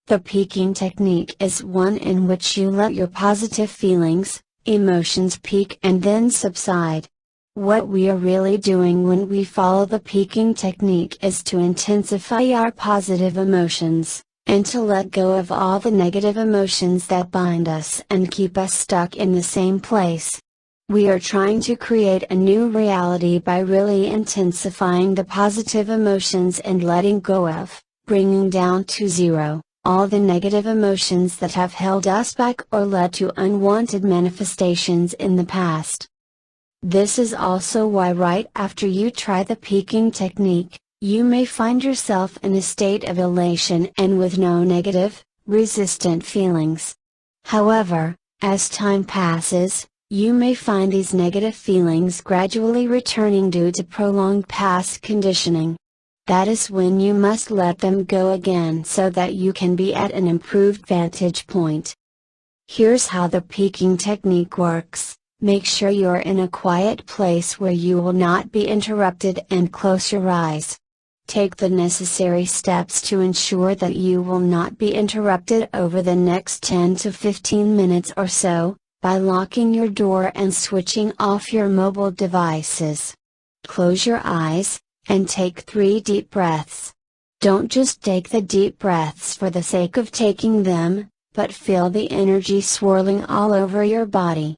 The peaking technique is one in which you let your positive feelings, emotions peak and then subside. What we are really doing when we follow the peaking technique is to intensify our positive emotions, and to let go of all the negative emotions that bind us and keep us stuck in the same place. We are trying to create a new reality by really intensifying the positive emotions and letting go of, bringing down to zero, all the negative emotions that have held us back or led to unwanted manifestations in the past. This is also why right after you try the peaking technique, you may find yourself in a state of elation and with no negative, resistant feelings. However, as time passes, you may find these negative feelings gradually returning due to prolonged past conditioning. That is when you must let them go again so that you can be at an improved vantage point. Here's how the peaking technique works. Make sure you're in a quiet place where you will not be interrupted and close your eyes. Take the necessary steps to ensure that you will not be interrupted over the next 10 to 15 minutes or so, by locking your door and switching off your mobile devices. Close your eyes, and take 3 deep breaths. Don't just take the deep breaths for the sake of taking them, but feel the energy swirling all over your body.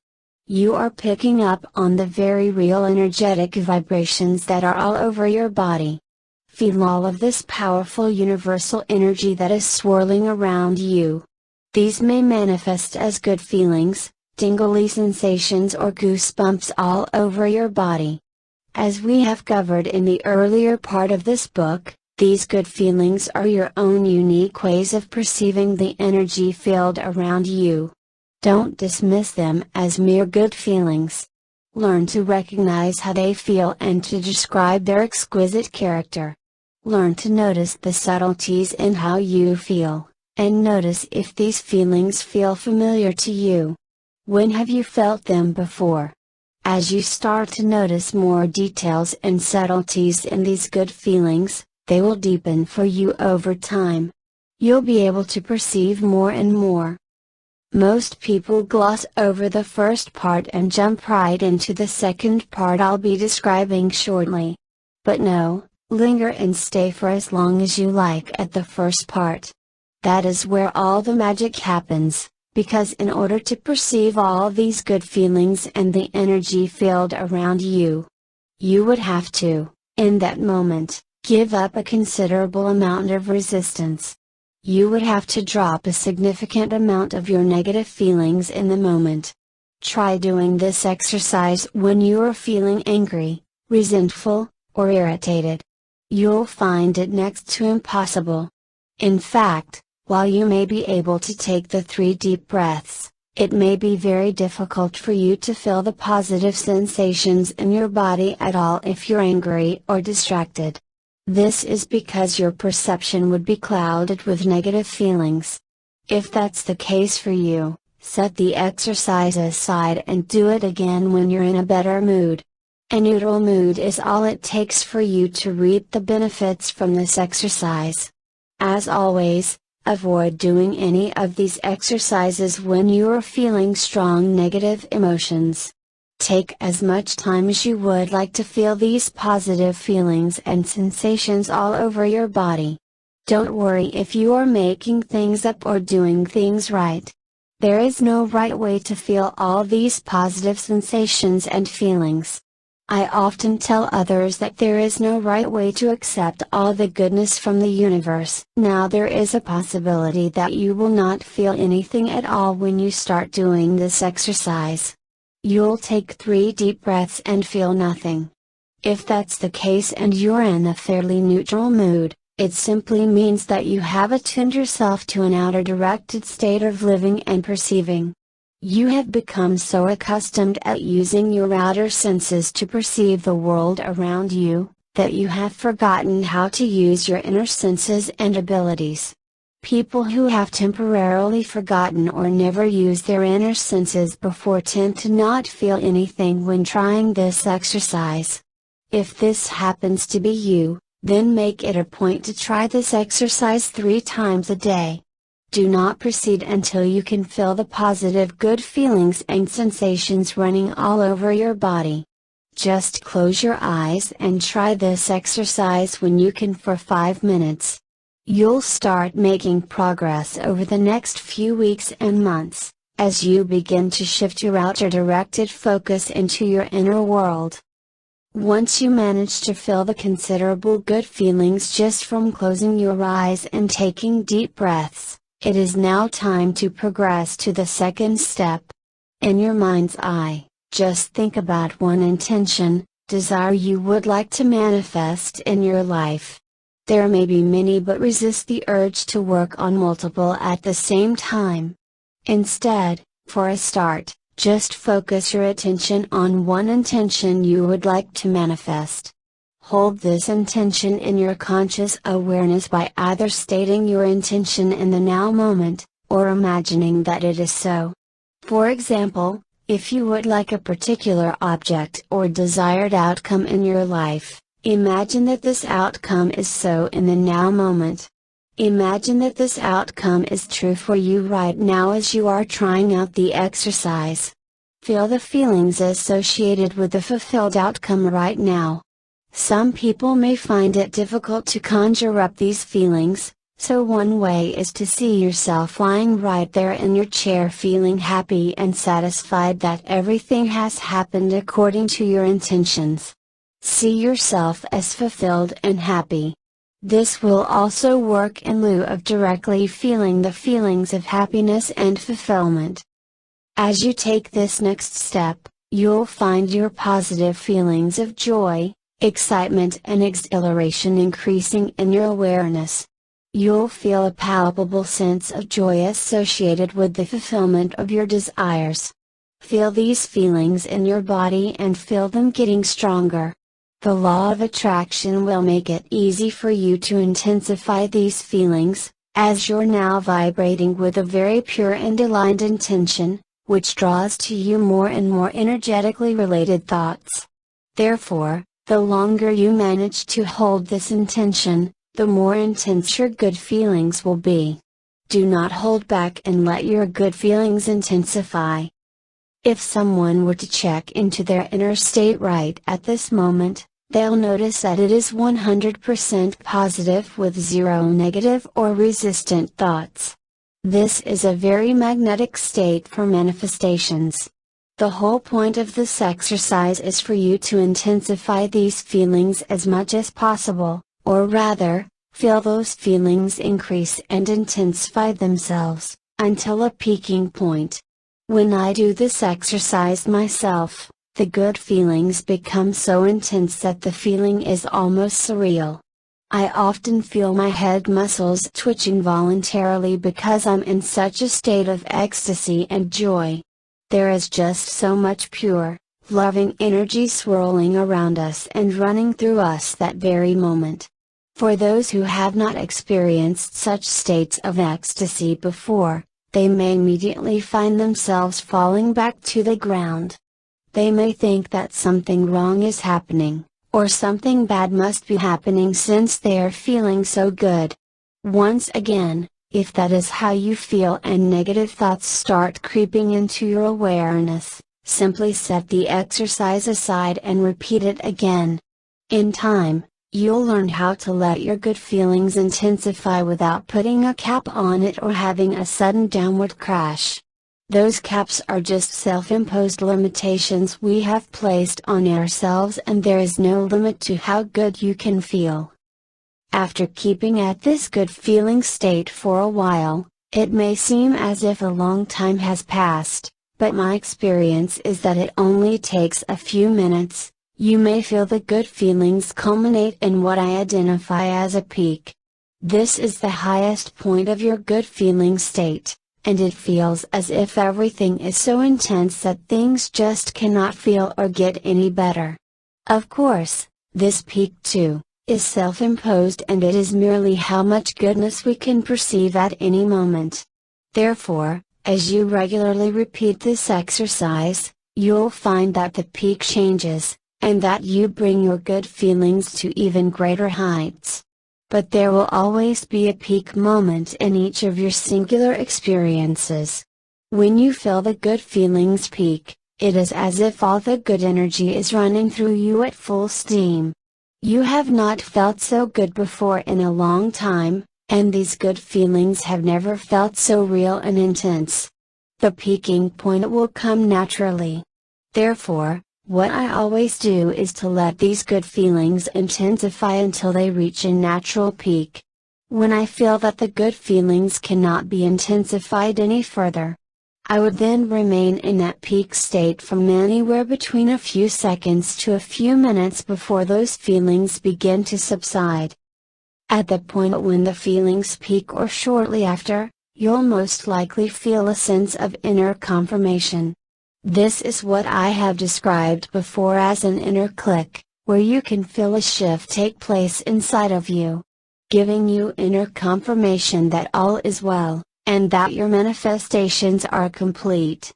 You are picking up on the very real energetic vibrations that are all over your body. Feel all of this powerful universal energy that is swirling around you. These may manifest as good feelings, tingly sensations or goosebumps all over your body. As we have covered in the earlier part of this book, these good feelings are your own unique ways of perceiving the energy field around you. Don't dismiss them as mere good feelings. Learn to recognize how they feel and to describe their exquisite character. Learn to notice the subtleties in how you feel, and notice if these feelings feel familiar to you. When have you felt them before? As you start to notice more details and subtleties in these good feelings, they will deepen for you over time. You'll be able to perceive more and more. Most people gloss over the first part and jump right into the second part I'll be describing shortly. But no, linger and stay for as long as you like at the first part. That is where all the magic happens, because in order to perceive all these good feelings and the energy field around you, you would have to, in that moment, give up a considerable amount of resistance. You would have to drop a significant amount of your negative feelings in the moment. Try doing this exercise when you are feeling angry, resentful, or irritated. You'll find it next to impossible. In fact, while you may be able to take the 3 deep breaths, it may be very difficult for you to feel the positive sensations in your body at all if you're angry or distracted. This is because your perception would be clouded with negative feelings. If that's the case for you, set the exercise aside and do it again when you're in a better mood. A neutral mood is all it takes for you to reap the benefits from this exercise. As always, Avoid doing any of these exercises when you are feeling strong negative emotions. Take as much time as you would like to feel these positive feelings and sensations all over your body. Don't worry if you are making things up or doing things right. There is no right way to feel all these positive sensations and feelings. I often tell others that there is no right way to accept all the goodness from the universe. Now there is a possibility that you will not feel anything at all when you start doing this exercise. You'll take 3 deep breaths and feel nothing. If that's the case and you're in a fairly neutral mood, it simply means that you have attuned yourself to an outer directed state of living and perceiving. You have become so accustomed at using your outer senses to perceive the world around you, that you have forgotten how to use your inner senses and abilities. People who have temporarily forgotten or never used their inner senses before tend to not feel anything when trying this exercise. If this happens to be you, then make it a point to try this exercise 3 times a day. Do not proceed until you can feel the positive good feelings and sensations running all over your body. Just close your eyes and try this exercise when you can for 5 minutes. You'll start making progress over the next few weeks and months, as you begin to shift your outer directed focus into your inner world. Once you manage to feel the considerable good feelings just from closing your eyes and taking deep breaths, it is now time to progress to the second step. In your mind's eye, just think about one intention, desire you would like to manifest in your life. There may be many, but resist the urge to work on multiple at the same time. Instead, for a start, just focus your attention on one intention you would like to manifest. Hold this intention in your conscious awareness by either stating your intention in the now moment, or imagining that it is so. For example, if you would like a particular object or desired outcome in your life, imagine that this outcome is so in the now moment. Imagine that this outcome is true for you right now as you are trying out the exercise. Feel the feelings associated with the fulfilled outcome right now. Some people may find it difficult to conjure up these feelings, so one way is to see yourself lying right there in your chair feeling happy and satisfied that everything has happened according to your intentions. See yourself as fulfilled and happy. This will also work in lieu of directly feeling the feelings of happiness and fulfillment. As you take this next step, you'll find your positive feelings of joy, excitement and exhilaration increasing in your awareness. You'll feel a palpable sense of joy associated with the fulfillment of your desires. Feel these feelings in your body and feel them getting stronger. The law of attraction will make it easy for you to intensify these feelings, as you're now vibrating with a very pure and aligned intention, which draws to you more and more energetically related thoughts. Therefore, the longer you manage to hold this intention, the more intense your good feelings will be. Do not hold back and let your good feelings intensify. If someone were to check into their inner state right at this moment, they'll notice that it is 100% positive with 0 negative or resistant thoughts. This is a very magnetic state for manifestations. The whole point of this exercise is for you to intensify these feelings as much as possible, or rather, feel those feelings increase and intensify themselves, until a peaking point. When I do this exercise myself, the good feelings become so intense that the feeling is almost surreal. I often feel my head muscles twitching voluntarily because I'm in such a state of ecstasy and joy. There is just so much pure, loving energy swirling around us and running through us that very moment. For those who have not experienced such states of ecstasy before, they may immediately find themselves falling back to the ground. They may think that something wrong is happening, or something bad must be happening since they are feeling so good. Once again, If that is how you feel and negative thoughts start creeping into your awareness, simply set the exercise aside and repeat it again. In time, you'll learn how to let your good feelings intensify without putting a cap on it or having a sudden downward crash. Those caps are just self-imposed limitations we have placed on ourselves, and there is no limit to how good you can feel. After keeping at this good feeling state for a while, it may seem as if a long time has passed, but my experience is that it only takes a few minutes. You may feel the good feelings culminate in what I identify as a peak. This is the highest point of your good feeling state, and it feels as if everything is so intense that things just cannot feel or get any better. Of course, this peak too, is self-imposed, and it is merely how much goodness we can perceive at any moment. Therefore, as you regularly repeat this exercise, you'll find that the peak changes, and that you bring your good feelings to even greater heights. But there will always be a peak moment in each of your singular experiences. When you feel the good feelings peak, it is as if all the good energy is running through you at full steam. You have not felt so good before in a long time, and these good feelings have never felt so real and intense. The peaking point will come naturally. Therefore, what I always do is to let these good feelings intensify until they reach a natural peak. When I feel that the good feelings cannot be intensified any further, I would then remain in that peak state from anywhere between a few seconds to a few minutes before those feelings begin to subside. At the point when the feelings peak or shortly after, you'll most likely feel a sense of inner confirmation. This is what I have described before as an inner click, where you can feel a shift take place inside of you, giving you inner confirmation that all is well, and that your manifestations are complete.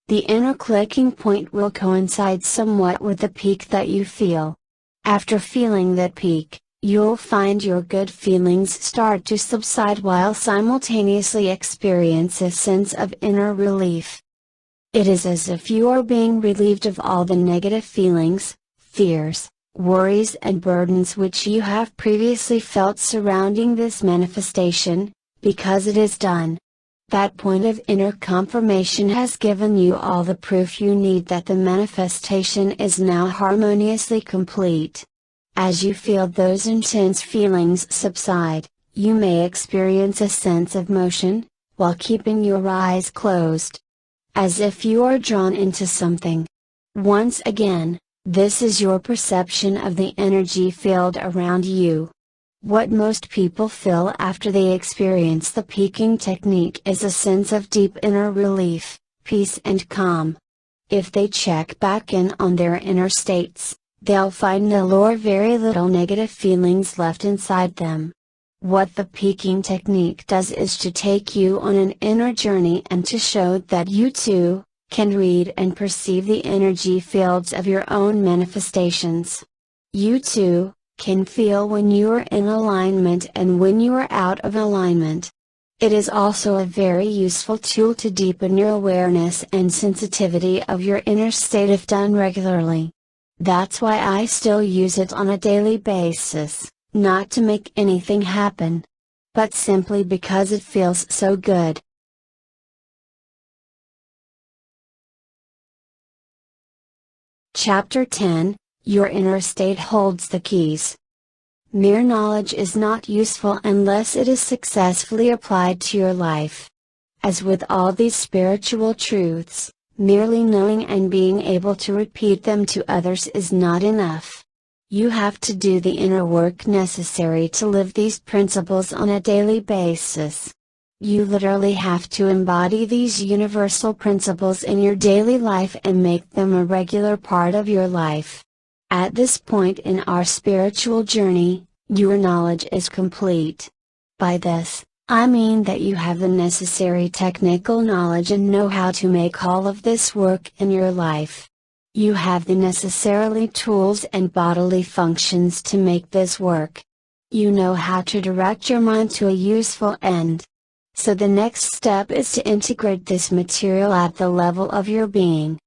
The inner clicking point will coincide somewhat with the peak that you feel. After feeling that peak, you'll find your good feelings start to subside while simultaneously experience a sense of inner relief. It is as if you are being relieved of all the negative feelings, fears, worries and burdens which you have previously felt surrounding this manifestation, because it is done. That point of inner confirmation has given you all the proof you need that the manifestation is now harmoniously complete. As you feel those intense feelings subside, you may experience a sense of motion, while keeping your eyes closed. As if you are drawn into something. Once again, this is your perception of the energy field around you. What most people feel after they experience the peaking technique is a sense of deep inner relief, peace and calm. If they check back in on their inner states, they'll find little or very little negative feelings left inside them. What the peaking technique does is to take you on an inner journey and to show that you too can read and perceive the energy fields of your own manifestations. You too can feel when you are in alignment and when you are out of alignment. It is also a very useful tool to deepen your awareness and sensitivity of your inner state if done regularly. That's why I still use it on a daily basis, not to make anything happen, but simply because it feels so good. Chapter 10, Your Inner State Holds the Keys. Mere knowledge is not useful unless it is successfully applied to your life. As with all these spiritual truths, merely knowing and being able to repeat them to others is not enough. You have to do the inner work necessary to live these principles on a daily basis. You literally have to embody these universal principles in your daily life and make them a regular part of your life. At this point in our spiritual journey, your knowledge is complete. By this, I mean that you have the necessary technical knowledge and know how to make all of this work in your life. You have the necessary tools and bodily functions to make this work. You know how to direct your mind to a useful end. So the next step is to integrate this material at the level of your being.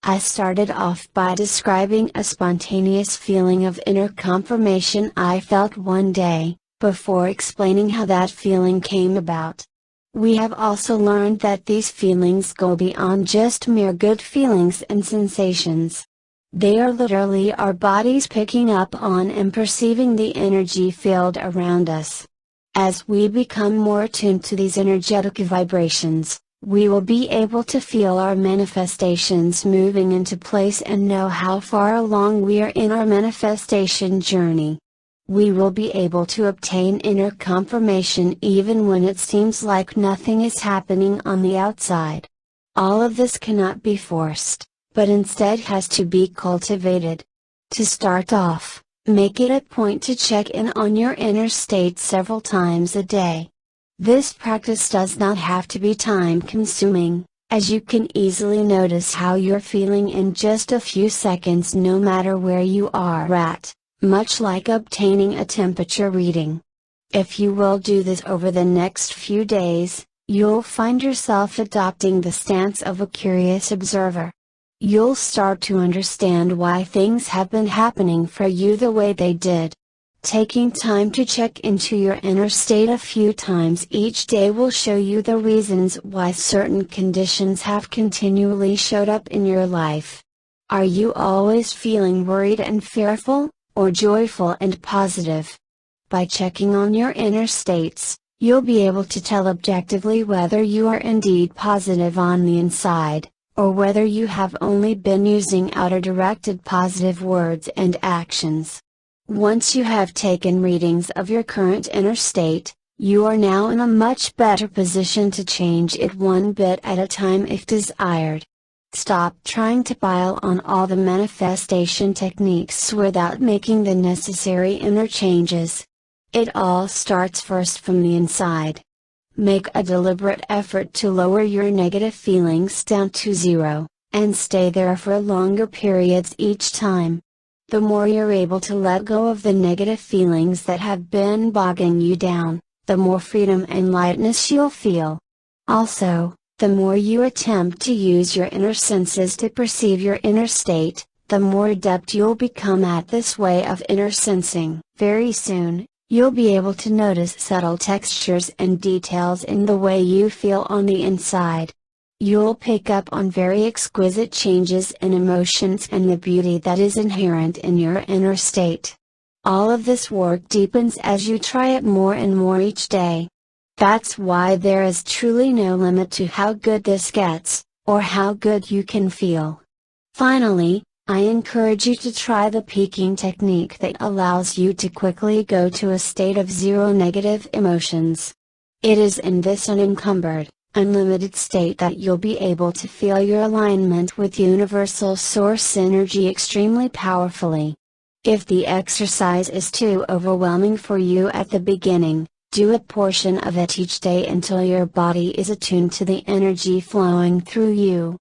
I started off by describing a spontaneous feeling of inner confirmation I felt one day, before explaining how that feeling came about. We have also learned that these feelings go beyond just mere good feelings and sensations. They are literally our bodies picking up on and perceiving the energy field around us. As we become more attuned to these energetic vibrations, we will be able to feel our manifestations moving into place and know how far along we are in our manifestation journey. We will be able to obtain inner confirmation even when it seems like nothing is happening on the outside. All of this cannot be forced, but instead has to be cultivated. To start off, make it a point to check in on your inner state several times a day. This practice does not have to be time-consuming, as you can easily notice how you're feeling in just a few seconds no matter where you are at, much like obtaining a temperature reading. If you will do this over the next few days, you'll find yourself adopting the stance of a curious observer. You'll start to understand why things have been happening for you the way they did. Taking time to check into your inner state a few times each day will show you the reasons why certain conditions have continually showed up in your life. Are you always feeling worried and fearful, or joyful and positive? By checking on your inner states, you'll be able to tell objectively whether you are indeed positive on the inside, or whether you have only been using outer-directed positive words and actions. Once you have taken readings of your current inner state, you are now in a much better position to change it one bit at a time if desired. Stop trying to pile on all the manifestation techniques without making the necessary inner changes. It all starts first from the inside. Make a deliberate effort to lower your negative feelings down to zero, and stay there for longer periods each time. The more you're able to let go of the negative feelings that have been bogging you down, the more freedom and lightness you'll feel. Also, the more you attempt to use your inner senses to perceive your inner state, the more adept you'll become at this way of inner sensing. Very soon, you'll be able to notice subtle textures and details in the way you feel on the inside. You'll pick up on very exquisite changes in emotions and the beauty that is inherent in your inner state. All of this work deepens as you try it more and more each day. That's why there is truly no limit to how good this gets, or how good you can feel. Finally, I encourage you to try the peaking technique that allows you to quickly go to a state of zero negative emotions. It is in this unencumbered, unlimited state that you'll be able to feel your alignment with universal source energy extremely powerfully. If the exercise is too overwhelming for you at the beginning, do a portion of it each day until your body is attuned to the energy flowing through you.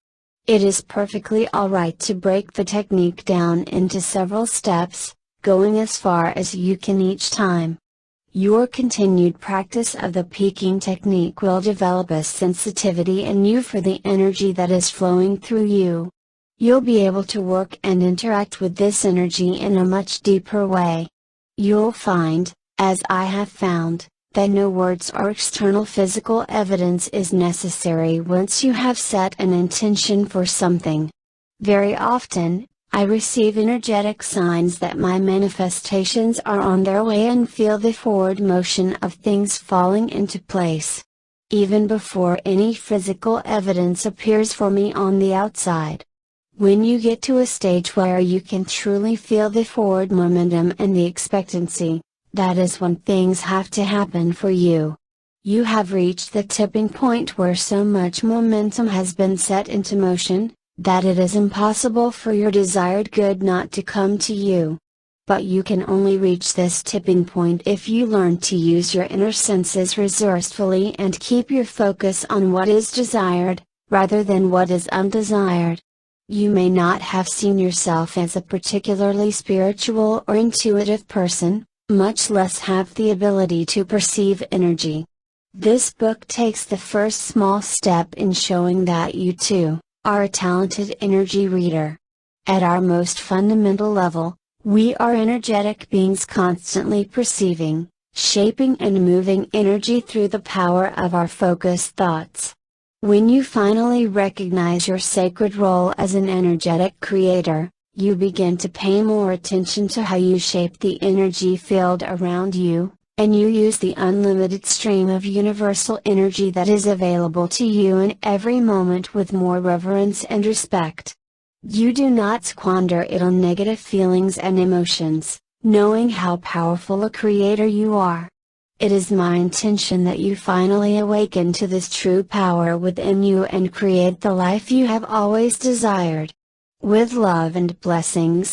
It is perfectly alright to break the technique down into several steps, going as far as you can each time. Your continued practice of the peaking technique will develop a sensitivity in you for the energy that is flowing through you. You'll be able to work and interact with this energy in a much deeper way. You'll find, as I have found, that no words or external physical evidence is necessary once you have set an intention for something. Very often, I receive energetic signs that my manifestations are on their way and feel the forward motion of things falling into place. Even before any physical evidence appears for me on the outside. When you get to a stage where you can truly feel the forward momentum and the expectancy, that is when things have to happen for you. You have reached the tipping point where so much momentum has been set into motion, that it is impossible for your desired good not to come to you. But you can only reach this tipping point if you learn to use your inner senses resourcefully and keep your focus on what is desired, rather than what is undesired. You may not have seen yourself as a particularly spiritual or intuitive person, much less have the ability to perceive energy. This book takes the first small step in showing that you too are a talented energy reader. At our most fundamental level, we are energetic beings constantly perceiving, shaping and moving energy through the power of our focused thoughts. When you finally recognize your sacred role as an energetic creator, you begin to pay more attention to how you shape the energy field around you, and you use the unlimited stream of universal energy that is available to you in every moment with more reverence and respect. You do not squander it on negative feelings and emotions, knowing how powerful a creator you are. It is my intention that you finally awaken to this true power within you and create the life you have always desired. With love and blessings.